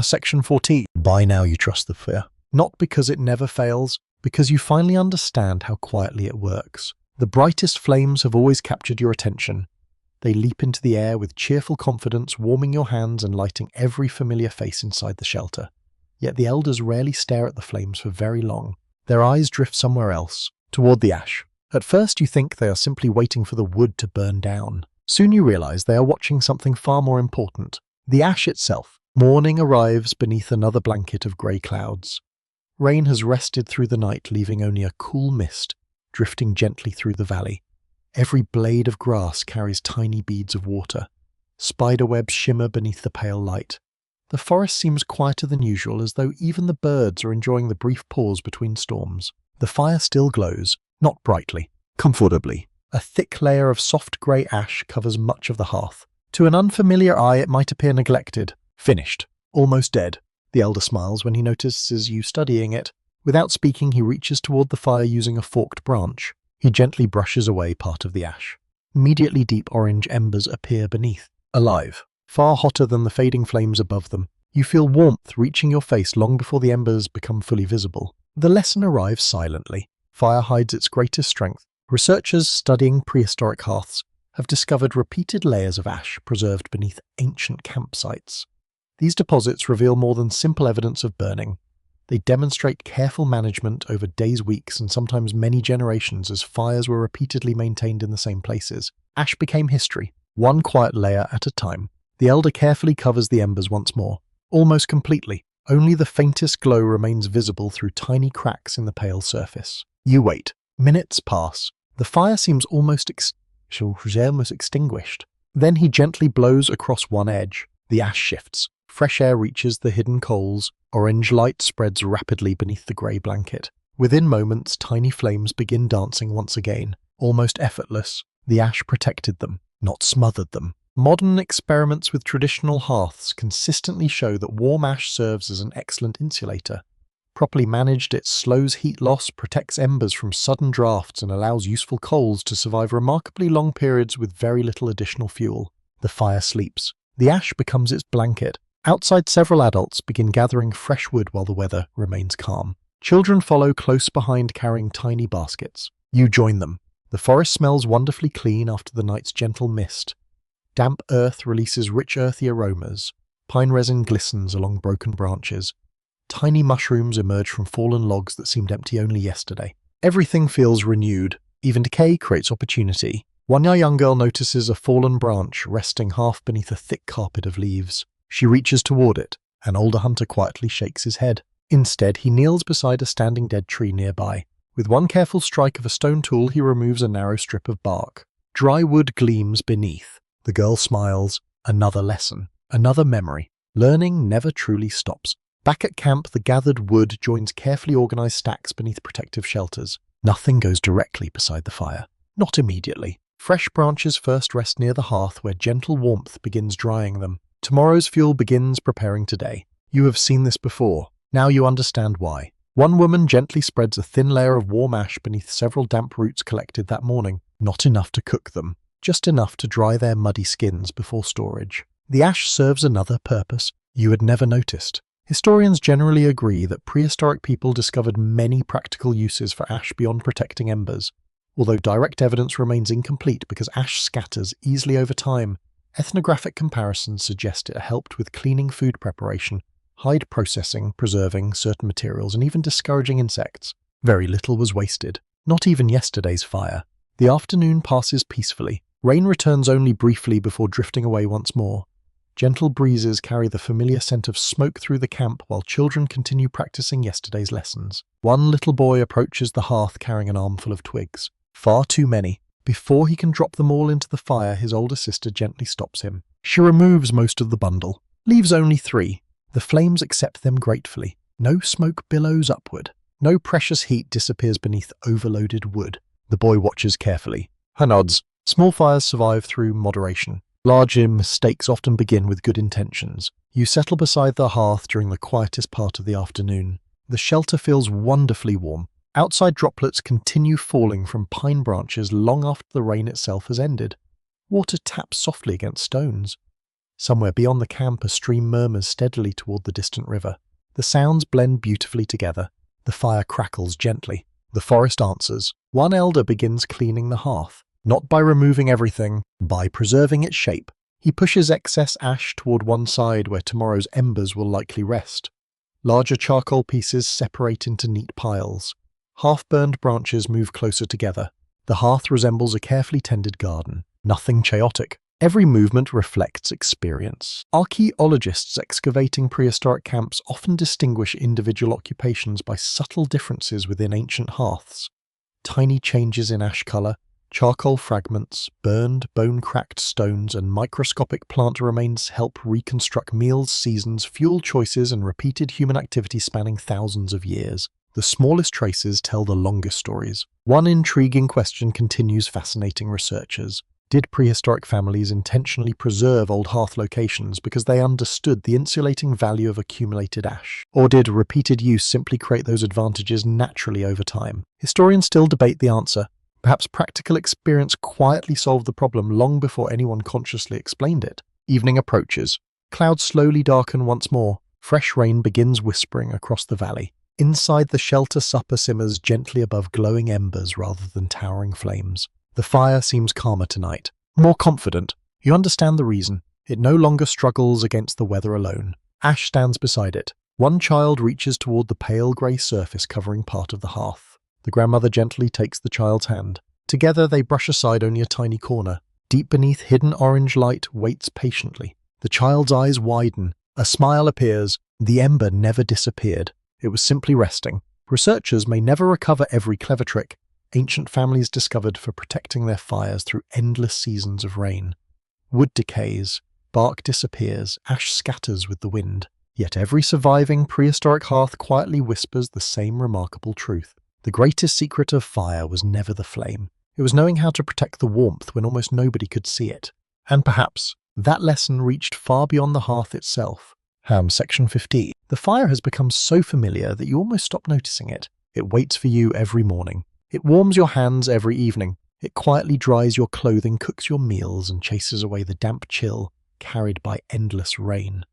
Section 14. By now you trust the fire. Not because it never fails, because you finally understand how quietly it works. The brightest flames have always captured your attention. They leap into the air with cheerful confidence, warming your hands and lighting every familiar face inside the shelter. Yet the elders rarely stare at the flames for very long. Their eyes drift somewhere else, toward the ash. At first you think they are simply waiting for the wood to burn down. Soon you realize they are watching something far more important. The ash itself. Morning arrives beneath another blanket of grey clouds. Rain has rested through the night, leaving only a cool mist drifting gently through the valley. Every blade of grass carries tiny beads of water. Spiderwebs shimmer beneath the pale light. The forest seems quieter than usual, as though even the birds are enjoying the brief pause between storms. The fire still glows, not brightly, comfortably. A thick layer of soft grey ash covers much of the hearth. To an unfamiliar eye it might appear neglected, finished, almost dead. The elder smiles when he notices you studying it. Without speaking, he reaches toward the fire using a forked branch. He gently brushes away part of the ash. Immediately deep orange embers appear beneath, alive, far hotter than the fading flames above them. You feel warmth reaching your face long before the embers become fully visible. The lesson arrives silently. Fire hides its greatest strength. Researchers studying prehistoric hearths have discovered repeated layers of ash preserved beneath ancient campsites. These deposits reveal more than simple evidence of burning. They demonstrate careful management over days, weeks, and sometimes many generations as fires were repeatedly maintained in the same places. Ash became history, one quiet layer at a time. The elder carefully covers the embers once more, almost completely. Only the faintest glow remains visible through tiny cracks in the pale surface. You wait. Minutes pass. The fire seems almost extinguished. Then he gently blows across one edge. The ash shifts. Fresh air reaches the hidden coals. Orange light spreads rapidly beneath the grey blanket. Within moments, tiny flames begin dancing once again. Almost effortless, the ash protected them, not smothered them. Modern experiments with traditional hearths consistently show that warm ash serves as an excellent insulator. Properly managed, it slows heat loss, protects embers from sudden drafts, and allows useful coals to survive remarkably long periods with very little additional fuel. The fire sleeps. The ash becomes its blanket. Outside, several adults begin gathering fresh wood while the weather remains calm. Children follow close behind carrying tiny baskets. You join them. The forest smells wonderfully clean after the night's gentle mist. Damp earth releases rich earthy aromas. Pine resin glistens along broken branches. Tiny mushrooms emerge from fallen logs that seemed empty only yesterday. Everything feels renewed. Even decay creates opportunity. One young girl notices a fallen branch resting half beneath a thick carpet of leaves. She reaches toward it. An older hunter quietly shakes his head. Instead, he kneels beside a standing dead tree nearby. With one careful strike of a stone tool, he removes a narrow strip of bark. Dry wood gleams beneath. The girl smiles. Another lesson. Another memory. Learning never truly stops. Back at camp, the gathered wood joins carefully organized stacks beneath protective shelters. Nothing goes directly beside the fire. Not immediately. Fresh branches first rest near the hearth where gentle warmth begins drying them. Tomorrow's fuel begins preparing today. You have seen this before. Now you understand why. One woman gently spreads a thin layer of warm ash beneath several damp roots collected that morning. Not enough to cook them, just enough to dry their muddy skins before storage. The ash serves another purpose you had never noticed. Historians generally agree that prehistoric people discovered many practical uses for ash beyond protecting embers. Although direct evidence remains incomplete because ash scatters easily over time, ethnographic comparisons suggest it helped with cleaning food preparation, hide processing, preserving certain materials, and even discouraging insects. Very little was wasted. Not even yesterday's fire. The afternoon passes peacefully. Rain returns only briefly before drifting away once more. Gentle breezes carry the familiar scent of smoke through the camp while children continue practicing yesterday's lessons. One little boy approaches the hearth carrying an armful of twigs. Far too many. Before he can drop them all into the fire, his older sister gently stops him. She removes most of the bundle, leaves only 3. The flames accept them gratefully. No smoke billows upward. No precious heat disappears beneath overloaded wood. The boy watches carefully. Her nods. Small fires survive through moderation. Larger mistakes often begin with good intentions. You settle beside the hearth during the quietest part of the afternoon. The shelter feels wonderfully warm. Outside droplets continue falling from pine branches long after the rain itself has ended. Water taps softly against stones. Somewhere beyond the camp, a stream murmurs steadily toward the distant river. The sounds blend beautifully together. The fire crackles gently. The forest answers. One elder begins cleaning the hearth, not by removing everything, by preserving its shape. He pushes excess ash toward one side where tomorrow's embers will likely rest. Larger charcoal pieces separate into neat piles. Half-burned branches move closer together. The hearth resembles a carefully tended garden. Nothing chaotic. Every movement reflects experience. Archaeologists excavating prehistoric camps often distinguish individual occupations by subtle differences within ancient hearths. Tiny changes in ash color, charcoal fragments, burned, bone-cracked stones, and microscopic plant remains help reconstruct meals, seasons, fuel choices, and repeated human activity spanning thousands of years. The smallest traces tell the longest stories. One intriguing question continues fascinating researchers. Did prehistoric families intentionally preserve old hearth locations because they understood the insulating value of accumulated ash? Or did repeated use simply create those advantages naturally over time? Historians still debate the answer. Perhaps practical experience quietly solved the problem long before anyone consciously explained it. Evening approaches. Clouds slowly darken once more. Fresh rain begins whispering across the valley. Inside the shelter, supper simmers gently above glowing embers rather than towering flames. The fire seems calmer tonight, more confident. You understand the reason. It no longer struggles against the weather alone. Ash stands beside it. One child reaches toward the pale grey surface covering part of the hearth. The grandmother gently takes the child's hand. Together they brush aside only a tiny corner. Deep beneath hidden orange light waits patiently. The child's eyes widen. A smile appears. The ember never disappeared. It was simply resting. Researchers may never recover every clever trick ancient families discovered for protecting their fires through endless seasons of rain. Wood decays, bark disappears, ash scatters with the wind. Yet every surviving prehistoric hearth quietly whispers the same remarkable truth. The greatest secret of fire was never the flame. It was knowing how to protect the warmth when almost nobody could see it. And perhaps that lesson reached far beyond the hearth itself. Section 15. The fire has become so familiar that you almost stop noticing it. It waits for you every morning. It warms your hands every evening. It quietly dries your clothing, cooks your meals, and chases away the damp chill carried by endless rain.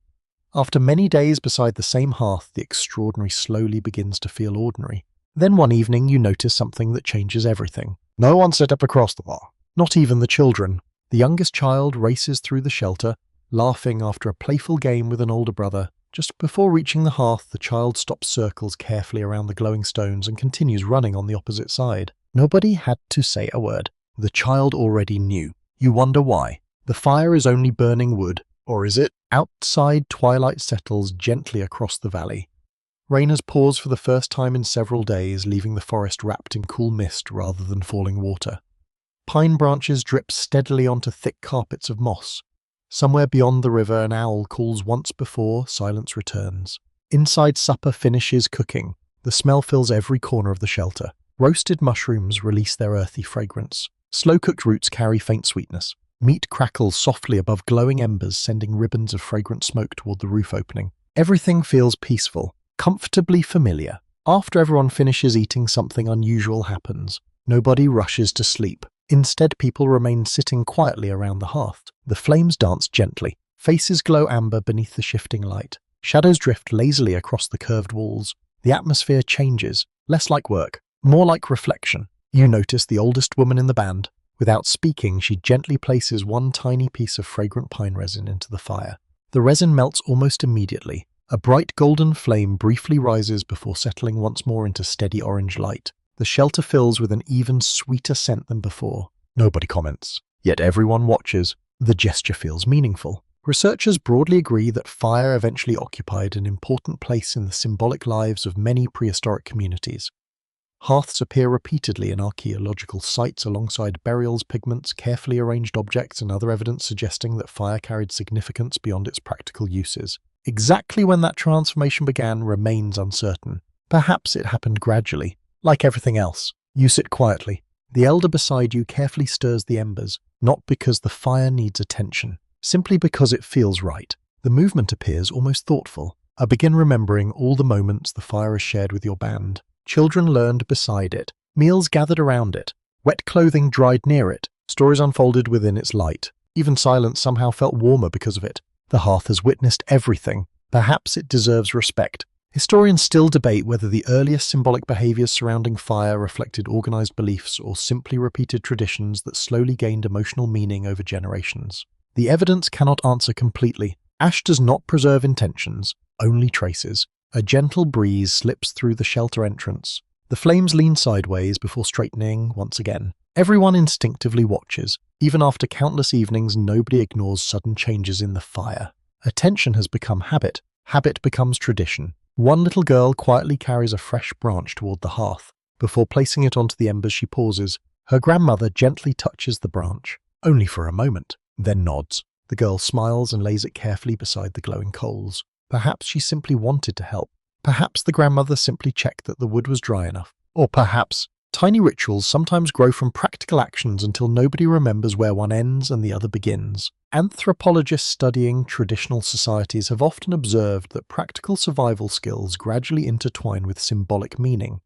After many days beside the same hearth, the extraordinary slowly begins to feel ordinary. Then one evening you notice something that changes everything. No one sat up across the bar. Not even the children. The youngest child races through the shelter, laughing after a playful game with an older brother. Just before reaching the hearth, the child stops circles carefully around the glowing stones and continues running on the opposite side. Nobody had to say a word. The child already knew. You wonder why. The fire is only burning wood. Or is it? Outside, twilight settles gently across the valley. Rain has paused for the first time in several days, leaving the forest wrapped in cool mist rather than falling water. Pine branches drip steadily onto thick carpets of moss. Somewhere beyond the river, an owl calls once before silence returns. Inside, supper finishes cooking. The smell fills every corner of the shelter. Roasted mushrooms release their earthy fragrance. Slow-cooked roots carry faint sweetness. Meat crackles softly above glowing embers, sending ribbons of fragrant smoke toward the roof opening. Everything feels peaceful, comfortably familiar. After everyone finishes eating, something unusual happens. Nobody rushes to sleep. Instead, people remain sitting quietly around the hearth. The flames dance gently. Faces glow amber beneath the shifting light. Shadows drift lazily across the curved walls. The atmosphere changes, less like work, more like reflection. You notice the oldest woman in the band. Without speaking, she gently places one tiny piece of fragrant pine resin into the fire. The resin melts almost immediately. A bright golden flame briefly rises before settling once more into steady orange light. The shelter fills with an even sweeter scent than before. Nobody comments, yet everyone watches. The gesture feels meaningful. Researchers broadly agree that fire eventually occupied an important place in the symbolic lives of many prehistoric communities. Hearths appear repeatedly in archaeological sites alongside burials, pigments, carefully arranged objects, and other evidence suggesting that fire carried significance beyond its practical uses. Exactly when that transformation began remains uncertain. Perhaps it happened gradually. Like everything else, you sit quietly. The elder beside you carefully stirs the embers, not because the fire needs attention, simply because it feels right. The movement appears almost thoughtful. I begin remembering all the moments the fire has shared with your band. Children learned beside it, meals gathered around it, wet clothing dried near it, stories unfolded within its light. Even silence somehow felt warmer because of it. The hearth has witnessed everything. Perhaps it deserves respect. Historians still debate whether the earliest symbolic behaviors surrounding fire reflected organized beliefs or simply repeated traditions that slowly gained emotional meaning over generations. The evidence cannot answer completely. Ash does not preserve intentions, only traces. A gentle breeze slips through the shelter entrance. The flames lean sideways before straightening once again. Everyone instinctively watches. Even after countless evenings, nobody ignores sudden changes in the fire. Attention has become habit. Habit becomes tradition. One little girl quietly carries a fresh branch toward the hearth. Before placing it onto the embers, she pauses. Her grandmother gently touches the branch, only for a moment, then nods. The girl smiles and lays it carefully beside the glowing coals. Perhaps she simply wanted to help. Perhaps the grandmother simply checked that the wood was dry enough. Or perhaps tiny rituals sometimes grow from practical actions until nobody remembers where one ends and the other begins. Anthropologists studying traditional societies have often observed that practical survival skills gradually intertwine with symbolic meaning.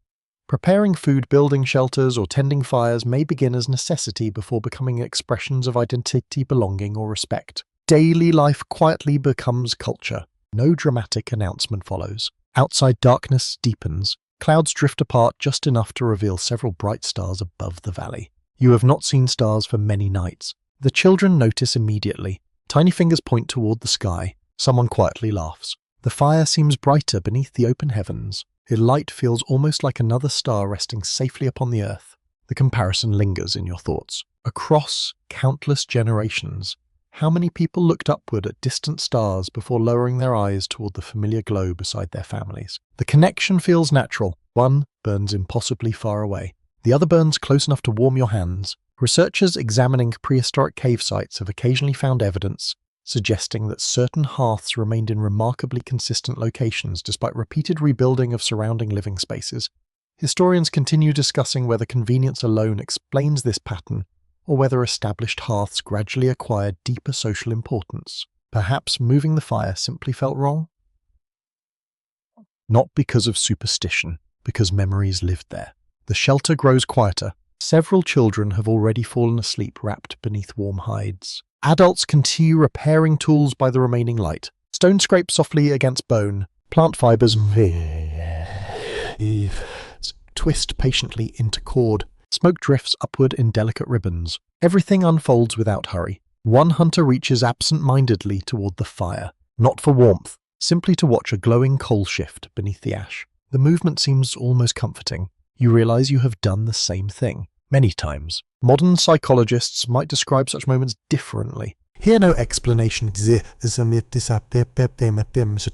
Preparing food, building shelters, or tending fires may begin as necessity before becoming expressions of identity, belonging, or respect. Daily life quietly becomes culture. No dramatic announcement follows. Outside, darkness deepens. Clouds drift apart just enough to reveal several bright stars above the valley. You have not seen stars for many nights. The children notice immediately. Tiny fingers point toward the sky. Someone quietly laughs. The fire seems brighter beneath the open heavens. Its light feels almost like another star resting safely upon the earth. The comparison lingers in your thoughts. Across countless generations, How many people looked upward at distant stars before lowering their eyes toward the familiar glow beside their families? The connection feels natural. One burns impossibly far away. The other burns close enough to warm your hands. Researchers examining prehistoric cave sites have occasionally found evidence suggesting that certain hearths remained in remarkably consistent locations despite repeated rebuilding of surrounding living spaces. Historians continue discussing whether convenience alone explains this pattern, or whether established hearths gradually acquired deeper social importance. Perhaps moving the fire simply felt wrong? Not because of superstition, because memories lived there. The shelter grows quieter. Several children have already fallen asleep wrapped beneath warm hides. Adults continue repairing tools by the remaining light. Stone scrapes softly against bone. Plant fibers twist patiently into cord. Smoke drifts upward in delicate ribbons. Everything unfolds without hurry. One hunter reaches absent-mindedly toward the fire, not for warmth, simply to watch a glowing coal shift beneath the ash. The movement seems almost comforting. You realize you have done the same thing many times. Modern psychologists might describe such moments differently. Here no explanation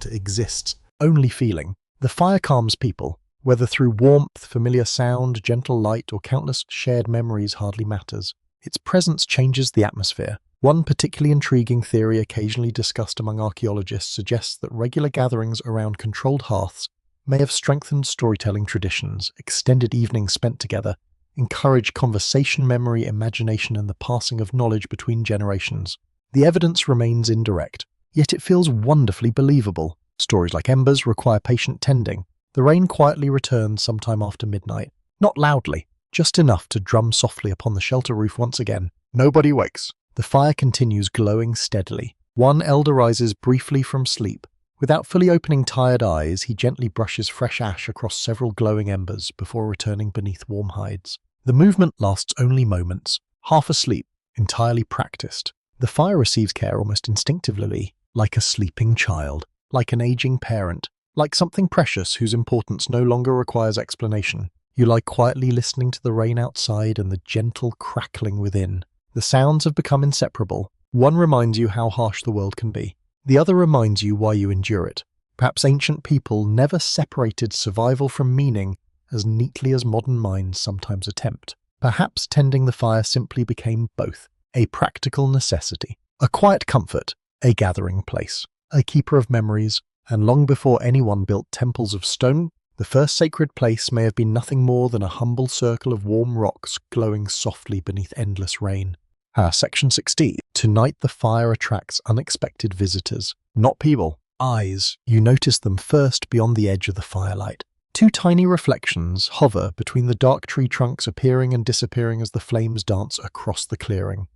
exists, only feeling. The fire calms people. Whether through warmth, familiar sound, gentle light, or countless shared memories hardly matters. Its presence changes the atmosphere. One particularly intriguing theory occasionally discussed among archaeologists suggests that regular gatherings around controlled hearths may have strengthened storytelling traditions. Extended evenings spent together encourage conversation, memory, imagination, and the passing of knowledge between generations. The evidence remains indirect, yet it feels wonderfully believable. Stories like Embers require patient tending. The rain quietly returns sometime after midnight, not loudly, just enough to drum softly upon the shelter roof once again. Nobody wakes. The fire continues glowing steadily. One elder rises briefly from sleep. Without fully opening tired eyes, he gently brushes fresh ash across several glowing embers before returning beneath warm hides. The movement lasts only moments, half asleep, entirely practiced. The fire receives care almost instinctively, like a sleeping child, like an aging parent, like something precious whose importance no longer requires explanation. You lie quietly listening to the rain outside and the gentle crackling within. The sounds have become inseparable. One reminds you how harsh the world can be. The other reminds you why you endure it. Perhaps ancient people never separated survival from meaning as neatly as modern minds sometimes attempt. Perhaps tending the fire simply became both, a practical necessity, a quiet comfort, a gathering place, a keeper of memories, and long before anyone built temples of stone, the first sacred place may have been nothing more than a humble circle of warm rocks glowing softly beneath endless rain. Section 16. Tonight the fire attracts unexpected visitors. Not people. Eyes. You notice them first beyond the edge of the firelight. Two tiny reflections hover between the dark tree trunks, appearing and disappearing as the flames dance across the clearing.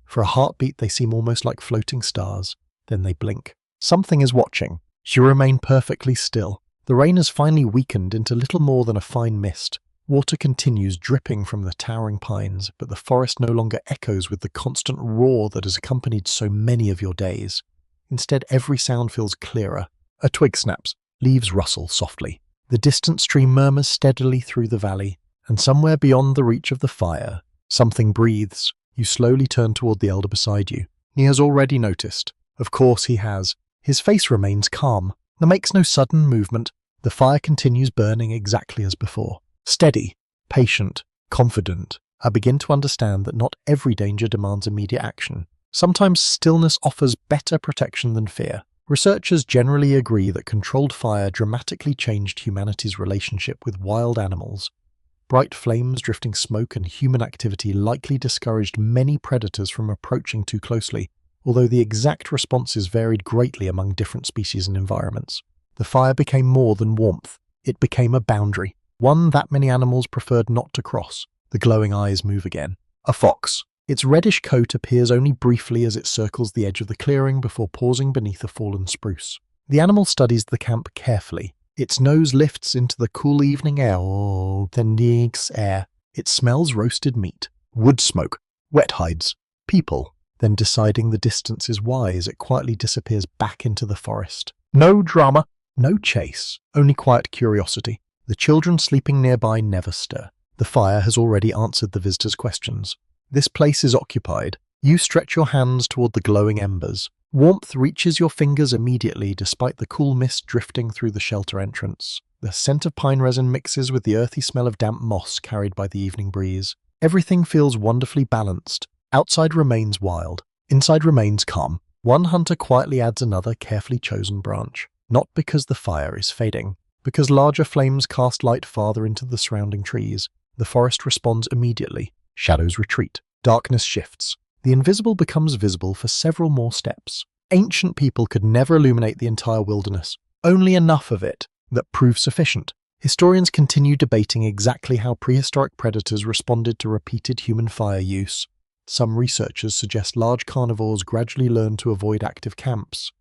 For a heartbeat they seem almost like floating stars. Then they blink. Something is watching. You remain perfectly still. The rain has finally weakened into little more than a fine mist. Water continues dripping from the towering pines, but the forest no longer echoes with the constant roar that has accompanied so many of your days. Instead, every sound feels clearer. A twig snaps, leaves rustle softly. The distant stream murmurs steadily through the valley, and somewhere beyond the reach of the fire, something breathes. You slowly turn toward the elder beside you. He has already noticed. Of course he has. His face remains calm. There makes no sudden movement. The fire continues burning exactly as before. Steady, patient, confident. I begin to understand that not every danger demands immediate action. Sometimes stillness offers better protection than fear. Researchers generally agree that controlled fire dramatically changed humanity's relationship with wild animals. Bright flames, drifting smoke, and human activity likely discouraged many predators from approaching too closely, although the exact responses varied greatly among different species and environments. The fire became more than warmth. It became a boundary, one that many animals preferred not to cross. The glowing eyes move again. A fox. Its reddish coat appears only briefly as it circles the edge of the clearing before pausing beneath a fallen spruce. The animal studies the camp carefully. Its nose lifts into the cool evening air, then digs air. It smells roasted meat, wood smoke, wet hides, people. Then, deciding the distance is wise, it quietly disappears back into the forest. No drama, no chase, only quiet curiosity. The children sleeping nearby never stir. The fire has already answered the visitors' questions. This place is occupied. You stretch your hands toward the glowing embers. Warmth reaches your fingers immediately despite the cool mist drifting through the shelter entrance. The scent of pine resin mixes with the earthy smell of damp moss carried by the evening breeze. Everything feels wonderfully balanced. Outside remains wild. Inside remains calm. One hunter quietly adds another carefully chosen branch. Not because the fire is fading, because larger flames cast light farther into the surrounding trees. The forest responds immediately. Shadows retreat. Darkness shifts. The invisible becomes visible for several more steps. Ancient people could never illuminate the entire wilderness. Only enough of it that proved sufficient. Historians continue debating exactly how prehistoric predators responded to repeated human fire use. Some researchers suggest large carnivores gradually learned to avoid active camps.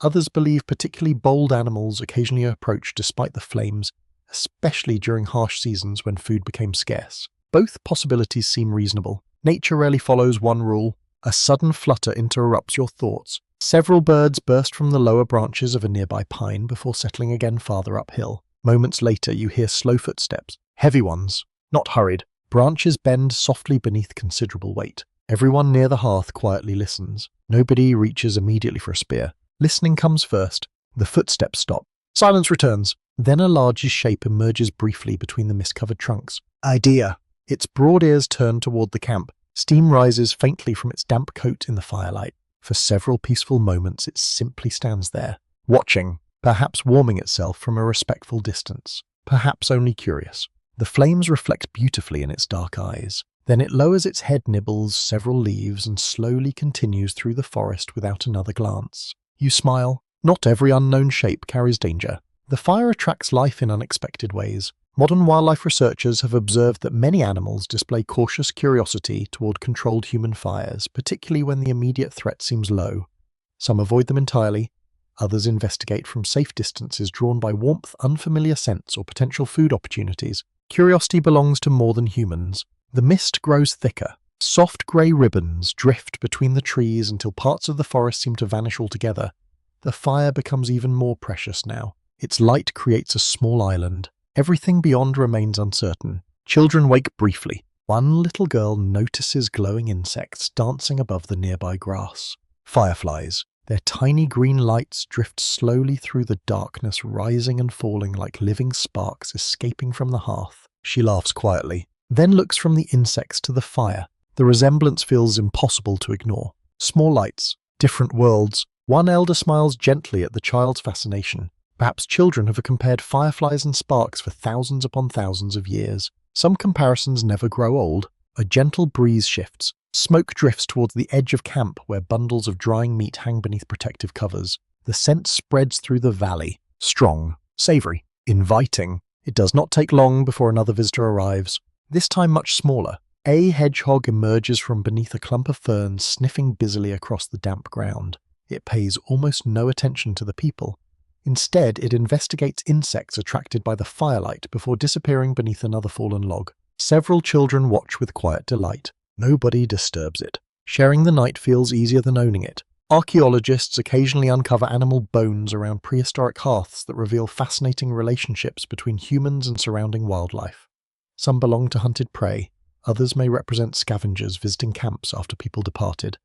Others believe particularly bold animals occasionally approached despite the flames, especially during harsh seasons when food became scarce. Both possibilities seem reasonable. Nature rarely follows one rule. A sudden flutter interrupts your thoughts. Several birds burst from the lower branches of a nearby pine before settling again farther uphill. Moments later, you hear slow footsteps. Heavy ones, not hurried. Branches bend softly beneath considerable weight. Everyone near the hearth quietly listens. Nobody reaches immediately for a spear. Listening comes first. The footsteps stop. Silence returns. Then a largish shape emerges briefly between the mist-covered trunks. Idea. Its broad ears turn toward the camp. Steam rises faintly from its damp coat in the firelight. For several peaceful moments it simply stands there, watching, perhaps warming itself from a respectful distance, perhaps only curious. The flames reflect beautifully in its dark eyes. Then it lowers its head, nibbles several leaves, and slowly continues through the forest without another glance. You smile. Not every unknown shape carries danger. The fire attracts life in unexpected ways. Modern wildlife researchers have observed that many animals display cautious curiosity toward controlled human fires, particularly when the immediate threat seems low. Some avoid them entirely. Others investigate from safe distances drawn by warmth, unfamiliar scents, or potential food opportunities. Curiosity belongs to more than humans. The mist grows thicker. Soft grey ribbons drift between the trees until parts of the forest seem to vanish altogether. The fire becomes even more precious now. Its light creates a small island. Everything beyond remains uncertain. Children wake briefly. One little girl notices glowing insects dancing above the nearby grass. Fireflies. Their tiny green lights drift slowly through the darkness, rising and falling like living sparks escaping from the hearth. She laughs quietly, then looks from the insects to the fire. The resemblance feels impossible to ignore. Small lights, different worlds. One elder smiles gently at the child's fascination. Perhaps children have compared fireflies and sparks for thousands upon thousands of years. Some comparisons never grow old. A gentle breeze shifts. Smoke drifts towards the edge of camp where bundles of drying meat hang beneath protective covers. The scent spreads through the valley. Strong, savory, inviting. It does not take long before another visitor arrives. This time much smaller. A hedgehog emerges from beneath a clump of ferns, sniffing busily across the damp ground. It pays almost no attention to the people. Instead, it investigates insects attracted by the firelight before disappearing beneath another fallen log. Several children watch with quiet delight. Nobody disturbs it. Sharing the night feels easier than owning it. Archaeologists occasionally uncover animal bones around prehistoric hearths that reveal fascinating relationships between humans and surrounding wildlife. Some belong to hunted prey. Others may represent scavengers visiting camps after people departed.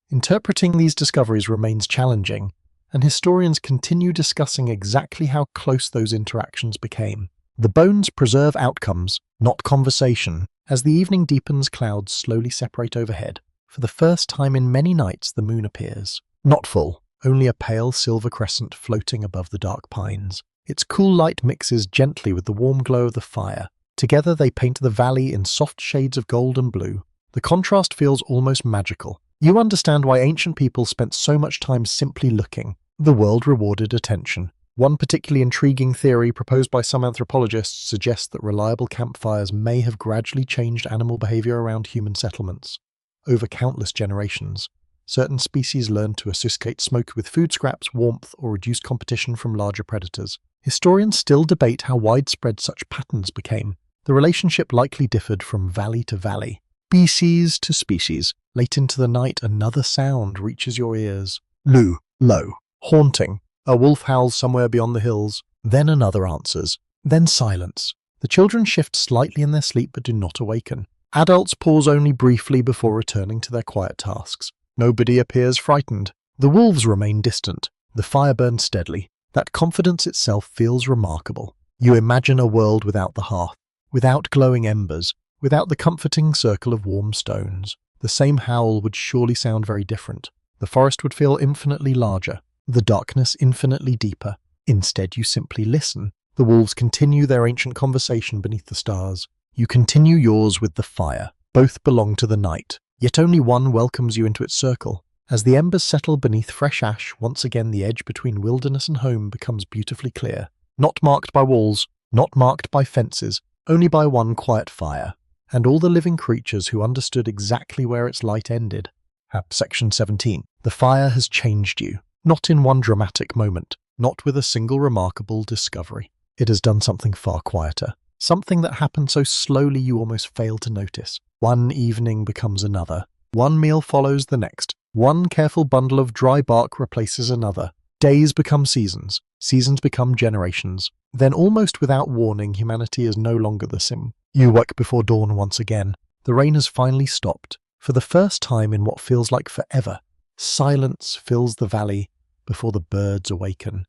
Interpreting these discoveries remains challenging, and historians continue discussing exactly how close those interactions became. The bones preserve outcomes, not conversation. As the evening deepens, clouds slowly separate overhead. For the first time in many nights, the moon appears. Not full, only a pale silver crescent floating above the dark pines. Its cool light mixes gently with the warm glow of the fire. Together they paint the valley in soft shades of gold and blue. The contrast feels almost magical. You understand why ancient people spent so much time simply looking. The world rewarded attention. One particularly intriguing theory proposed by some anthropologists suggests that reliable campfires may have gradually changed animal behavior around human settlements. Over countless generations, certain species learned to associate smoke with food scraps, warmth, or reduced competition from larger predators. Historians still debate how widespread such patterns became. The relationship likely differed from valley to valley, species to species. Late into the night, another sound reaches your ears. Low, haunting. A wolf howls somewhere beyond the hills. Then another answers. Then silence. The children shift slightly in their sleep but do not awaken. Adults pause only briefly before returning to their quiet tasks. Nobody appears frightened. The wolves remain distant. The fire burns steadily. That confidence itself feels remarkable. You imagine a world without the hearth, without glowing embers, without the comforting circle of warm stones. The same howl would surely sound very different. The forest would feel infinitely larger, the darkness infinitely deeper. Instead, you simply listen. The wolves continue their ancient conversation beneath the stars. You continue yours with the fire. Both belong to the night, yet only one welcomes you into its circle. As the embers settle beneath fresh ash, once again the edge between wilderness and home becomes beautifully clear. Not marked by walls, not marked by fences, only by one quiet fire, and all the living creatures who understood exactly where its light ended. Section 17. The fire has changed you, not in one dramatic moment, not with a single remarkable discovery. It has done something far quieter, something that happened so slowly you almost fail to notice. One evening becomes another. One meal follows the next. One careful bundle of dry bark replaces another. Days become seasons. Seasons become generations. Then, almost without warning, humanity is no longer the same. You wake before dawn once again. The rain has finally stopped. For the first time in what feels like forever, silence fills the valley before the birds awaken.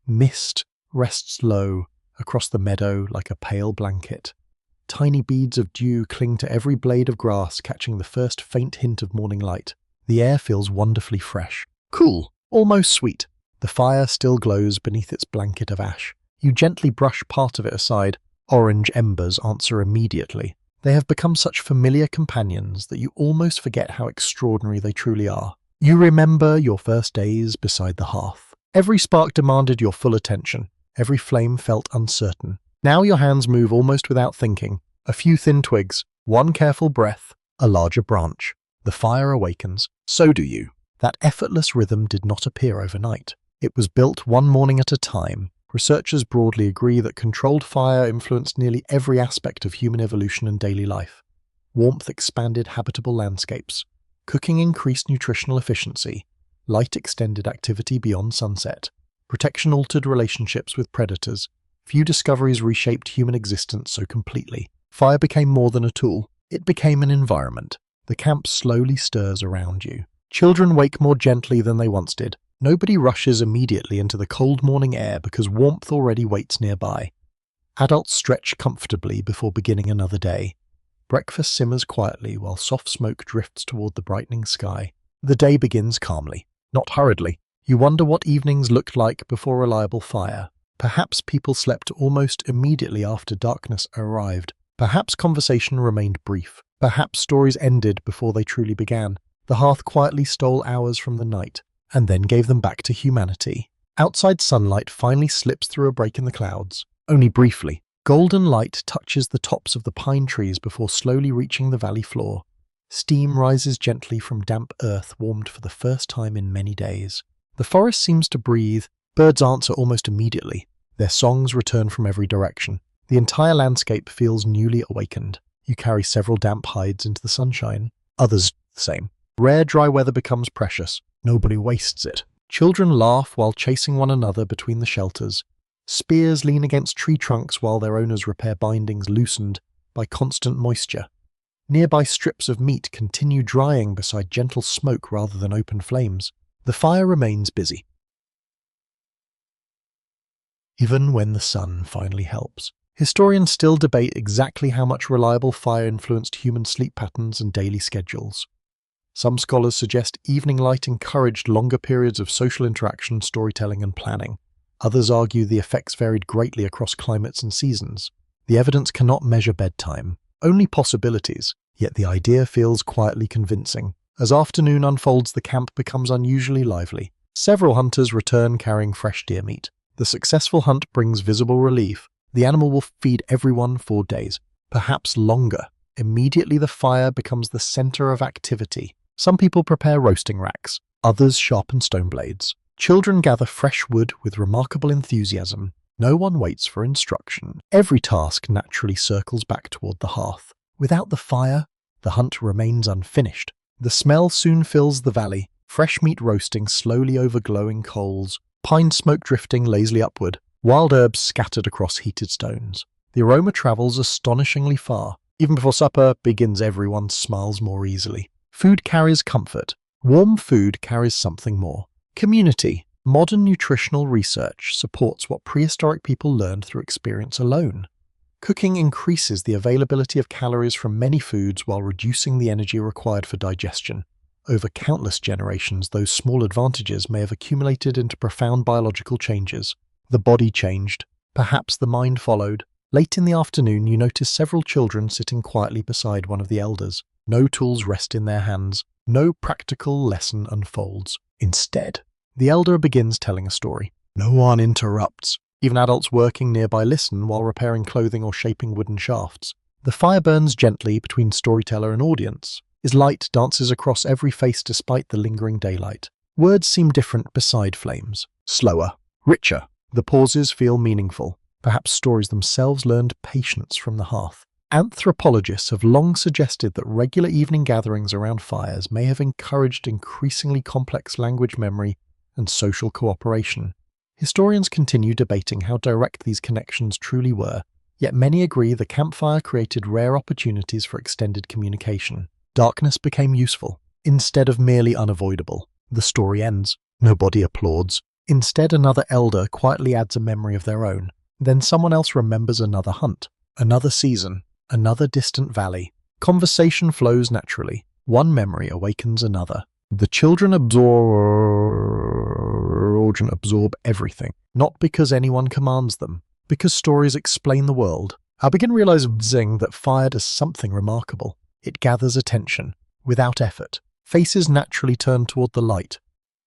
Mist rests low across the meadow like a pale blanket. Tiny beads of dew cling to every blade of grass, catching the first faint hint of morning light. The air feels wonderfully fresh, cool, almost sweet. The fire still glows beneath its blanket of ash. You gently brush part of it aside. Orange embers answer immediately. They have become such familiar companions that you almost forget how extraordinary they truly are. You remember your first days beside the hearth. Every spark demanded your full attention. Every flame felt uncertain. Now your hands move almost without thinking. A few thin twigs, one careful breath, a larger branch. The fire awakens. So do you. That effortless rhythm did not appear overnight. It was built one morning at a time. Researchers broadly agree that controlled fire influenced nearly every aspect of human evolution and daily life. Warmth expanded habitable landscapes. Cooking increased nutritional efficiency. Light extended activity beyond sunset. Protection altered relationships with predators. Few discoveries reshaped human existence so completely. Fire became more than a tool. It became an environment. The camp slowly stirs around you. Children wake more gently than they once did. Nobody rushes immediately into the cold morning air because warmth already waits nearby. Adults stretch comfortably before beginning another day. Breakfast simmers quietly while soft smoke drifts toward the brightening sky. The day begins calmly, not hurriedly. You wonder what evenings looked like before reliable fire. Perhaps people slept almost immediately after darkness arrived. Perhaps conversation remained brief. Perhaps stories ended before they truly began. The hearth quietly stole hours from the night, and then gave them back to humanity. Outside sunlight finally slips through a break in the clouds. Only briefly. Golden light touches the tops of the pine trees before slowly reaching the valley floor. Steam rises gently from damp earth warmed for the first time in many days. The forest seems to breathe. Birds answer almost immediately. Their songs return from every direction. The entire landscape feels newly awakened. You carry several damp hides into the sunshine. Others the same. Rare dry weather becomes precious. Nobody wastes it. Children laugh while chasing one another between the shelters. Spears lean against tree trunks while their owners repair bindings loosened by constant moisture. Nearby strips of meat continue drying beside gentle smoke rather than open flames. The fire remains busy. Even when the sun finally helps. Historians still debate exactly how much reliable fire influenced human sleep patterns and daily schedules. Some scholars suggest evening light encouraged longer periods of social interaction, storytelling, and planning. Others argue the effects varied greatly across climates and seasons. The evidence cannot measure bedtime, only possibilities, yet the idea feels quietly convincing. As afternoon unfolds, the camp becomes unusually lively. Several hunters return carrying fresh deer meat. The successful hunt brings visible relief. The animal will feed everyone for days, perhaps longer. Immediately the fire becomes the center of activity. Some people prepare roasting racks, others sharpen stone blades. Children gather fresh wood with remarkable enthusiasm. No one waits for instruction. Every task naturally circles back toward the hearth. Without the fire, the hunt remains unfinished. The smell soon fills the valley, fresh meat roasting slowly over glowing coals, pine smoke drifting lazily upward, wild herbs scattered across heated stones. The aroma travels astonishingly far. Even before supper begins, everyone smiles more easily. Food carries comfort. Warm food carries something more. Community. Modern nutritional research supports what prehistoric people learned through experience alone. Cooking increases the availability of calories from many foods while reducing the energy required for digestion. Over countless generations, those small advantages may have accumulated into profound biological changes. The body changed. Perhaps the mind followed. Late in the afternoon, you notice several children sitting quietly beside one of the elders. No tools rest in their hands. No practical lesson unfolds. Instead, the elder begins telling a story. No one interrupts. Even adults working nearby listen while repairing clothing or shaping wooden shafts. The fire burns gently between storyteller and audience. His light dances across every face despite the lingering daylight. Words seem different beside flames. Slower, richer. The pauses feel meaningful. Perhaps stories themselves learned patience from the hearth. Anthropologists have long suggested that regular evening gatherings around fires may have encouraged increasingly complex language memory and social cooperation. Historians continue debating how direct these connections truly were, yet many agree the campfire created rare opportunities for extended communication. Darkness became useful, instead of merely unavoidable. The story ends. Nobody applauds. Instead, another elder quietly adds a memory of their own. Then someone else remembers another hunt, another season, another distant valley. Conversation flows naturally. One memory awakens another. The children absorb everything, not because anyone commands them, because stories explain the world. I begin realizing that fire does something remarkable. It gathers attention, without effort. Faces naturally turn toward the light.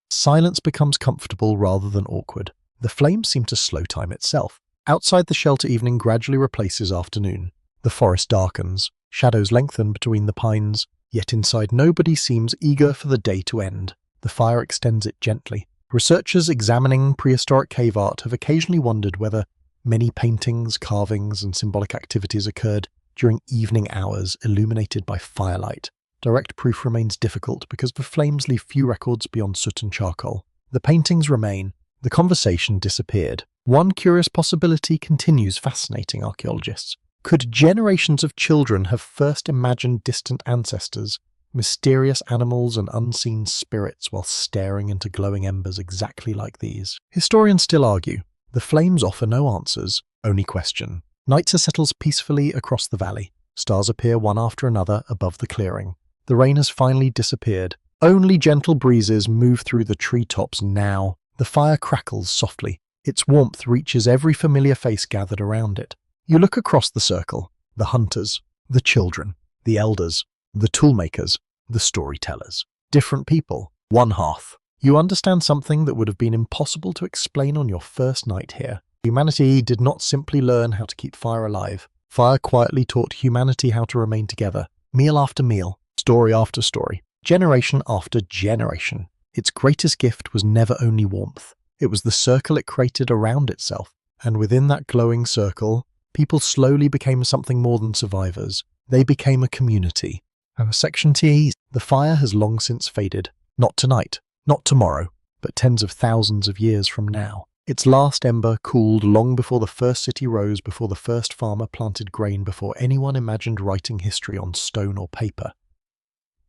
Silence becomes comfortable rather than awkward. The flames seem to slow time itself. Outside the shelter, evening gradually replaces afternoon. The forest darkens. Shadows lengthen between the pines, yet inside nobody seems eager for the day to end. The fire extends it gently. Researchers examining prehistoric cave art have occasionally wondered whether many paintings, carvings, and symbolic activities occurred during evening hours illuminated by firelight. Direct proof remains difficult because the flames leave few records beyond soot and charcoal. The paintings remain. The conversation disappeared. One curious possibility continues fascinating archaeologists. Could generations of children have first imagined distant ancestors, mysterious animals and unseen spirits while staring into glowing embers exactly like these? Historians still argue. The flames offer no answers, only question. Night settles peacefully across the valley. Stars appear one after another above the clearing. The rain has finally disappeared. Only gentle breezes move through the treetops now. The fire crackles softly. Its warmth reaches every familiar face gathered around it. You look across the circle. The hunters, the children, the elders, the toolmakers, the storytellers. Different people, one hearth. You understand something that would have been impossible to explain on your first night here. Humanity did not simply learn how to keep fire alive. Fire quietly taught humanity how to remain together. Meal after meal, story after story, generation after generation. Its greatest gift was never only warmth. It was the circle it created around itself. And within that glowing circle, people slowly became something more than survivors. They became a community. Section T. The fire has long since faded. Not tonight, not tomorrow, but tens of thousands of years from now. Its last ember cooled long before the first city rose, before the first farmer planted grain, before anyone imagined writing history on stone or paper.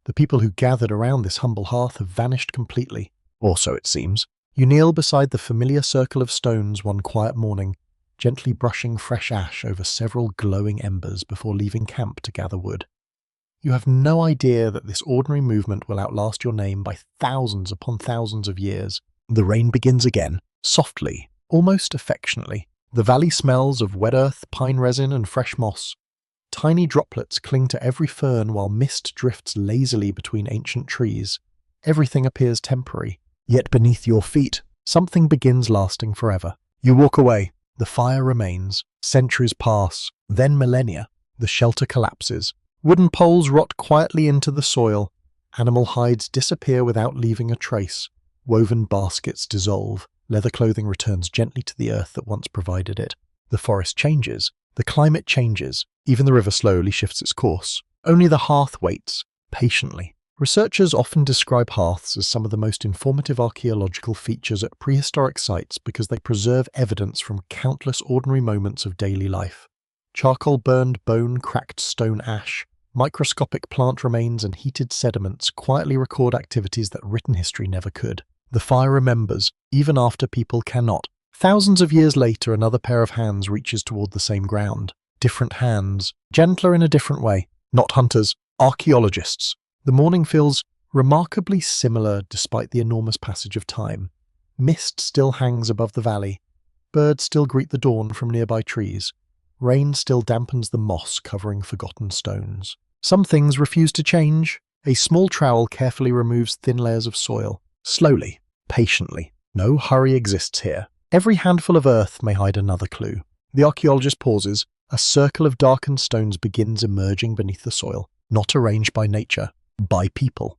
The people who gathered around this humble hearth have vanished completely, or so it seems. You kneel beside the familiar circle of stones one quiet morning, gently brushing fresh ash over several glowing embers before leaving camp to gather wood. You have no idea that this ordinary movement will outlast your name by thousands upon thousands of years. The rain begins again, softly, almost affectionately. The valley smells of wet earth, pine resin, and fresh moss. Tiny droplets cling to every fern while mist drifts lazily between ancient trees. Everything appears temporary. Yet beneath your feet, something begins lasting forever. You walk away. The fire remains. Centuries pass, then millennia. The shelter collapses. Wooden poles rot quietly into the soil. Animal hides disappear without leaving a trace. Woven baskets dissolve. Leather clothing returns gently to the earth that once provided it. The forest changes. The climate changes. Even the river slowly shifts its course. Only the hearth waits, patiently. Researchers often describe hearths as some of the most informative archaeological features at prehistoric sites because they preserve evidence from countless ordinary moments of daily life. Charcoal burned bone, cracked stone ash, microscopic plant remains and heated sediments quietly record activities that written history never could. The fire remembers, even after people cannot. Thousands of years later, another pair of hands reaches toward the same ground. Different hands, gentler in a different way. Not hunters, archaeologists. The morning feels remarkably similar despite the enormous passage of time. Mist still hangs above the valley. Birds still greet the dawn from nearby trees. Rain still dampens the moss covering forgotten stones. Some things refuse to change. A small trowel carefully removes thin layers of soil. Slowly, patiently. No hurry exists here. Every handful of earth may hide another clue. The archaeologist pauses. A circle of darkened stones begins emerging beneath the soil, not arranged by nature, by people.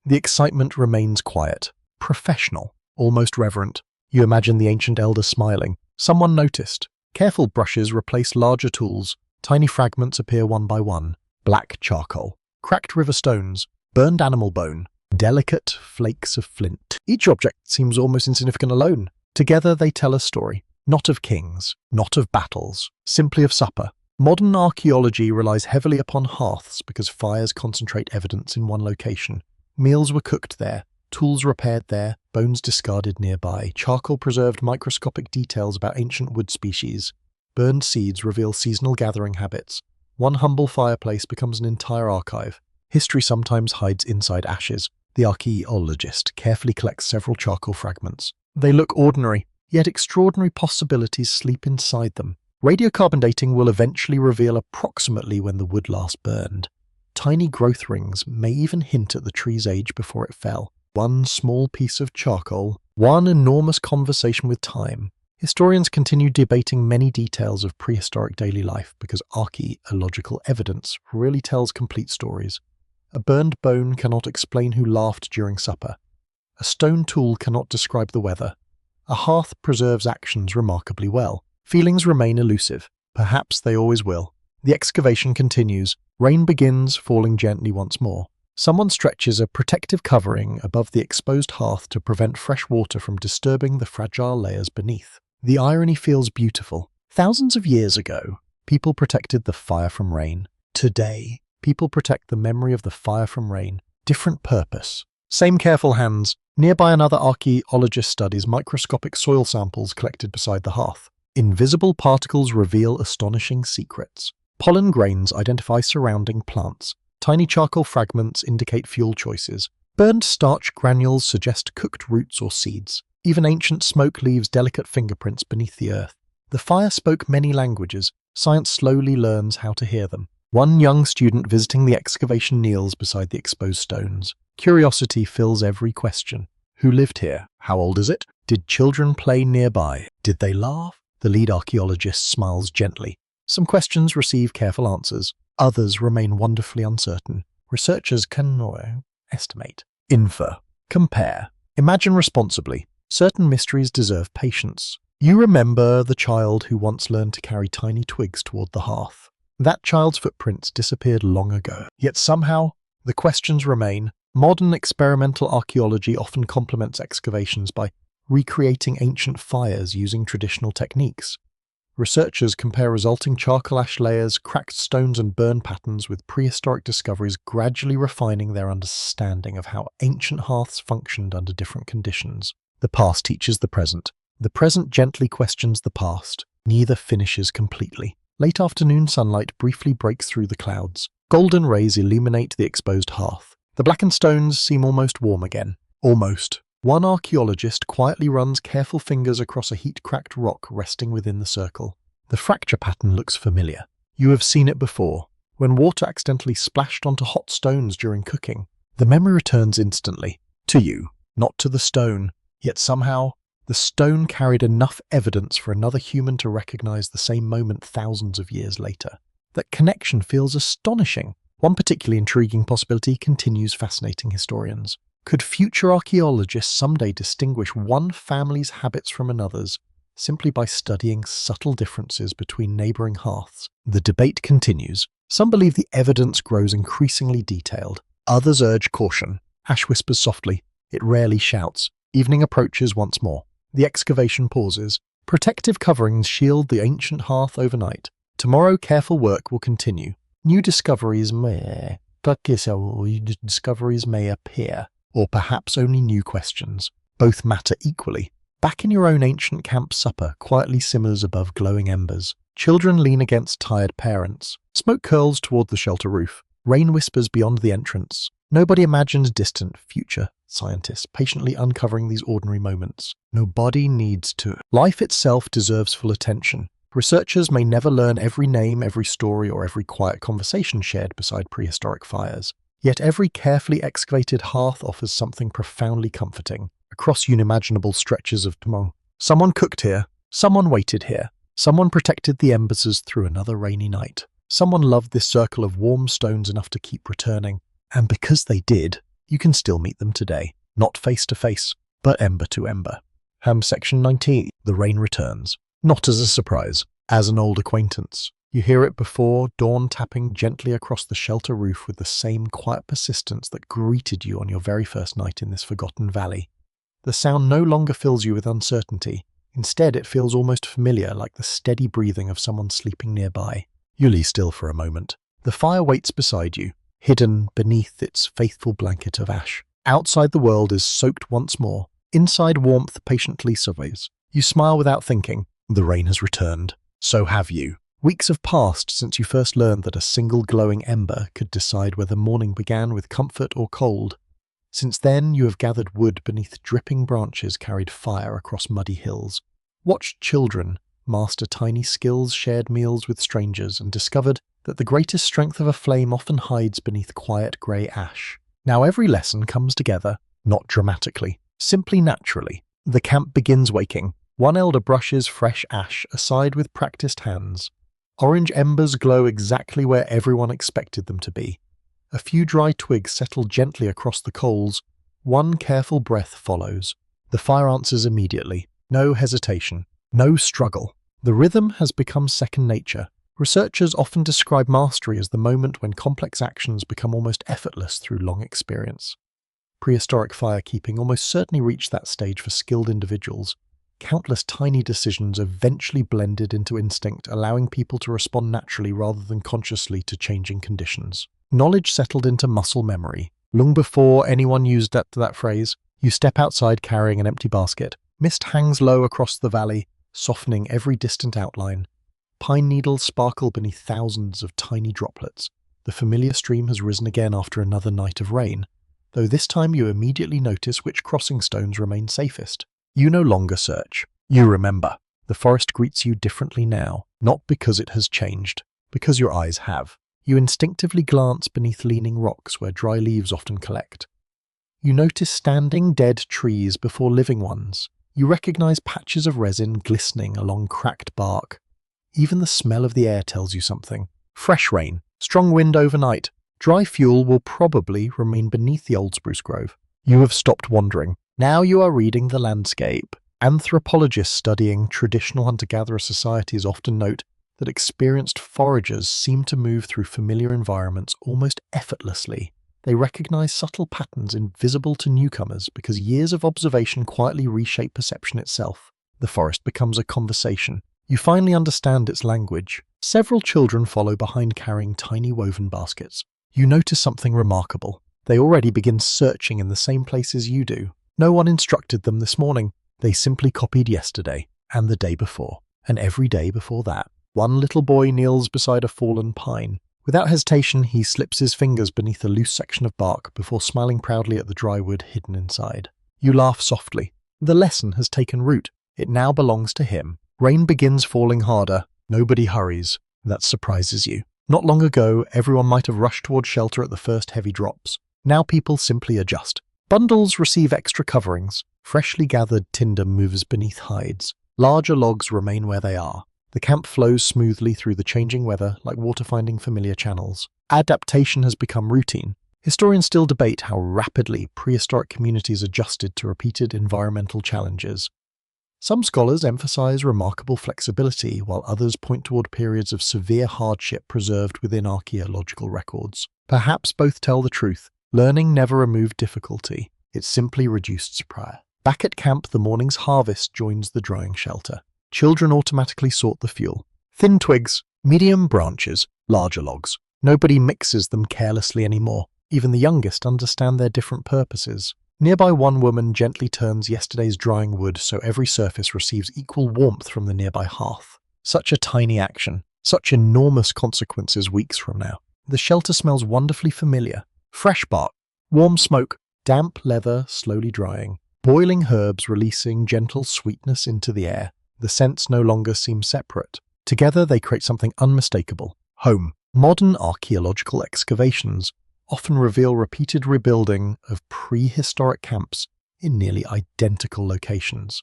The excitement remains quiet, professional, almost reverent. You imagine the ancient elder smiling. Someone noticed. Careful brushes replace larger tools. Tiny fragments appear one by one. Black charcoal, cracked river stones, burned animal bone, delicate flakes of flint. Each object seems almost insignificant alone. Together they tell a story. Not of kings, not of battles, simply of supper. Modern archaeology relies heavily upon hearths because fires concentrate evidence in one location. Meals were cooked there, tools repaired there, bones discarded nearby, charcoal preserved microscopic details about ancient wood species. Burned seeds reveal seasonal gathering habits. One humble fireplace becomes an entire archive. History sometimes hides inside ashes. The archaeologist carefully collects several charcoal fragments. They look ordinary, yet extraordinary possibilities sleep inside them. Radiocarbon dating will eventually reveal approximately when the wood last burned. Tiny growth rings may even hint at the tree's age before it fell. One small piece of charcoal, one enormous conversation with time. Historians continue debating many details of prehistoric daily life because archaeological evidence really tells complete stories. A burned bone cannot explain who laughed during supper. A stone tool cannot describe the weather. A hearth preserves actions remarkably well. Feelings remain elusive. Perhaps they always will. The excavation continues. Rain begins, falling gently once more. Someone stretches a protective covering above the exposed hearth to prevent fresh water from disturbing the fragile layers beneath. The irony feels beautiful. Thousands of years ago, people protected the fire from rain. Today, people protect the memory of the fire from rain. Different purpose. Same careful hands. Nearby, another archaeologist studies microscopic soil samples collected beside the hearth. Invisible particles reveal astonishing secrets. Pollen grains identify surrounding plants. Tiny charcoal fragments indicate fuel choices. Burned starch granules suggest cooked roots or seeds. Even ancient smoke leaves delicate fingerprints beneath the earth. The fire spoke many languages. Science slowly learns how to hear them. One young student visiting the excavation kneels beside the exposed stones. Curiosity fills every question. Who lived here? How old is it? Did children play nearby? Did they laugh? The lead archaeologist smiles gently. Some questions receive careful answers. Others remain wonderfully uncertain. Researchers can estimate, infer, compare, imagine responsibly. Certain mysteries deserve patience. You remember the child who once learned to carry tiny twigs toward the hearth. That child's footprints disappeared long ago. Yet somehow, the questions remain. Modern experimental archaeology often complements excavations by recreating ancient fires using traditional techniques. Researchers compare resulting charcoal ash layers, cracked stones and burn patterns with prehistoric discoveries, gradually refining their understanding of how ancient hearths functioned under different conditions. The past teaches the present. The present gently questions the past. Neither finishes completely. Late afternoon sunlight briefly breaks through the clouds. Golden rays illuminate the exposed hearth. The blackened stones seem almost warm again. Almost. One archaeologist quietly runs careful fingers across a heat-cracked rock resting within the circle. The fracture pattern looks familiar. You have seen it before, when water accidentally splashed onto hot stones during cooking. The memory returns instantly. To you, not to the stone. Yet somehow, the stone carried enough evidence for another human to recognize the same moment thousands of years later. That connection feels astonishing. One particularly intriguing possibility continues fascinating historians. Could future archaeologists someday distinguish one family's habits from another's simply by studying subtle differences between neighboring hearths? The debate continues. Some believe the evidence grows increasingly detailed. Others urge caution. Ash whispers softly. It rarely shouts. Evening approaches once more. The excavation pauses. Protective coverings shield the ancient hearth overnight. Tomorrow, careful work will continue. New discoveries may appear, or perhaps only new questions. Both matter equally. Back in your own ancient camp, supper quietly simmers above glowing embers. Children lean against tired parents. Smoke curls toward the shelter roof. Rain whispers beyond the entrance. Nobody imagines distant future scientists patiently uncovering these ordinary moments. Nobody needs to. Life itself deserves full attention. Researchers may never learn every name, every story, or every quiet conversation shared beside prehistoric fires. Yet every carefully excavated hearth offers something profoundly comforting. Across unimaginable stretches of time, someone cooked here, someone waited here, someone protected the embers through another rainy night. Someone loved this circle of warm stones enough to keep returning. And because they did, you can still meet them today. Not face to face, but ember to ember. Section 19. The rain returns. Not as a surprise, as an old acquaintance. You hear it before dawn tapping gently across the shelter roof with the same quiet persistence that greeted you on your very first night in this forgotten valley. The sound no longer fills you with uncertainty. Instead, it feels almost familiar, like the steady breathing of someone sleeping nearby. You lie still for a moment. The fire waits beside you, hidden beneath its faithful blanket of ash. Outside, the world is soaked once more. Inside, warmth patiently survives. You smile without thinking. The rain has returned. So have you. Weeks have passed since you first learned that a single glowing ember could decide whether morning began with comfort or cold. Since then, you have gathered wood beneath dripping branches, carried fire across muddy hills, watched children master tiny skills, shared meals with strangers, and discovered that the greatest strength of a flame often hides beneath quiet grey ash. Now every lesson comes together, not dramatically, simply naturally. The camp begins waking. One elder brushes fresh ash aside with practiced hands. Orange embers glow exactly where everyone expected them to be. A few dry twigs settle gently across the coals. One careful breath follows. The fire answers immediately. No hesitation. No struggle. The rhythm has become second nature. Researchers often describe mastery as the moment when complex actions become almost effortless through long experience. Prehistoric firekeeping almost certainly reached that stage for skilled individuals. Countless tiny decisions eventually blended into instinct, allowing people to respond naturally rather than consciously to changing conditions. Knowledge settled into muscle memory. Long before anyone used that phrase, you step outside carrying an empty basket. Mist hangs low across the valley, softening every distant outline. Pine needles sparkle beneath thousands of tiny droplets. The familiar stream has risen again after another night of rain, though this time you immediately notice which crossing stones remain safest. You no longer search. You remember. The forest greets you differently now, not because it has changed, because your eyes have. You instinctively glance beneath leaning rocks where dry leaves often collect. You notice standing dead trees before living ones. You recognize patches of resin glistening along cracked bark. Even the smell of the air tells you something. Fresh rain, strong wind overnight. Dry fuel will probably remain beneath the old spruce grove. You have stopped wandering. Now you are reading the landscape. Anthropologists studying traditional hunter-gatherer societies often note that experienced foragers seem to move through familiar environments almost effortlessly. They recognize subtle patterns invisible to newcomers because years of observation quietly reshape perception itself. The forest becomes a conversation. You finally understand its language. Several children follow behind carrying tiny woven baskets. You notice something remarkable. They already begin searching in the same places you do. No one instructed them this morning. They simply copied yesterday, and the day before, and every day before that. One little boy kneels beside a fallen pine. Without hesitation, he slips his fingers beneath a loose section of bark before smiling proudly at the dry wood hidden inside. You laugh softly. The lesson has taken root. It now belongs to him. Rain begins falling harder. Nobody hurries. That surprises you. Not long ago, everyone might have rushed toward shelter at the first heavy drops. Now people simply adjust. Bundles receive extra coverings. Freshly gathered tinder moves beneath hides. Larger logs remain where they are. The camp flows smoothly through the changing weather like water finding familiar channels. Adaptation has become routine. Historians still debate how rapidly prehistoric communities adjusted to repeated environmental challenges. Some scholars emphasize remarkable flexibility, while others point toward periods of severe hardship preserved within archaeological records. Perhaps both tell the truth. Learning never removed difficulty. It simply reduced surprise. Back at camp, the morning's harvest joins the drying shelter. Children automatically sought the fuel. Thin twigs, medium branches, larger logs. Nobody mixes them carelessly anymore. Even the youngest understand their different purposes. Nearby, one woman gently turns yesterday's drying wood so every surface receives equal warmth from the nearby hearth. Such a tiny action, such enormous consequences weeks from now. The shelter smells wonderfully familiar. Fresh bark, warm smoke, damp leather slowly drying, boiling herbs releasing gentle sweetness into the air. The scents no longer seem separate. Together they create something unmistakable. Home. Modern archaeological excavations often reveal repeated rebuilding of prehistoric camps in nearly identical locations.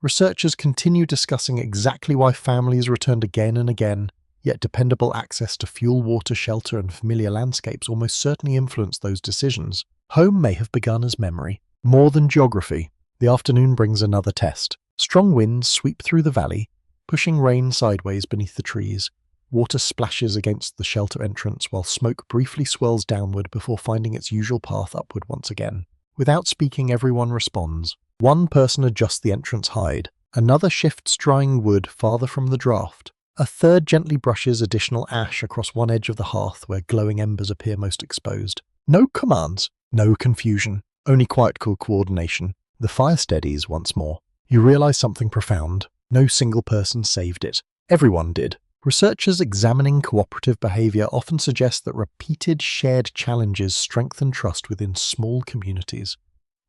Researchers continue discussing exactly why families returned again and again, yet dependable access to fuel, water, shelter, and familiar landscapes almost certainly influenced those decisions. Home may have begun as memory, more than geography. The afternoon brings another test. Strong winds sweep through the valley, pushing rain sideways beneath the trees. Water splashes against the shelter entrance while smoke briefly swirls downward before finding its usual path upward once again. Without speaking, everyone responds. One person adjusts the entrance hide. Another shifts drying wood farther from the draft. A third gently brushes additional ash across one edge of the hearth where glowing embers appear most exposed. No commands, no confusion, only quiet, cool coordination. The fire steadies once more. You realize something profound. No single person saved it. Everyone did. Researchers examining cooperative behavior often suggest that repeated shared challenges strengthen trust within small communities.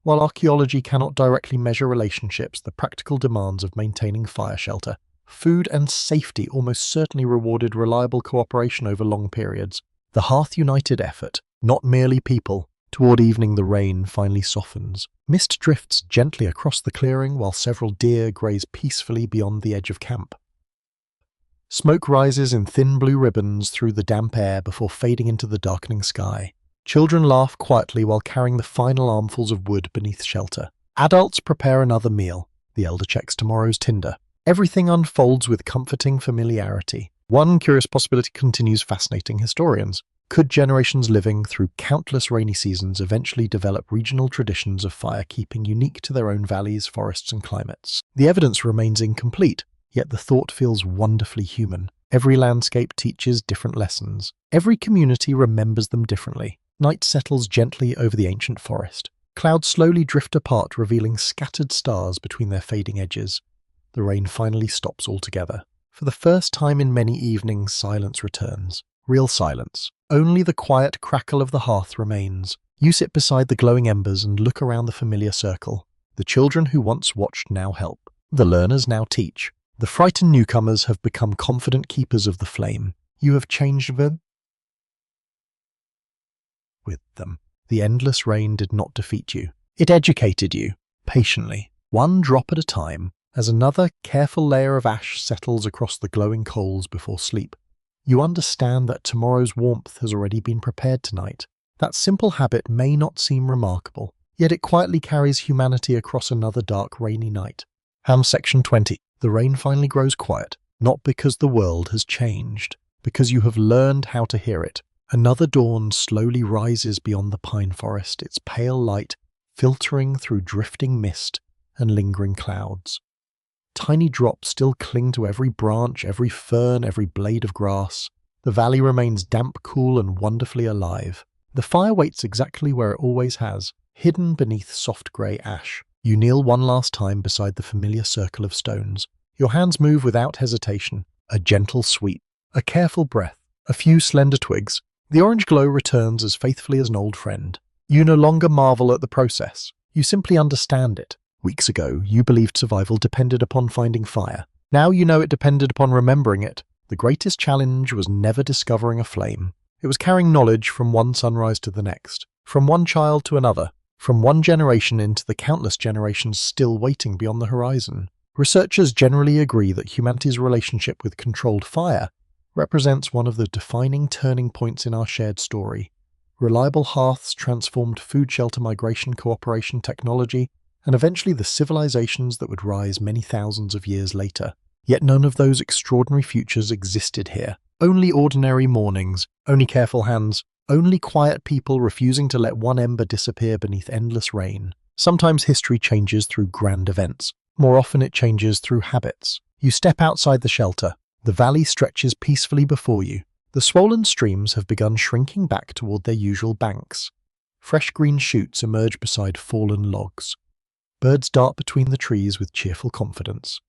While archaeology cannot directly measure relationships, the practical demands of maintaining fire shelter, food, and safety almost certainly rewarded reliable cooperation over long periods. The hearth united effort, not merely people. Toward evening, the rain finally softens. Mist drifts gently across the clearing while several deer graze peacefully beyond the edge of camp. Smoke rises in thin blue ribbons through the damp air before fading into the darkening sky. Children laugh quietly while carrying the final armfuls of wood beneath shelter. Adults prepare another meal. The elder checks tomorrow's tinder. Everything unfolds with comforting familiarity. One curious possibility continues fascinating historians. Could generations living through countless rainy seasons eventually develop regional traditions of fire keeping unique to their own valleys, forests, and climates? The evidence remains incomplete. Yet the thought feels wonderfully human. Every landscape teaches different lessons. Every community remembers them differently. Night settles gently over the ancient forest. Clouds slowly drift apart, revealing scattered stars between their fading edges. The rain finally stops altogether. For the first time in many evenings, silence returns. Real silence. Only the quiet crackle of the hearth remains. You sit beside the glowing embers and look around the familiar circle. The children who once watched now help. The learners now teach. The frightened newcomers have become confident keepers of the flame. You have changed them with them. The endless rain did not defeat you. It educated you, patiently, one drop at a time, as another careful layer of ash settles across the glowing coals before sleep. You understand that tomorrow's warmth has already been prepared tonight. That simple habit may not seem remarkable, yet it quietly carries humanity across another dark, rainy night. Section 20. The rain finally grows quiet, not because the world has changed, because you have learned how to hear it. Another dawn slowly rises beyond the pine forest, its pale light filtering through drifting mist and lingering clouds. Tiny drops still cling to every branch, every fern, every blade of grass. The valley remains damp, cool, and wonderfully alive. The fire waits exactly where it always has, hidden beneath soft grey ash. You kneel one last time beside the familiar circle of stones. Your hands move without hesitation. A gentle sweep, a careful breath, a few slender twigs. The orange glow returns as faithfully as an old friend. You no longer marvel at the process. You simply understand it. Weeks ago, you believed survival depended upon finding fire. Now you know it depended upon remembering it. The greatest challenge was never discovering a flame. It was carrying knowledge from one sunrise to the next, from one child to another, from one generation into the countless generations still waiting beyond the horizon. Researchers generally agree that humanity's relationship with controlled fire represents one of the defining turning points in our shared story. Reliable hearths transformed food, shelter, migration, cooperation, technology, and eventually the civilizations that would rise many thousands of years later. Yet none of those extraordinary futures existed here. Only ordinary mornings, only careful hands, only quiet people refusing to let one ember disappear beneath endless rain. Sometimes history changes through grand events. More often it changes through habits. You step outside the shelter. The valley stretches peacefully before you. The swollen streams have begun shrinking back toward their usual banks. Fresh green shoots emerge beside fallen logs. Birds dart between the trees with cheerful confidence.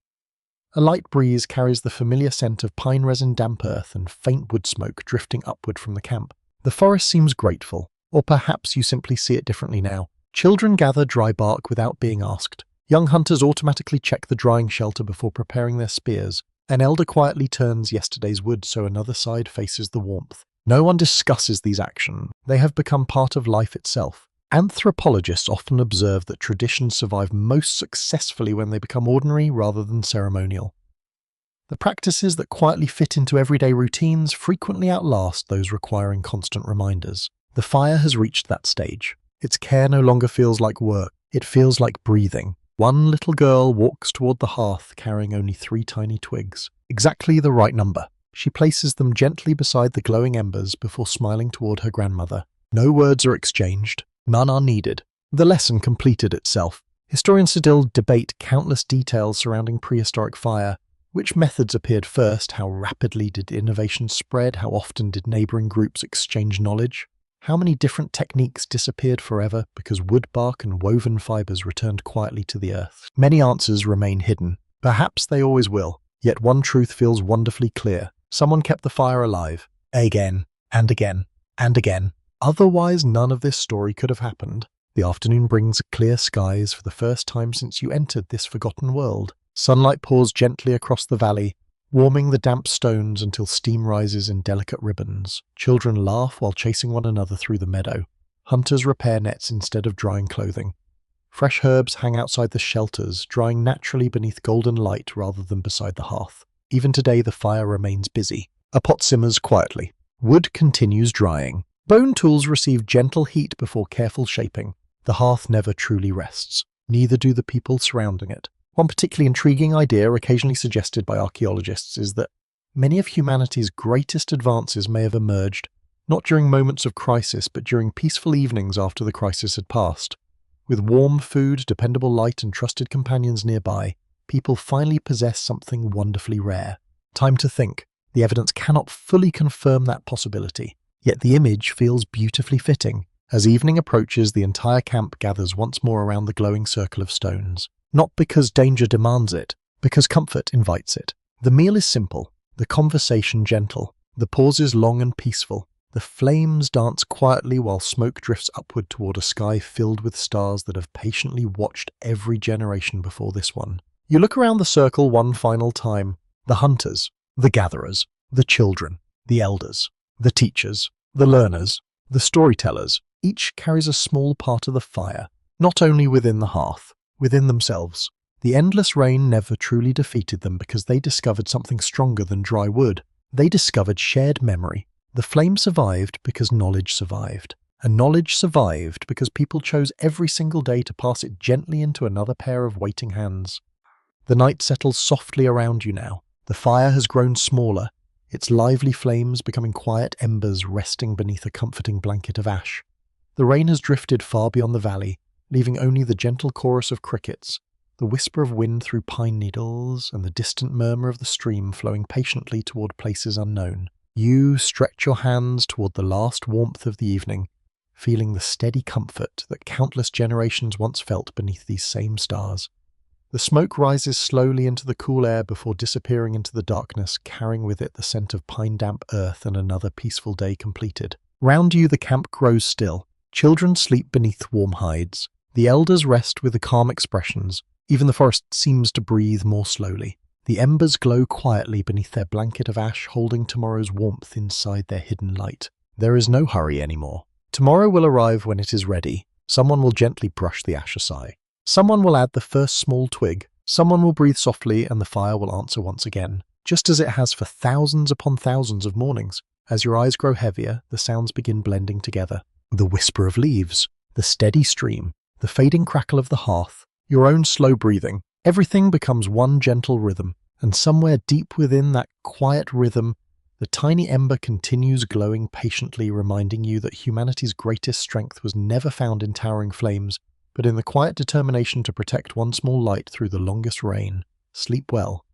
A light breeze carries the familiar scent of pine resin, damp earth, and faint wood smoke drifting upward from the camp. The forest seems grateful, or perhaps you simply see it differently now. Children gather dry bark without being asked. Young hunters automatically check the drying shelter before preparing their spears. An elder quietly turns yesterday's wood so another side faces the warmth. No one discusses these actions. They have become part of life itself. Anthropologists often observe that traditions survive most successfully when they become ordinary rather than ceremonial. The practices that quietly fit into everyday routines frequently outlast those requiring constant reminders. The fire has reached that stage. Its care no longer feels like work. It feels like breathing. One little girl walks toward the hearth carrying only 3 tiny twigs. Exactly the right number. She places them gently beside the glowing embers before smiling toward her grandmother. No words are exchanged. None are needed. The lesson completed itself. Historians still debate countless details surrounding prehistoric fire. Which methods appeared first? How rapidly did innovation spread? How often did neighboring groups exchange knowledge? How many different techniques disappeared forever because wood bark and woven fibers returned quietly to the earth? Many answers remain hidden. Perhaps they always will. Yet one truth feels wonderfully clear. Someone kept the fire alive. Again, and again, and again. Otherwise, none of this story could have happened. The afternoon brings clear skies for the first time since you entered this forgotten world. Sunlight pours gently across the valley, warming the damp stones until steam rises in delicate ribbons. Children laugh while chasing one another through the meadow. Hunters repair nets instead of drying clothing. Fresh herbs hang outside the shelters, drying naturally beneath golden light rather than beside the hearth. Even today the fire remains busy. A pot simmers quietly. Wood continues drying. Bone tools receive gentle heat before careful shaping. The hearth never truly rests. Neither do the people surrounding it. One particularly intriguing idea, occasionally suggested by archaeologists, is that many of humanity's greatest advances may have emerged not during moments of crisis, but during peaceful evenings after the crisis had passed. With warm food, dependable light, and trusted companions nearby, people finally possess something wonderfully rare. Time to think. The evidence cannot fully confirm that possibility, yet the image feels beautifully fitting. As evening approaches, the entire camp gathers once more around the glowing circle of stones. Not because danger demands it, because comfort invites it. The meal is simple, the conversation gentle, the pauses long and peaceful. The flames dance quietly while smoke drifts upward toward a sky filled with stars that have patiently watched every generation before this one. You look around the circle one final time. The hunters, the gatherers, the children, the elders, the teachers, the learners, the storytellers. Each carries a small part of the fire, not only within the hearth, within themselves. The endless rain never truly defeated them because they discovered something stronger than dry wood. They discovered shared memory. The flame survived because knowledge survived. And knowledge survived because people chose every single day to pass it gently into another pair of waiting hands. The night settles softly around you now. The fire has grown smaller, its lively flames becoming quiet embers resting beneath a comforting blanket of ash. The rain has drifted far beyond the valley, leaving only the gentle chorus of crickets, the whisper of wind through pine needles, and the distant murmur of the stream flowing patiently toward places unknown. You stretch your hands toward the last warmth of the evening, feeling the steady comfort that countless generations once felt beneath these same stars. The smoke rises slowly into the cool air before disappearing into the darkness, carrying with it the scent of pine-damp earth and another peaceful day completed. Round you the camp grows still. Children sleep beneath warm hides. The elders rest with calm expressions. Even the forest seems to breathe more slowly. The embers glow quietly beneath their blanket of ash, holding tomorrow's warmth inside their hidden light. There is no hurry anymore. Tomorrow will arrive when it is ready. Someone will gently brush the ash aside. Someone will add the first small twig. Someone will breathe softly, and the fire will answer once again, just as it has for thousands upon thousands of mornings. As your eyes grow heavier, the sounds begin blending together. The whisper of leaves, the steady stream, the fading crackle of the hearth, your own slow breathing. Everything becomes one gentle rhythm, and somewhere deep within that quiet rhythm, the tiny ember continues glowing patiently, reminding you that humanity's greatest strength was never found in towering flames, but in the quiet determination to protect one small light through the longest rain. Sleep well.